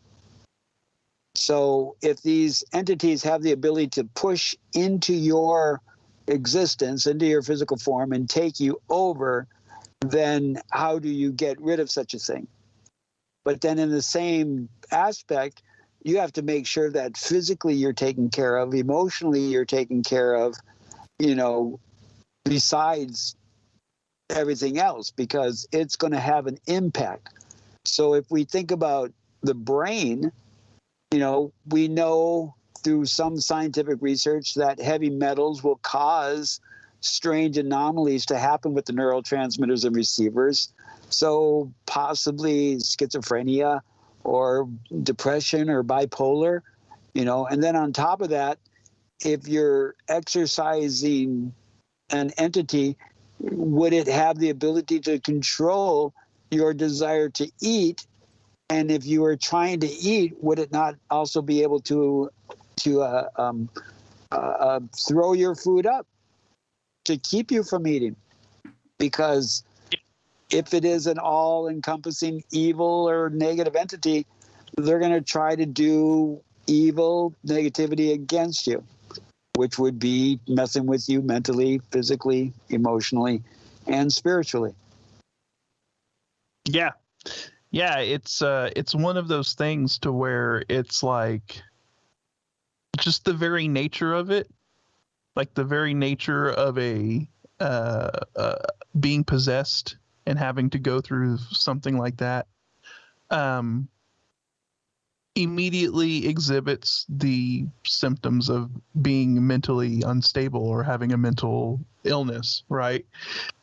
So if these entities have the ability to push into your existence, into your physical form, and take you over, then how do you get rid of such a thing? But then in the same aspect, you have to make sure that physically you're taken care of, emotionally you're taken care of, besides everything else, because it's going to have an impact. So if we think about the brain, we know through some scientific research that heavy metals will cause strange anomalies to happen with the neurotransmitters and receivers. So possibly schizophrenia or depression or bipolar, and then on top of that, if you're exercising an entity, would it have the ability to control your desire to eat? And if you were trying to eat, would it not also be able to throw your food up to keep you from eating? Because if it is an all-encompassing evil or negative entity, they're going to try to do evil negativity against you, which would be messing with you mentally, physically, emotionally, and spiritually. Yeah. Yeah, it's one of those things to where it's like just the very nature of it, like the very nature of a being possessed and having to go through something like that, immediately exhibits the symptoms of being mentally unstable or having a mental illness, right?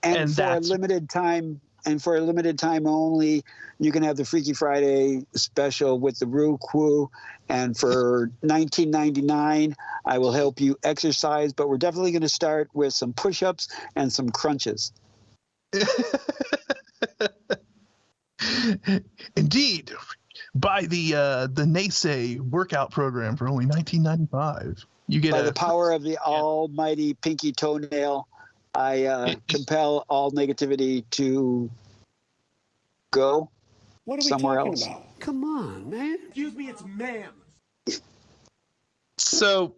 And for a limited time. And for a limited time only, you can have the Freaky Friday special with the Roo Quoo. And for $19.99, I will help you exercise. But we're definitely going to start with some push-ups and some crunches. Indeed. Buy the Naysay workout program for only $19.95. You get by the power of the almighty pinky toenail, I compel all negativity to go What are we somewhere talking else. about? Come on, man. Excuse me, it's ma'am. So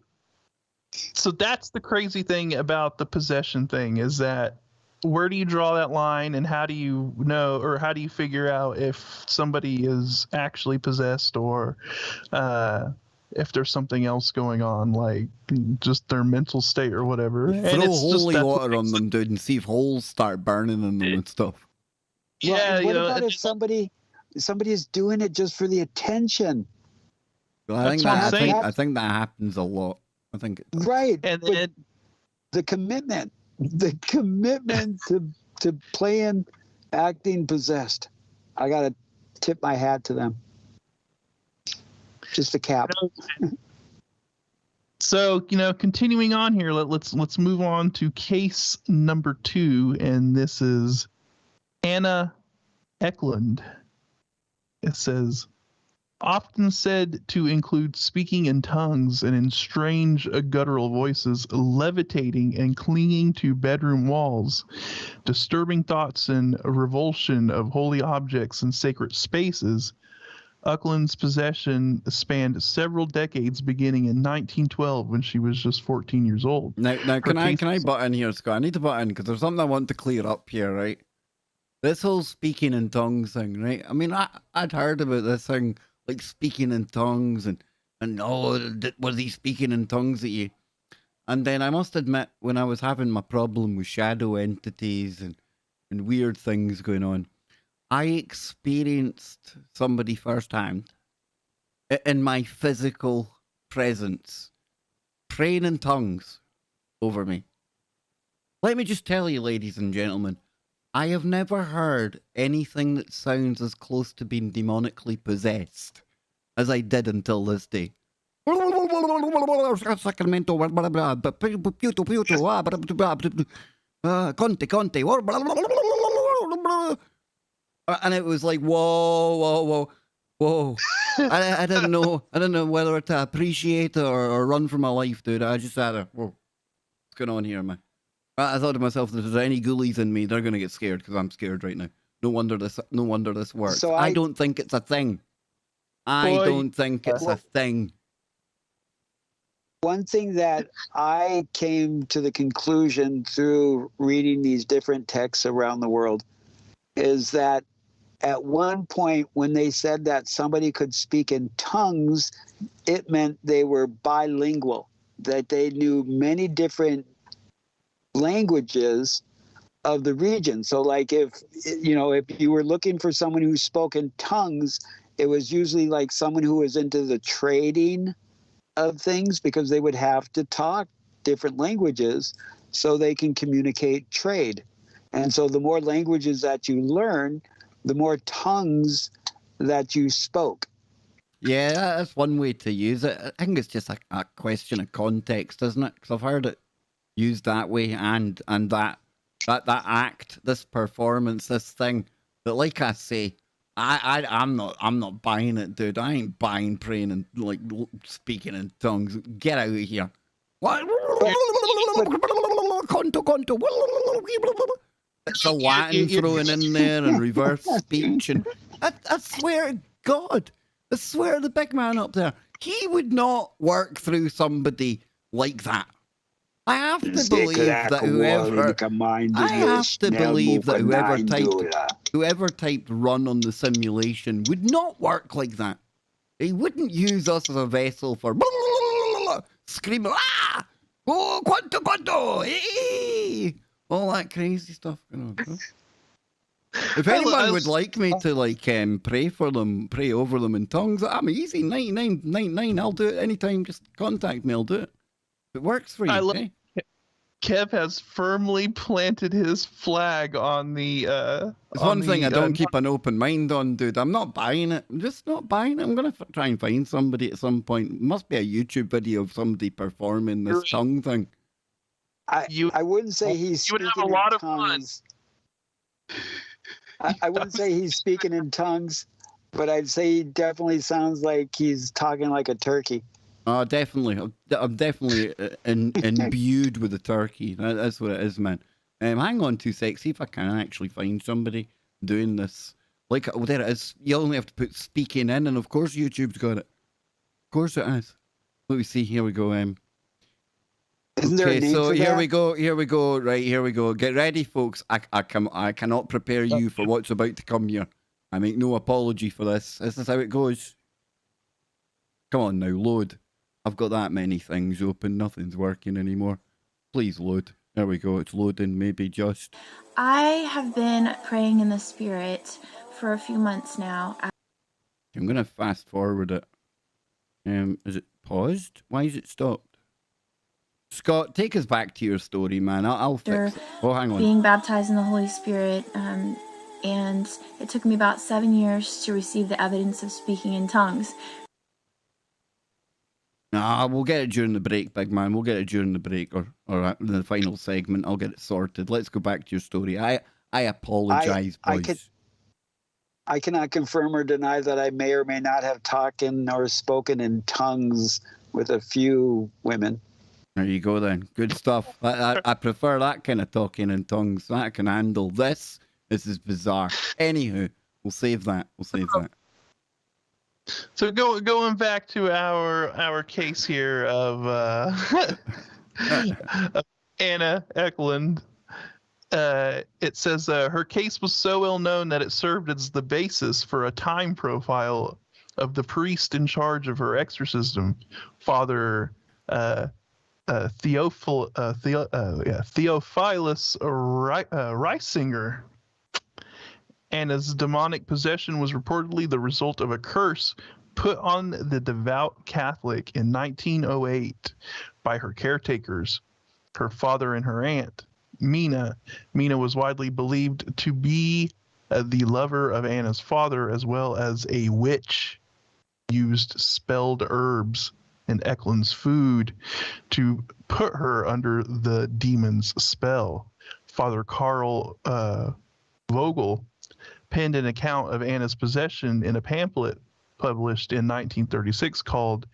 that's the crazy thing about the possession thing, is that where do you draw that line, and how do you know, or how do you figure out if somebody is actually possessed, or if there's something else going on, like just their mental state or whatever? And throw holy water on them, dude, and see if holes start burning in them and stuff. Yeah, well, what about if somebody is doing it just for the attention? Well, I think that happens a lot. I think right, and the commitment to playing, acting possessed. I gotta tip my hat to them. Just a cap. So, continuing on here, let's move on to case number 2, and this is Anna Eklund. It says, often said to include speaking in tongues and in strange guttural voices, levitating and clinging to bedroom walls, disturbing thoughts and revulsion of holy objects and sacred spaces. Eklund's possession spanned several decades, beginning in 1912 when she was just 14 years old. Now, can I butt in here, Scott? I need to butt in because there's something I want to clear up here, right? This whole speaking in tongues thing, right? I mean, I'd heard about this thing, like speaking in tongues, and was he speaking in tongues at you? And then I must admit, when I was having my problem with shadow entities and weird things going on, I experienced somebody firsthand in my physical presence praying in tongues over me. Let me just tell you, ladies and gentlemen, I have never heard anything that sounds as close to being demonically possessed as I did until this day. Sacramento, Conte. And it was like, whoa. I didn't know whether to appreciate it or run for my life, dude. I just had to, whoa, what's going on here, man? I thought to myself, if there's any ghoulies in me, they're gonna get scared because I'm scared right now. No wonder this works. So I don't think it's a thing. I don't think it's a thing. One thing that I came to the conclusion through reading these different texts around the world is that at one point when they said that somebody could speak in tongues, it meant they were bilingual, that they knew many different languages of the region. So like if you were looking for someone who spoke in tongues, it was usually like someone who was into the trading of things, because they would have to talk different languages so they can communicate trade. And so the more languages that you learn, the more tongues that you spoke. Yeah, that's one way to use it. I think it's just a question of context, isn't it? Because I've heard it used that way, and that act, this performance, this thing. But like I say, I'm not buying it, dude. I ain't buying praying and like speaking in tongues. Get out of here. What? Conto. It's a Latin thrown in there and reverse speech, and I swear to God, I swear to the big man up there, he would not work through somebody like that. I have to believe that whoever typed run on the simulation would not work like that. He wouldn't use us as a vessel for screaming, ah, oh, quanto, hey, all that crazy stuff going on. If anyone would like me to pray for them, pray over them in tongues, I'm easy, 99.99. I'll do it anytime. Just contact me, I'll do it. It works for you, okay? Kev has firmly planted his flag on the. It's one thing I don't keep an open mind on, dude. I'm not buying it. I'm just not buying it. I'm going to try and find somebody at some point. Must be a YouTube video of somebody performing this tongue thing. I wouldn't say he's speaking in tongues. I wouldn't say he's speaking in tongues, but I'd say he definitely sounds like he's talking like a turkey. Oh, definitely. I'm definitely imbued with the turkey. That's what it is, man. Hang on 2 seconds. See if I can actually find somebody doing this. Like, oh, there it is. You only have to put speaking in, and of course YouTube's got it. Of course it is. Let me see. Here we go. Isn't there a name for here that? we go. Here we go. Right, here we go. Get ready, folks. I cannot prepare you for what's about to come here. I make no apology for this. This is how it goes. Come on now, load. I've got that many things open. Nothing's working anymore. Please load. There we go. It's loading. Maybe just. I have been praying in the spirit for a few months now. I'm going to fast forward it. Is it paused? Why is it stopped? Scott, take us back to your story, man. I'll fix it. Oh, hang on. Being baptized in the Holy Spirit, and it took me about 7 years to receive the evidence of speaking in tongues. Nah, we'll get it during the break, big man. We'll get it during the break or the final segment. I'll get it sorted. Let's go back to your story. I apologize, boys. I cannot confirm or deny that I may or may not have talked or spoken in tongues with a few women. There you go then. Good stuff. I prefer that kind of talking in tongues. That can handle this. This is bizarre. Anywho, we'll save that. So going back to our case here of Anna Eklund, it says her case was so well known that it served as the basis for a time profile of the priest in charge of her exorcism, Father Theophilus Reisinger. Anna's demonic possession was reportedly the result of a curse put on the devout Catholic in 1908 by her caretakers, her father and her aunt. Mina. Mina was widely believed to be the lover of Anna's father, as well as a witch. Used spelled herbs in Eklund's food to put her under the demon's spell. Father Karl Vogel penned an account of Anna's possession in a pamphlet published in 1936 called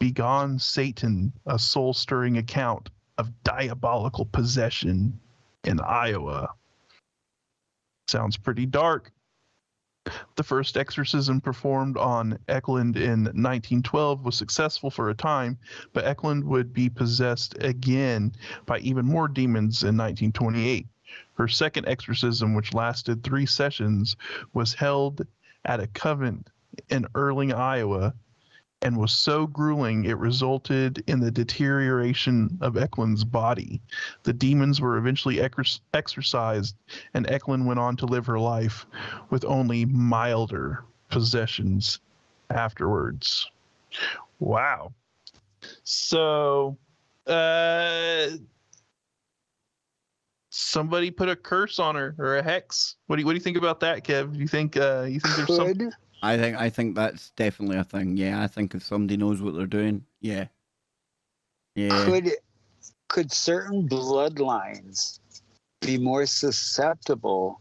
Begone Satan, a soul-stirring account of diabolical possession in Iowa. Sounds pretty dark. The first exorcism performed on Eklund in 1912 was successful for a time, but Eklund would be possessed again by even more demons in 1928. Her second exorcism, which lasted 3 sessions, was held at a convent in Erling, Iowa, and was so grueling it resulted in the deterioration of Eklund's body. The demons were eventually exorcised, and Eklund went on to live her life with only milder possessions afterwards. Wow. So, somebody put a curse on her or a hex. What do you think about that, Kev? Do you think there's something? I think that's definitely a thing. Yeah, I think if somebody knows what they're doing, yeah. Could certain bloodlines be more susceptible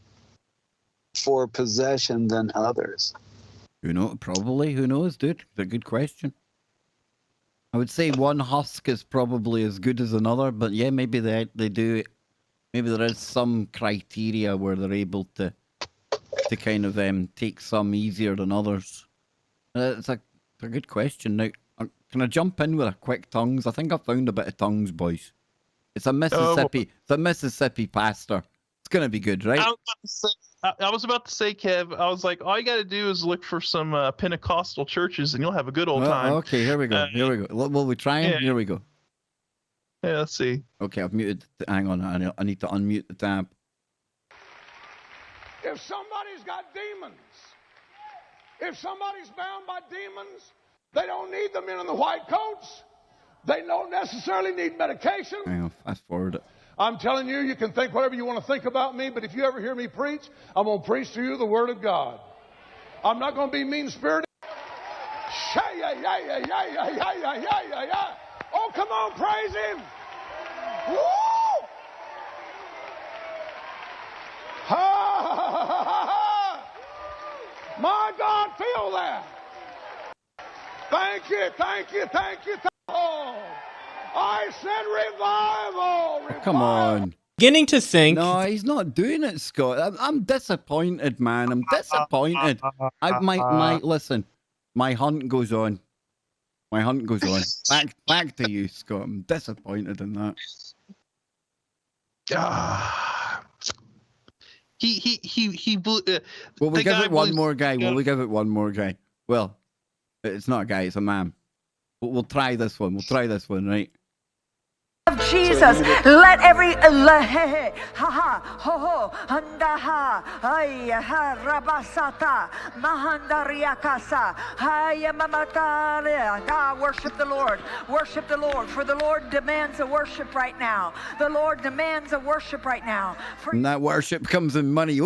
for possession than others? Probably. Who knows, dude? It's a good question. I would say one husk is probably as good as another, but yeah, maybe they do. Maybe there is some criteria where they're able to kind of take some easier than others. It's a good question. Now, can I jump in with a quick tongues? I think I found a bit of tongues, boys. It's a Mississippi pastor. It's gonna be good, right? I was about to say, Kev, I was like, all you got to do is look for some Pentecostal churches, and you'll have a good old time. Okay, here we go. Will we try it? Yeah. Here we go. Yeah, let's see. Okay, I've muted. Hang on, I need to unmute the tab. If somebody's got demons, if somebody's bound by demons, they don't need the men in the white coats. They don't necessarily need medication. Hang on, fast forward it. I'm telling you, you can think whatever you want to think about me, but if you ever hear me preach, I'm going to preach to you the Word of God. I'm not going to be mean-spirited. Oh, come on, praise Him. Woo! My God, feel that. Thank you. Oh, I said revival. Come on. Beginning to think. No, he's not doing it, Scott. I'm disappointed, man. I'm disappointed. Listen, my hunt goes on. Back to you, Scott. I'm disappointed in that. Will we give it one more guy? Well, it's not a guy, it's a man. But we'll try this one. Right? Of Jesus, let every ha ha ho ho handa ha ay ha rabasata mahandariakasa hay mamatare. God, worship the Lord, for the Lord demands a worship right now. And that worship comes in money.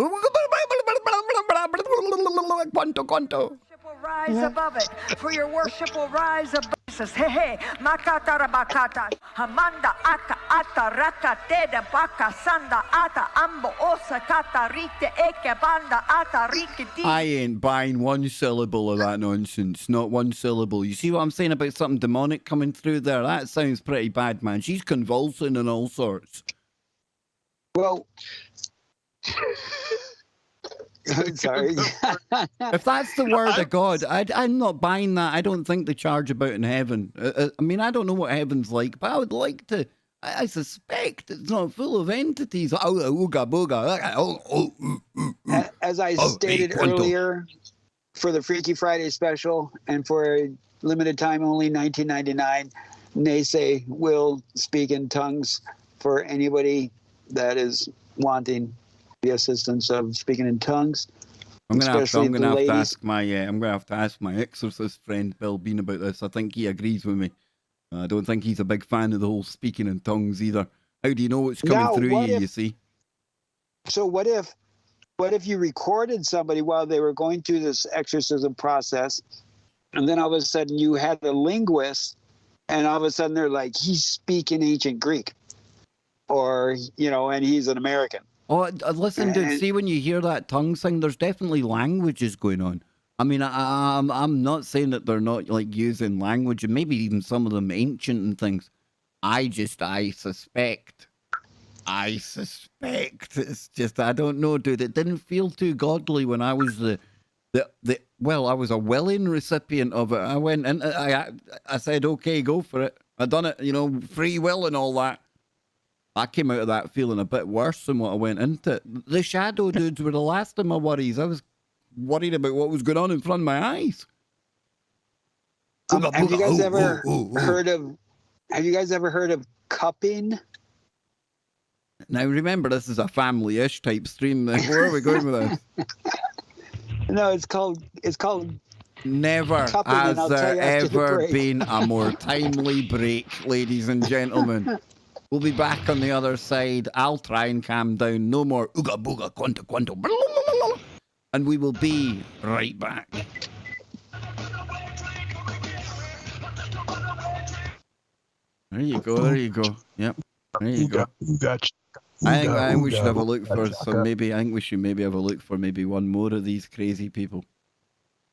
Quanto. Rise above it, for your worship will rise above us. Hey, hey, makata rabakata, hamanda aka ata rakate de baka sanda ata ambo osakata rite eke banda ata rikiti. I ain't buying one syllable of that nonsense. Not one syllable. You see what I'm saying about something demonic coming through there? That sounds pretty bad, man. She's convulsing and all sorts. Well. Sorry. If that's the word of God, I'm not buying that. I don't think they charge about in heaven. I mean, I don't know what heaven's like, but I would like to. I suspect it's not full of entities. Ooga booga. As I stated earlier, for the Freaky Friday special and for a limited time only, $19.99, Naysay will speak in tongues for anybody that is wanting the assistance of speaking in tongues. I'm gonna have to ask my exorcist friend Bill Bean about this. I think he agrees with me. I don't think he's a big fan of the whole speaking in tongues either. How do you know what's coming Now, through what you? if- You see. So what if you recorded somebody while they were going through this exorcism process, and then all of a sudden you had a linguist, and all of a sudden they're like, he's speaking ancient Greek, or and he's an American. Oh, listen, dude. And- See, when you hear that tongue thing, there's definitely languages going on. I mean, I'm not saying that they're not like using language, and maybe even some of them ancient and things. I suspect. It's just I don't know, dude. It didn't feel too godly when I was I was a willing recipient of it. I went and I said, okay, go for it. I done it, free will and all that. I came out of that feeling a bit worse than what I went into. The shadow dudes were the last of my worries. I was worried about what was going on in front of my eyes. Have you guys ever heard of? Have you guys ever heard of cupping? Now remember, this is a family-ish type stream. Where are we going with this? No, it's called Never cupping, and has I'll tell there you after the ever break. been a more timely break, ladies and gentlemen. We'll be back on the other side. I'll try and calm down. No more ooga booga quanto quanto. And we will be right back. There you go. There you go. Yep. There you go. I think we should have a look for some. I think we should maybe have a look for maybe one more of these crazy people.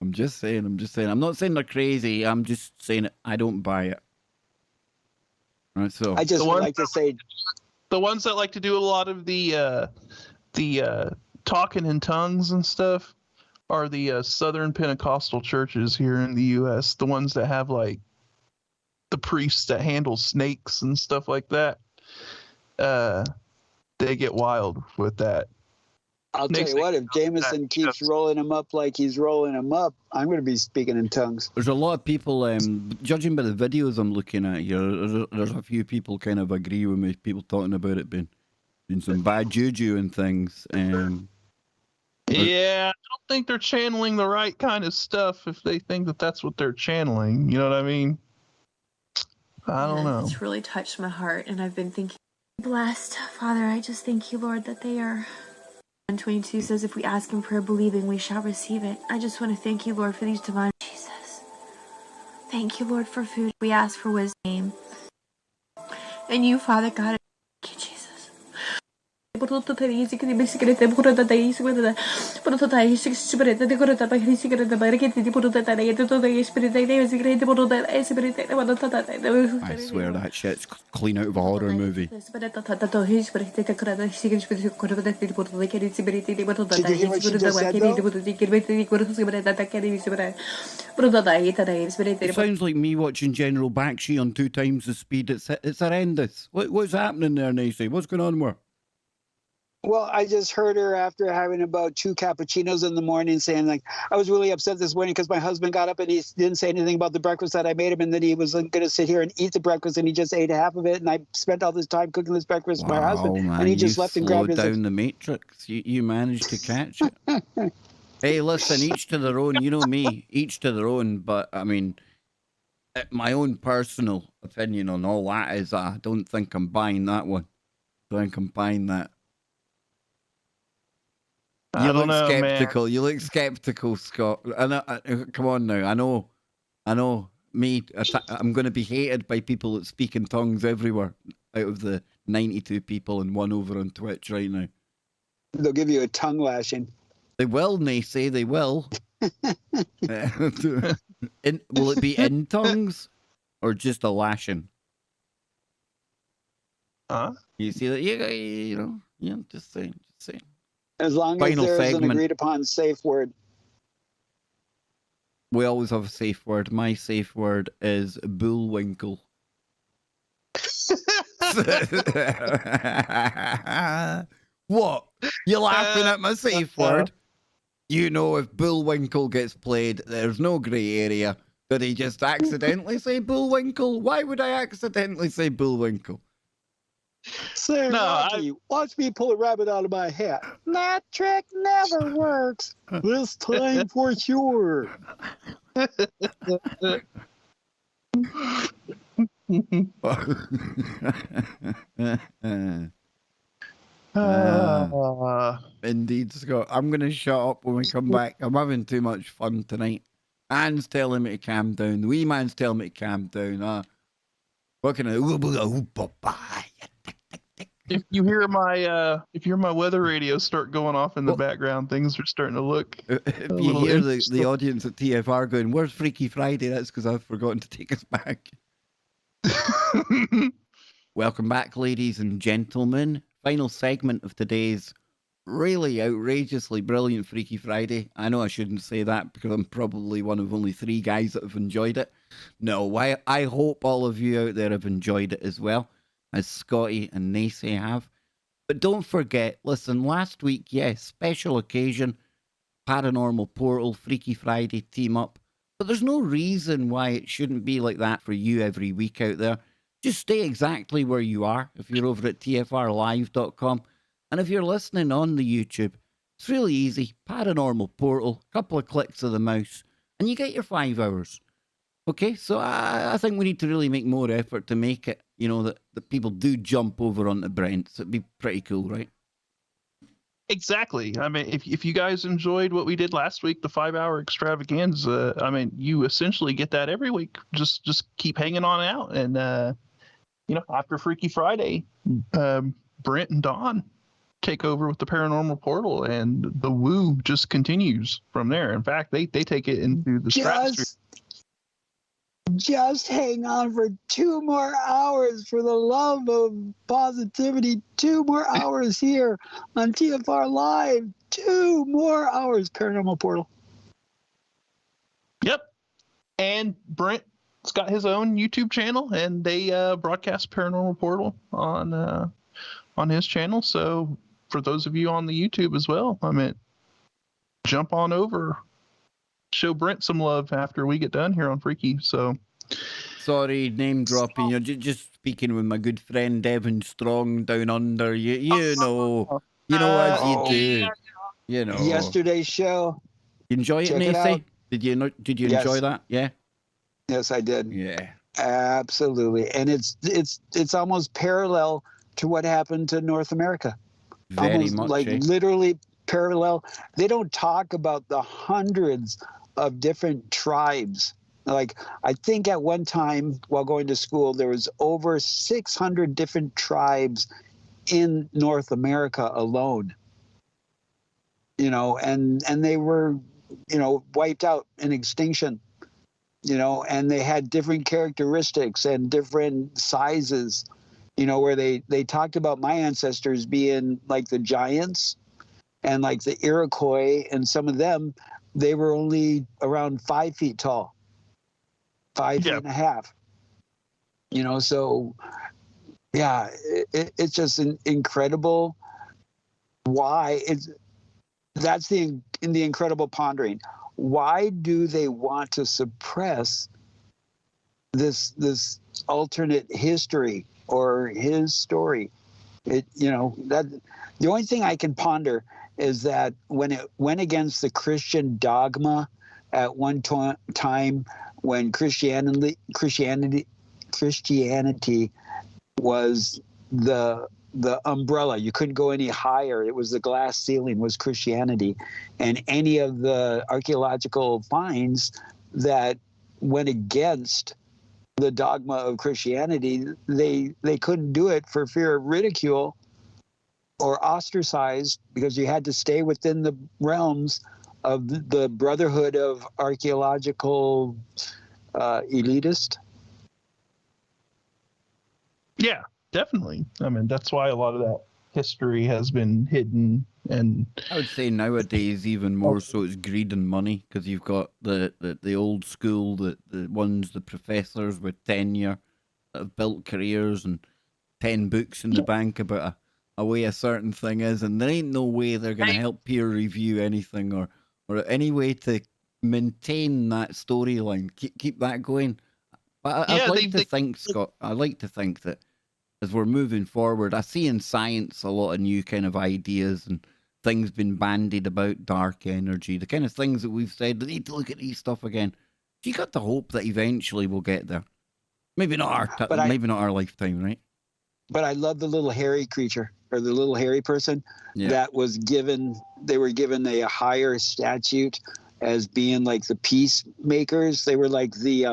I'm just saying. I'm not saying they're crazy. I'm just saying I don't buy it. All right, so I just would like to say, the ones that like to do a lot of the talking in tongues and stuff are the Southern Pentecostal churches here in the U.S. The ones that have like the priests that handle snakes and stuff like that. They get wild with that. I'll tell you what, if Jameson keeps rolling him up like he's rolling him up, I'm going to be speaking in tongues. there's a lot of people, judging by the videos I'm looking at here, there's a few people kind of agree with me, people talking about it being some bad juju and things. Yeah, I don't think they're channeling the right kind of stuff if they think that that's what they're channeling. You know what I mean? I don't know. It's really touched my heart, and I've been thinking, blessed, Father, I just thank you, Lord, that they are. 122 says, if we ask in prayer believing, we shall receive it. I just want to thank you, Lord, for these divine Jesus. Thank you, Lord, for food. We ask for wisdom. And you, Father God, thank you, Jesus. I swear that shit's clean out of a horror movie. Did you hear what she just said, It sounds like me watching General Bakshi on 2 times the speed. It's horrendous. What's happening there, Nacy? What's going on with her? Well, I just heard her after having about 2 cappuccinos in the morning saying, like, I was really upset this morning because my husband got up and he didn't say anything about the breakfast that I made him, and then he was going to sit here and eat the breakfast, and he just ate half of it, and I spent all this time cooking this breakfast for my husband, Man, and he just left and grabbed his... down the matrix. You managed to catch it. Hey, listen, each to their own. You know me, each to their own. But, I mean, my own personal opinion on all that is I don't think I'm buying that one. I don't think I'm buying that. You look skeptical. Man. You look skeptical, Scott. Come on now. I know. Me, I'm going to be hated by people that speak in tongues everywhere. Out of the 92 people and one over on Twitch right now, they'll give you a tongue lashing. They will. They say they will. Will it be in tongues or just a lashing? You see that? Yeah. Just saying. As long as there's an agreed upon safe word. We always have a safe word. My safe word is bullwinkle. What? You're laughing at my safe word? You know, if bullwinkle gets played, there's no grey area. Did he just accidentally say bullwinkle? Why would I accidentally say bullwinkle? Say, Rocky, watch me pull a rabbit out of my hat. That trick never works. This time for sure. Indeed, Scott. I'm going to shut up when we come back. I'm having too much fun tonight. Anne's telling me to calm down. The wee man's telling me to calm down. What can I? If you hear my weather radio start going off in the background, things are starting to look. If you hear the audience at TFR going, "Where's Freaky Friday?" That's because I've forgotten to take us back. Welcome back, ladies and gentlemen. Final segment of today's really outrageously brilliant Freaky Friday. I know I shouldn't say that because I'm probably one of only 3 guys that have enjoyed it. No, I hope all of you out there have enjoyed it as well, as Scotty and Nacy have. But don't forget, listen, last week, yes, special occasion, Paranormal Portal, Freaky Friday team up. But there's no reason why it shouldn't be like that for you every week out there. Just stay exactly where you are if you're over at tfrlive.com. And if you're listening on the YouTube, it's really easy. Paranormal Portal, couple of clicks of the mouse, and you get your 5 hours. Okay, so I think we need to really make more effort to make it, that people do jump over onto Brent's. It'd be pretty cool, right? Exactly. I mean, if you guys enjoyed what we did last week, the 5-hour extravaganza, I mean, you essentially get that every week. Just keep hanging on out. And, after Freaky Friday, Brent and Dawn take over with the Paranormal Portal, and the woo just continues from there. In fact, they take it into the stratosphere. Just hang on for 2 more hours, for the love of positivity. 2 more hours here on TFR Live. 2 more hours, Paranormal Portal. Yep. And Brent's got his own YouTube channel, and they broadcast Paranormal Portal on his channel. So for those of you on the YouTube as well, I mean, jump on over. Show Brent some love after we get done here on Freaky. So, sorry, name dropping. You're just speaking with my good friend Devon Strong down under. You know as you do. You know. Yesterday's show. You enjoy it, Nacy? Did you enjoy that? Yeah. Yes, I did. Yeah. Absolutely, and it's almost parallel to what happened to North America. Very almost much, like literally parallel. They don't talk about the hundreds of different tribes. Like, I think at one time while going to school, there was over 600 different tribes in North America alone. And they were, wiped out in extinction. And they had different characteristics and different sizes. Where they talked about my ancestors being like the giants and like the Iroquois, and some of them, they were only around 5 feet tall, 5 feet and a half. So yeah, it's just incredible. Why that's the incredible pondering. Why do they want to suppress this alternate history or his story? That the only thing I can ponder is that when it went against the Christian dogma at one time, when Christianity was the umbrella, you couldn't go any higher. It was the glass ceiling was Christianity, and any of the archaeological finds that went against the dogma of Christianity, they couldn't do it for fear of ridicule or ostracized, because you had to stay within the realms of the Brotherhood of Archaeological Elitist. Yeah, definitely. I mean, that's why a lot of that history has been hidden. And I would say nowadays even more so it's greed and money, because you've got the old school, the professors with tenure that have built careers and 10 books in the bank about a way a certain thing is, and there ain't no way they're going to help peer review anything or any way to maintain that storyline, keep that going. But I'd like to think, Scott, I'd like to think that as we're moving forward, I see in science a lot of new kind of ideas and things being bandied about dark energy, the kind of things that we've said, they need to look at these stuff again. You got to hope that eventually we'll get there. Maybe not our lifetime, right? But I love the little hairy creature or the little hairy person that was given. They were given a higher statute as being like the peacemakers. They were like the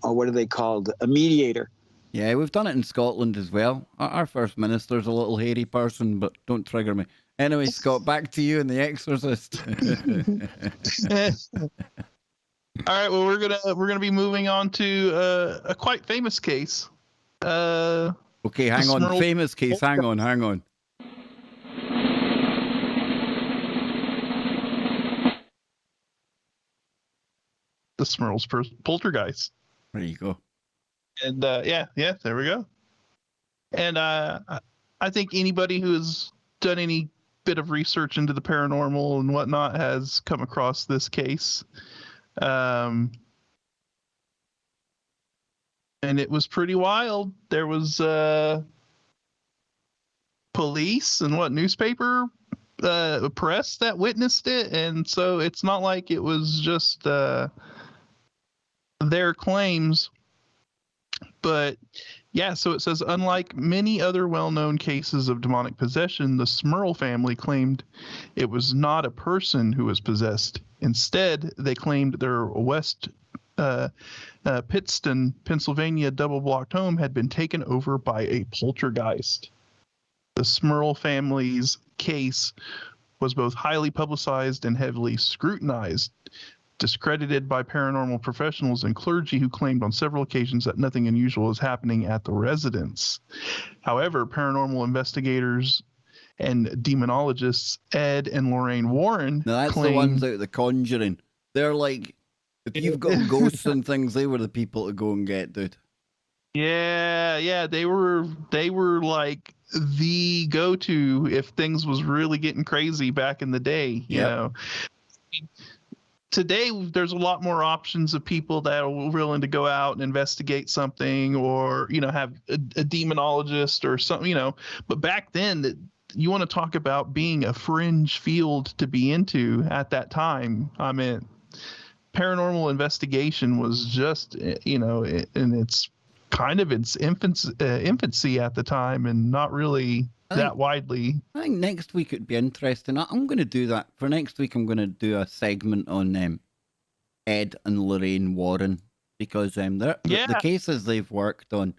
what are they called? A mediator. Yeah, we've done it in Scotland as well. Our First Minister's a little hairy person, but don't trigger me. Anyway, Scott, back to you and The Exorcist. All right, well, we're gonna be moving on to a quite famous case. Okay, hang on. Famous case. Hang on. The Smurl's poltergeist. There you go. And yeah, there we go. And I think anybody who has done any bit of research into the paranormal and whatnot has come across this case. And it was pretty wild. There was police and newspaper press that witnessed it, and so it's not like it was just their claims. But yeah, so it says, unlike many other well-known cases of demonic possession, the Smurl family claimed it was not a person who was possessed. Instead, they claimed their West Pittston, Pennsylvania double-blocked home had been taken over by a poltergeist. The Smurl family's case was both highly publicized and heavily scrutinized, discredited by paranormal professionals and clergy who claimed on several occasions that nothing unusual was happening at the residence. However, paranormal investigators and demonologists Ed and Lorraine Warren that's the ones out of The Conjuring. They're like, if you've got ghosts and things, they were the people to go and get, dude. Yeah, they were like the go-to if things was really getting crazy back in the day. You know, today there's a lot more options of people that are willing to go out and investigate something, or have a demonologist or something. But back then, you want to talk about being a fringe field to be into at that time. I mean, paranormal investigation was just in its kind of its infancy at the time, and not really that widely. I think next week it'd be interesting. I'm going to do that. For next week, I'm going to do a segment on Ed and Lorraine Warren, because the cases they've worked on,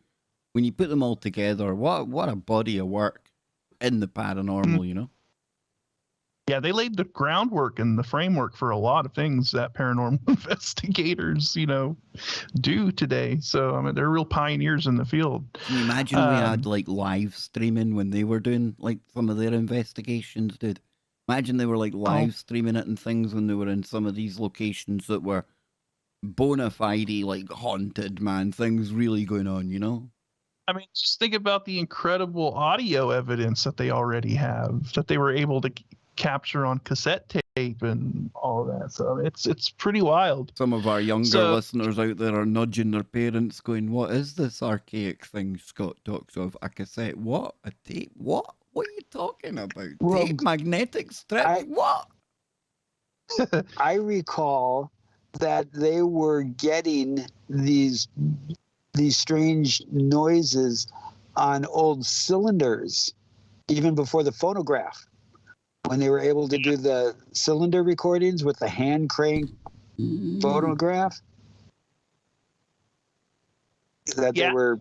when you put them all together, what a body of work in the paranormal, Yeah, they laid the groundwork and the framework for a lot of things that paranormal investigators, do today. So, I mean, they're real pioneers in the field. Can you imagine we had live streaming when they were doing some of their investigations, dude? Imagine they were live streaming it and things when they were in some of these locations that were bona fide, haunted, man. Things really going on, I mean, just think about the incredible audio evidence that they already have, that they were able to capture on cassette tape and all of that. So it's pretty wild. Some of our younger listeners out there are nudging their parents going, what is this archaic thing Scott talks of? A cassette? What? A tape? What? What are you talking about? Tape? Magnetic strip? What? I recall that they were getting these strange noises on old cylinders even before the phonograph, when they were able to do the cylinder recordings with the hand crank phonograph, that they were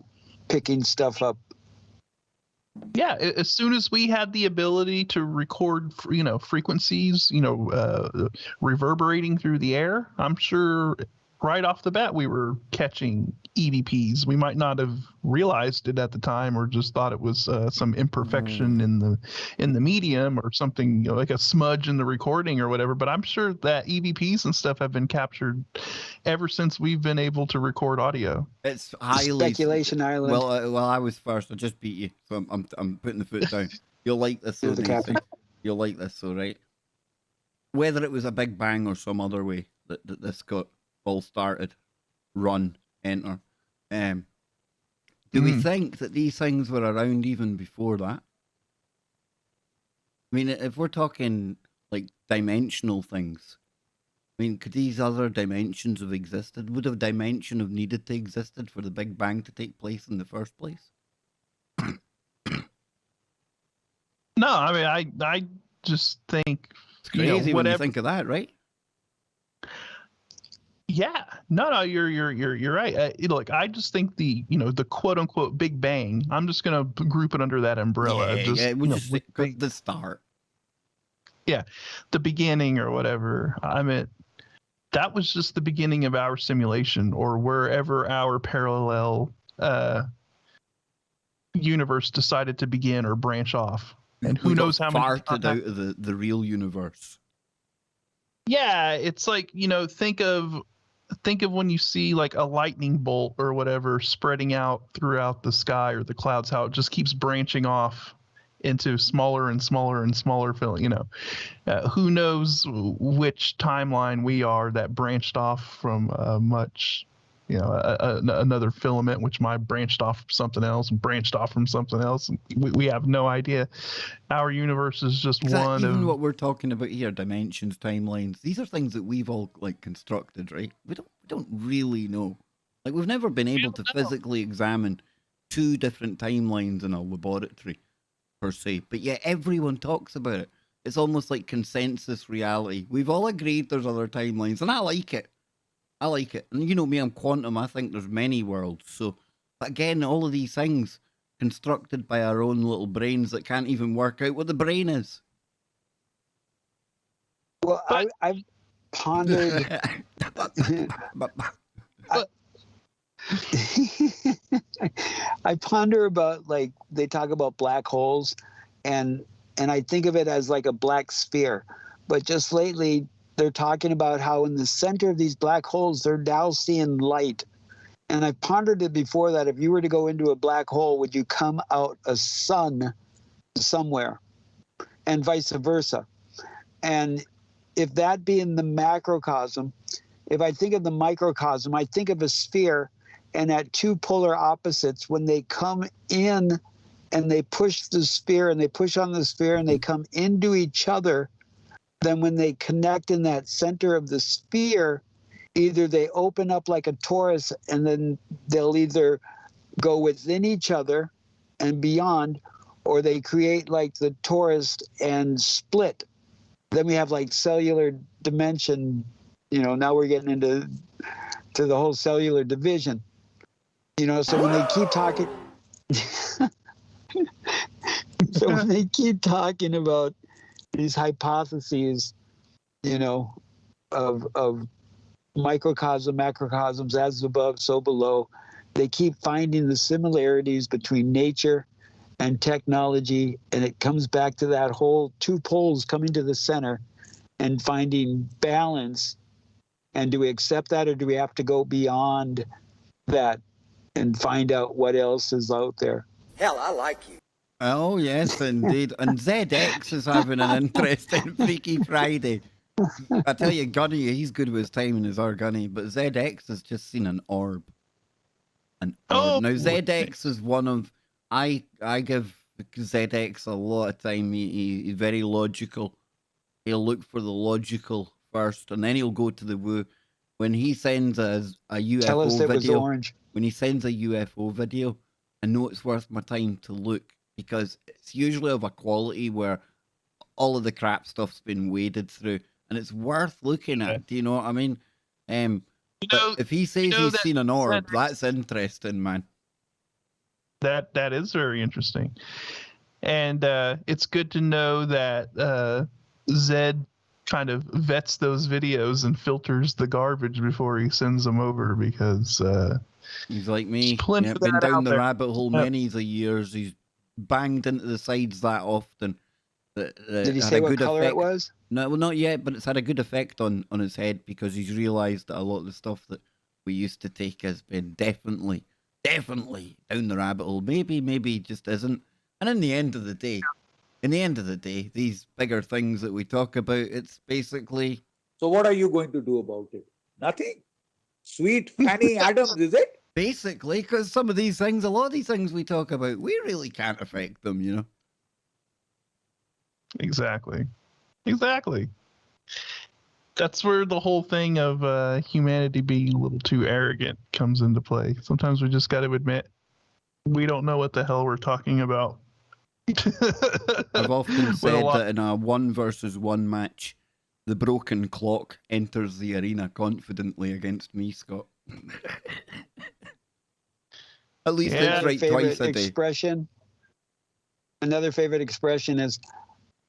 picking stuff up. Yeah, as soon as we had the ability to record, frequencies, reverberating through the air, I'm sure right off the bat we were catching EVPs. We might not have realized it at the time, or just thought it was some imperfection in the medium, or something like a smudge in the recording or whatever. But I'm sure that EVPs and stuff have been captured ever since we've been able to record audio. It's highly Speculation Island. Well, I was first. I just beat you, so I'm putting the foot down. You'll like this, though. You'll like this, though, right? Whether it was a Big Bang or some other way that this got all started, run, enter. Do we think that these things were around even before that? I mean, if we're talking dimensional things, I mean, could these other dimensions have existed? Would a dimension have needed to existed for the Big Bang to take place in the first place? No, I mean, I just think it's crazy when you think of that, right? Yeah, no, you're right. Look, I just think the quote unquote Big Bang. I'm just gonna group it under that umbrella. We'll just the start. Yeah, the beginning or whatever. I mean, that was just the beginning of our simulation, or wherever our parallel universe decided to begin or branch off. And who knows how many farted out of the real universe. Yeah, it's like, think of when you see like a lightning bolt or whatever spreading out throughout the sky or the clouds, how it just keeps branching off into smaller and smaller and smaller who knows which timeline we are that branched off from much another filament which might branched off from something else and branched off from something else, and we have no idea. Our universe is just one even of what we're talking about here, dimensions, timelines. These are things that we've all like constructed, right? We don't really know. Like, we've never been able to physically examine two different timelines in a laboratory per se, but yet everyone talks about it. It's almost like consensus reality. We've all agreed there's other timelines, and I like it. I like it. And you know me, I'm quantum. I think there's many worlds. So, but again, all of these things constructed by our own little brains that can't even work out what the brain is. Well, I've pondered. I ponder about, like, they talk about black holes, and I think of it as like a black sphere. But just lately, they're talking about how in the center of these black holes, they're now seeing light. And I've pondered it before that if you were to go into a black hole, would you come out a sun somewhere? And vice versa. And if that being the macrocosm, if I think of the microcosm, I think of a sphere, and at two polar opposites, when they come in and they push the sphere and they push on the sphere and they come into each other, then when they connect in that center of the sphere, either they open up like a torus and then they'll either go within each other and beyond, or they create like the torus and split. Then we have like cellular dimension. Now we're getting into the whole cellular division. So when they keep talking, when they keep talking about these hypotheses, of microcosm, macrocosms, as above, so below, they keep finding the similarities between nature and technology, and it comes back to that whole two poles coming to the center and finding balance. And do we accept that, or do we have to go beyond that and find out what else is out there? Hell, I like you. Oh, yes, indeed. And ZX is having an interesting Freaky Friday. I tell you, Gunny, he's good with his timing, is our Gunny, but ZX has just seen an orb. Now, ZX is one of... I give ZX a lot of time. He's very logical. He'll look for the logical first, and then he'll go to the woo. When he sends a UFO Tell us it video, was orange. when he sends a UFO video, I know it's worth my time to look, because it's usually of a quality where all of the crap stuff's been waded through, and it's worth looking at. Do you know what I mean? But if he says he's seen an orb, that's interesting, man. That is very interesting. And it's good to know that Zed kind of vets those videos and filters the garbage before he sends them over, because he's like me. Plenty of been that down out the there. rabbit hole many a years. He's banged into the sides that often. Did he say what color it was? No, well, not yet, but it's had a good effect on his head, because he's realised that a lot of the stuff that we used to take has been definitely down the rabbit hole. Maybe it just isn't. And in the end of the day, these bigger things that we talk about, it's basically... So what are you going to do about it? Nothing? Sweet Fanny Adams, is it? Basically, because some of these things, a lot of these things we talk about, we really can't affect them, you know? Exactly. That's where the whole thing of humanity being a little too arrogant comes into play. Sometimes we just got to admit we don't know what the hell we're talking about. I've often said that in a 1-versus-1 match, the broken clock enters the arena confidently against me, Scott. At least it's right twice a day. Another favorite expression is,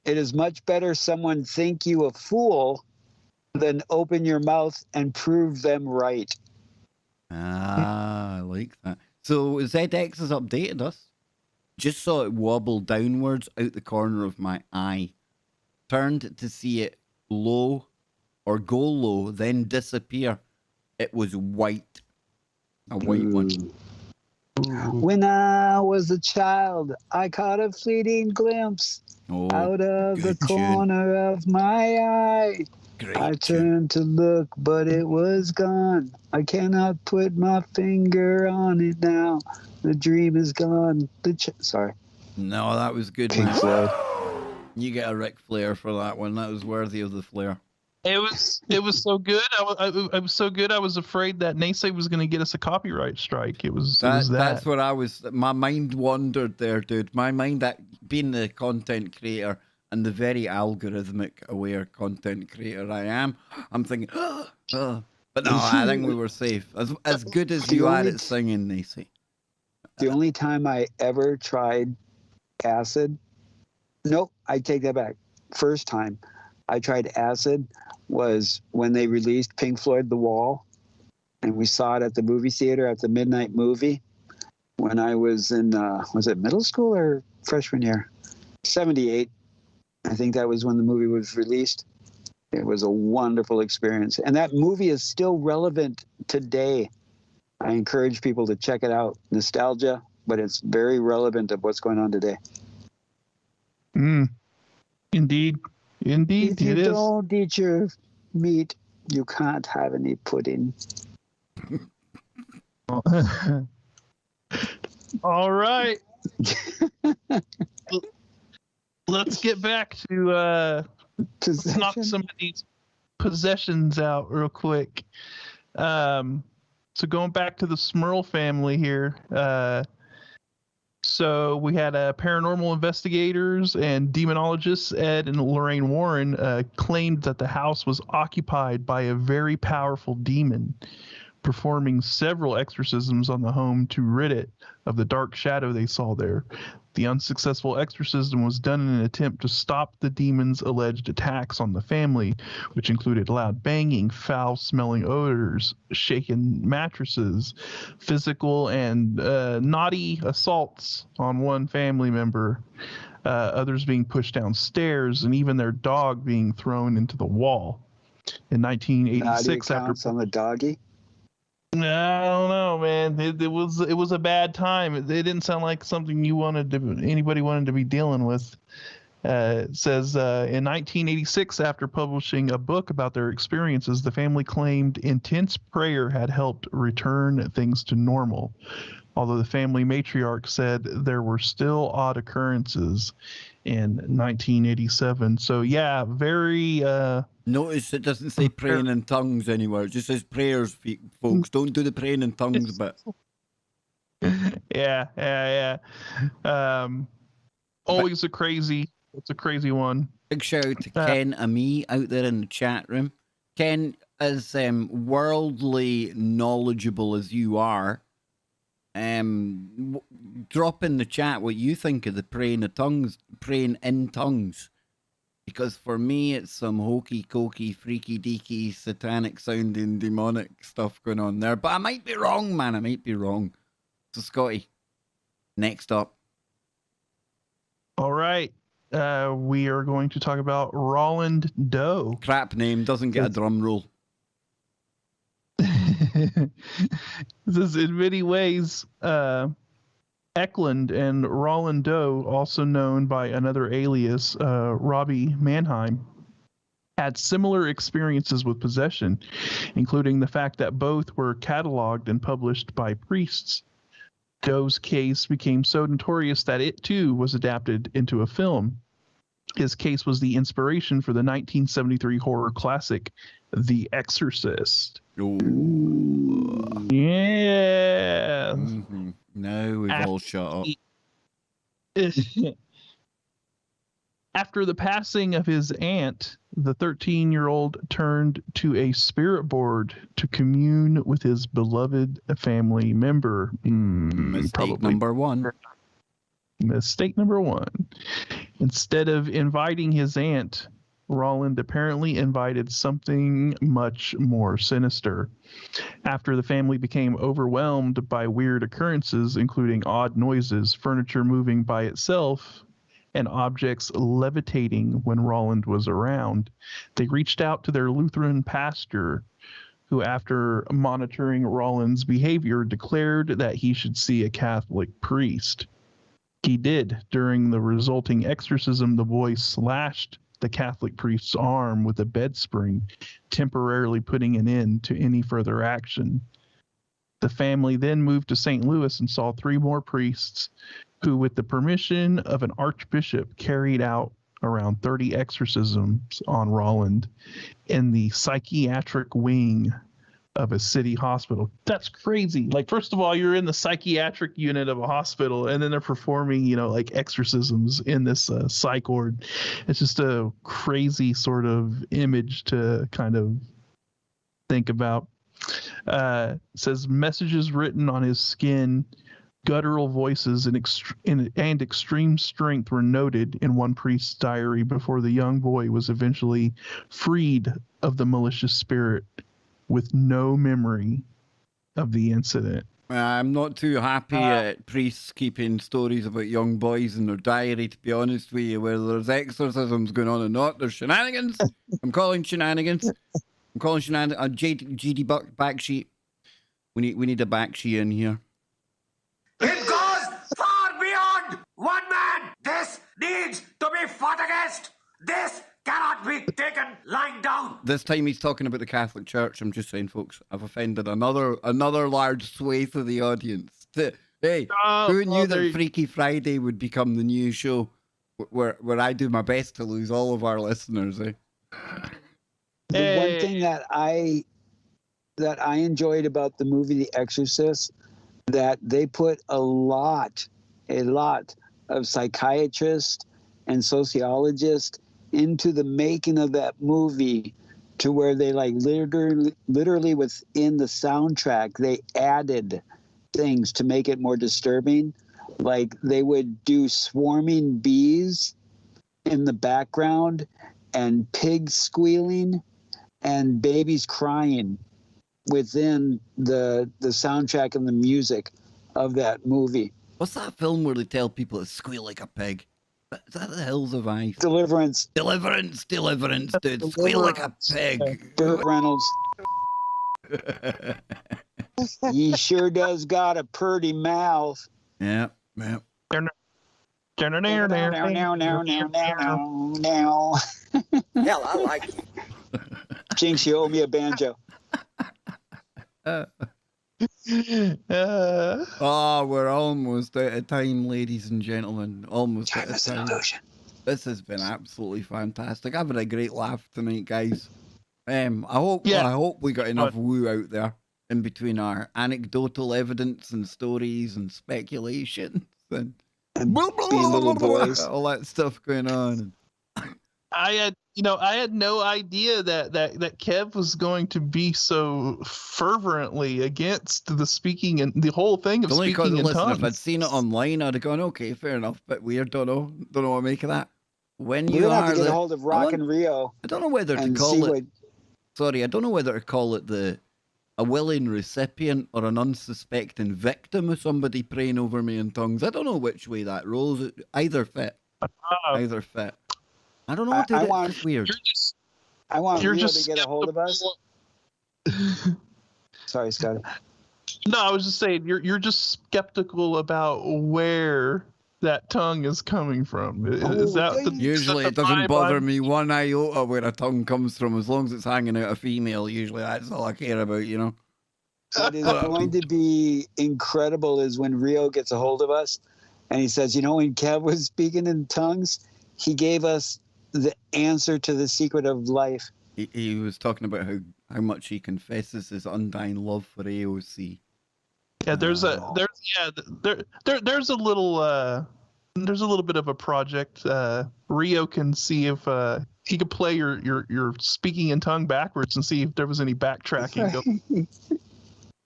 it is much better someone think you a fool than open your mouth and prove them right. Ah, I like that. So ZX has updated us. Just saw it wobble downwards out the corner of my eye. Turned to see it low or go low, then disappear. It was white. A white one. When I was a child, I caught a fleeting glimpse out of the corner of my eye. I turned to look, but it was gone. I cannot put my finger on it now. The dream is gone. Sorry. No, that was good, Pink man. Floyd. You get a Ric Flair for that one. That was worthy of the flair. It was so good. I was so good. I was afraid that Nase was going to get us a copyright strike. It was that. That's what I was. My mind wandered there, dude. My mind, that being the content creator and the very algorithmic aware content creator I am, I'm thinking, but no, I think we were safe. As good as you are at singing, Nase. The only time I ever tried acid, nope, I take that back. First time I tried acid was when they released Pink Floyd The Wall, and we saw it at the movie theater at the midnight movie when I was in, was it middle school or freshman year? 78. I think that was when the movie was released. It was a wonderful experience. And that movie is still relevant today. I encourage people to check it out. Nostalgia, but it's very relevant of what's going on today. Indeed. Indeed, if you don't eat your meat, you can't have any pudding. All right. Let's get back to let's knock some of these possessions out real quick. So going back to the Smurl family here. So we had paranormal investigators and demonologists, Ed and Lorraine Warren, claimed that the house was occupied by a very powerful demon, performing several exorcisms on the home to rid it of the dark shadow they saw there. The unsuccessful exorcism was done in an attempt to stop the demon's alleged attacks on the family, which included loud banging, foul-smelling odors, shaken mattresses, physical and naughty assaults on one family member, others being pushed downstairs, and even their dog being thrown into the wall. In 1986, after on the doggy. I don't know, man. It was a bad time. It didn't sound like something anybody wanted to be dealing with. It says in 1986, after publishing a book about their experiences, the family claimed intense prayer had helped return things to normal. Although the family matriarch said there were still odd occurrences in 1987. So yeah, very. Notice it doesn't say praying in tongues anywhere. It just says prayers, folks. Don't do the praying in tongues bit. Yeah. Always a crazy. It's a crazy one. Big shout out to Ken Ami out there in the chat room. Ken, as worldly knowledgeable as you are, drop in the chat what you think of the praying in tongues. Because for me, it's some hokey-cokey, freaky-deaky, satanic-sounding, demonic stuff going on there. But I might be wrong, man. I might be wrong. So, Scotty, next up. All right. We are going to talk about Roland Doe. Crap name. Doesn't get a drum roll. This is in many ways... Eklund and Roland Doe, also known by another alias, Robbie Mannheim, had similar experiences with possession, including the fact that both were cataloged and published by priests. Doe's case became so notorious that it too was adapted into a film. His case was the inspiration for the 1973 horror classic, The Exorcist. Ooh. Yeah. Mm-hmm. Now we've all shut up. After the passing of his aunt, the 13-year-old turned to a spirit board to commune with his beloved family member. Mistake number one. Mistake number one. Instead of inviting his aunt, Roland apparently invited something much more sinister. After the family became overwhelmed by weird occurrences, including odd noises, furniture moving by itself, and objects levitating when Roland was around, they reached out to their Lutheran pastor, who, after monitoring Roland's behavior, declared that he should see a Catholic priest. He did. During the resulting exorcism, the boy slashed the Catholic priest's arm with a bed spring, temporarily putting an end to any further action. The family then moved to St. Louis and saw 3 more priests who, with the permission of an archbishop, carried out around 30 exorcisms on Roland in the psychiatric wing of a city hospital. That's crazy. Like, first of all, you're in the psychiatric unit of a hospital, and then they're performing, like exorcisms in this psych ward. It's just a crazy sort of image to kind of think about. Says messages written on his skin, guttural voices, and extreme strength were noted in one priest's diary before the young boy was eventually freed of the malicious spirit, with no memory of the incident. I'm not too happy at priests keeping stories about young boys in their diary, to be honest with you, whether there's exorcisms going on or not. There's shenanigans. I'm calling shenanigans. GD backsheet. We need a backsheet in here. It goes far beyond one man. This needs to be fought against. This cannot be taken lying down. This time he's talking about the Catholic Church. I'm just saying, folks, I've offended another large swathe of the audience. Hey, who knew that Freaky Friday would become the new show where I do my best to lose all of our listeners? The one thing that I enjoyed about the movie The Exorcist, that they put a lot of psychiatrists and sociologists into the making of that movie, to where they literally within the soundtrack, they added things to make it more disturbing. Like, they would do swarming bees in the background, and pigs squealing, and babies crying within the soundtrack and the music of that movie. What's that film where they tell people to squeal like a pig? Is that The Hills of Ice? Deliverance, dude. Squeal like a pig. Burt Reynolds. He sure does got a pretty mouth. Yeah. Hell, I like it. Jinx, you owe me a banjo. We're almost out of time, ladies and gentlemen. Almost out of time. This has been absolutely fantastic. I've had a great laugh tonight, guys. I hope we got enough woo out there in between our anecdotal evidence and stories and speculations and little boys, all that stuff going on. I had no idea that Kev was going to be so fervently against the speaking and the whole thing of speaking in tongues. If I'd seen it online, I'd have gone, okay, fair enough, but weird. Don't know what to make of that. When we're gonna have to get a hold of Rock and Rio. I don't know whether to call it. Sorry, I don't know whether to call it a willing recipient or an unsuspecting victim of somebody praying over me in tongues. I don't know which way that rolls. Either fit. Either fit. I don't know what to do. It's weird. I want Rio to get a hold of us. Sorry, Scott. No, I was just saying you're just skeptical about where that tongue is coming from. Is that usually it doesn't bother me one iota where a tongue comes from, as long as it's hanging out a female. Usually that's all I care about, What is going to be incredible is when Rio gets a hold of us and he says, when Kev was speaking in tongues, he gave us the answer to the secret of life. He was talking about how much he confesses his undying love for AOC. Yeah, there's a little bit of a project. Rio can see if he could play your speaking in tongue backwards and see if there was any backtracking.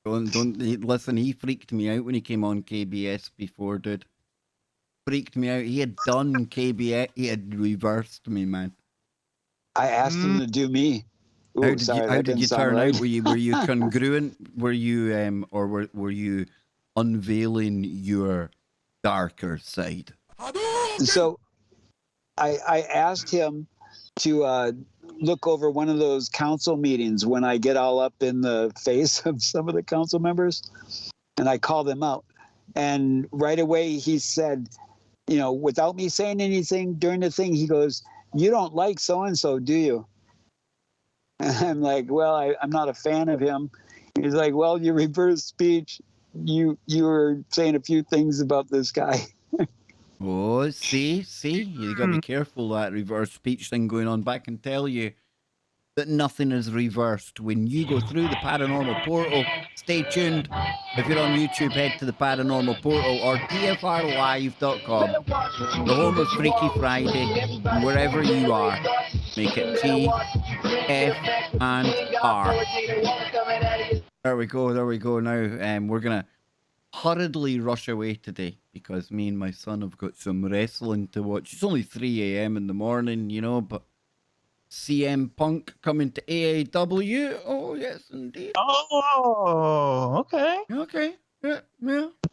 Don't listen. He freaked me out when he came on KBS before, dude. Freaked me out. He had done KBS. He had reversed me, man. I asked him to do me. Ooh, how did you turn out? Were you congruent? Were you or were you unveiling your darker side? So I asked him to look over one of those council meetings when I get all up in the face of some of the council members, and I call them out. And right away he said, without me saying anything during the thing, he goes, "You don't like so-and-so, do you?" And I'm like, "Well, I'm not a fan of him." He's like, "Well, your reverse speech, you were saying a few things about this guy." Oh, see, you got to be careful that reverse speech thing going on. But I can tell you that nothing is reversed when you go through the paranormal portal. Stay tuned. If you're on YouTube, head to the paranormal portal or tfrlive.com, the home of Freaky Friday, and wherever you are, make it T, F, and R. There we go now. We're going to hurriedly rush away today because me and my son have got some wrestling to watch. It's only 3 a.m. in the morning, but CM Punk coming to AAW. Oh, yes, indeed. Oh, okay. Okay. Yeah.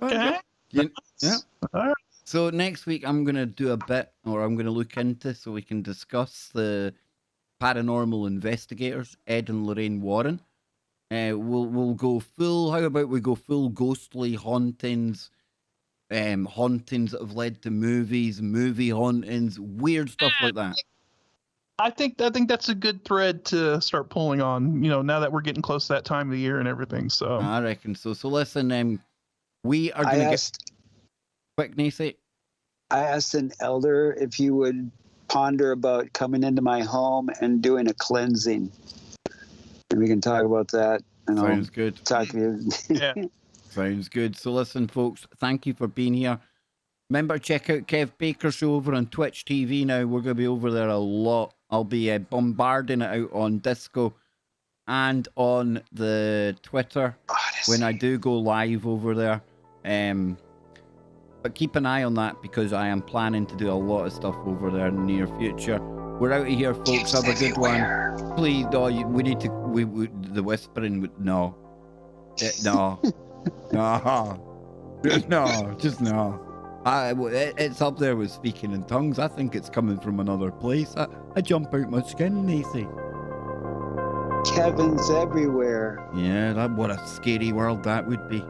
Okay. Yeah. All right. So next week I'm going to do I'm going to look into so we can discuss the paranormal investigators, Ed and Lorraine Warren. We'll go full. How about we go full ghostly hauntings, hauntings that have led to movies, movie hauntings, weird stuff like that. I think that's a good thread to start pulling on. Now that we're getting close to that time of the year and everything. So I reckon so. So listen, we are going to get quick, Nacy. I asked an elder if he would ponder about coming into my home and doing a cleansing. And we can talk about that. Sounds good. Talk to you. Yeah. Sounds good. So listen, folks, thank you for being here. Remember, check out Kev Baker's show over on Twitch TV now. We're going to be over there a lot. I'll be bombarding it out on Disco and on the Twitter when I do go live over there. But keep an eye on that because I am planning to do a lot of stuff over there in the near future. We're out of here, folks. Have a good one. Please, no, we need to. The whispering. No. No. Just no. It's up there with speaking in tongues. I think it's coming from another place. I jump out my skin, Nacy. Kevin's everywhere. Yeah, what a scary world that would be.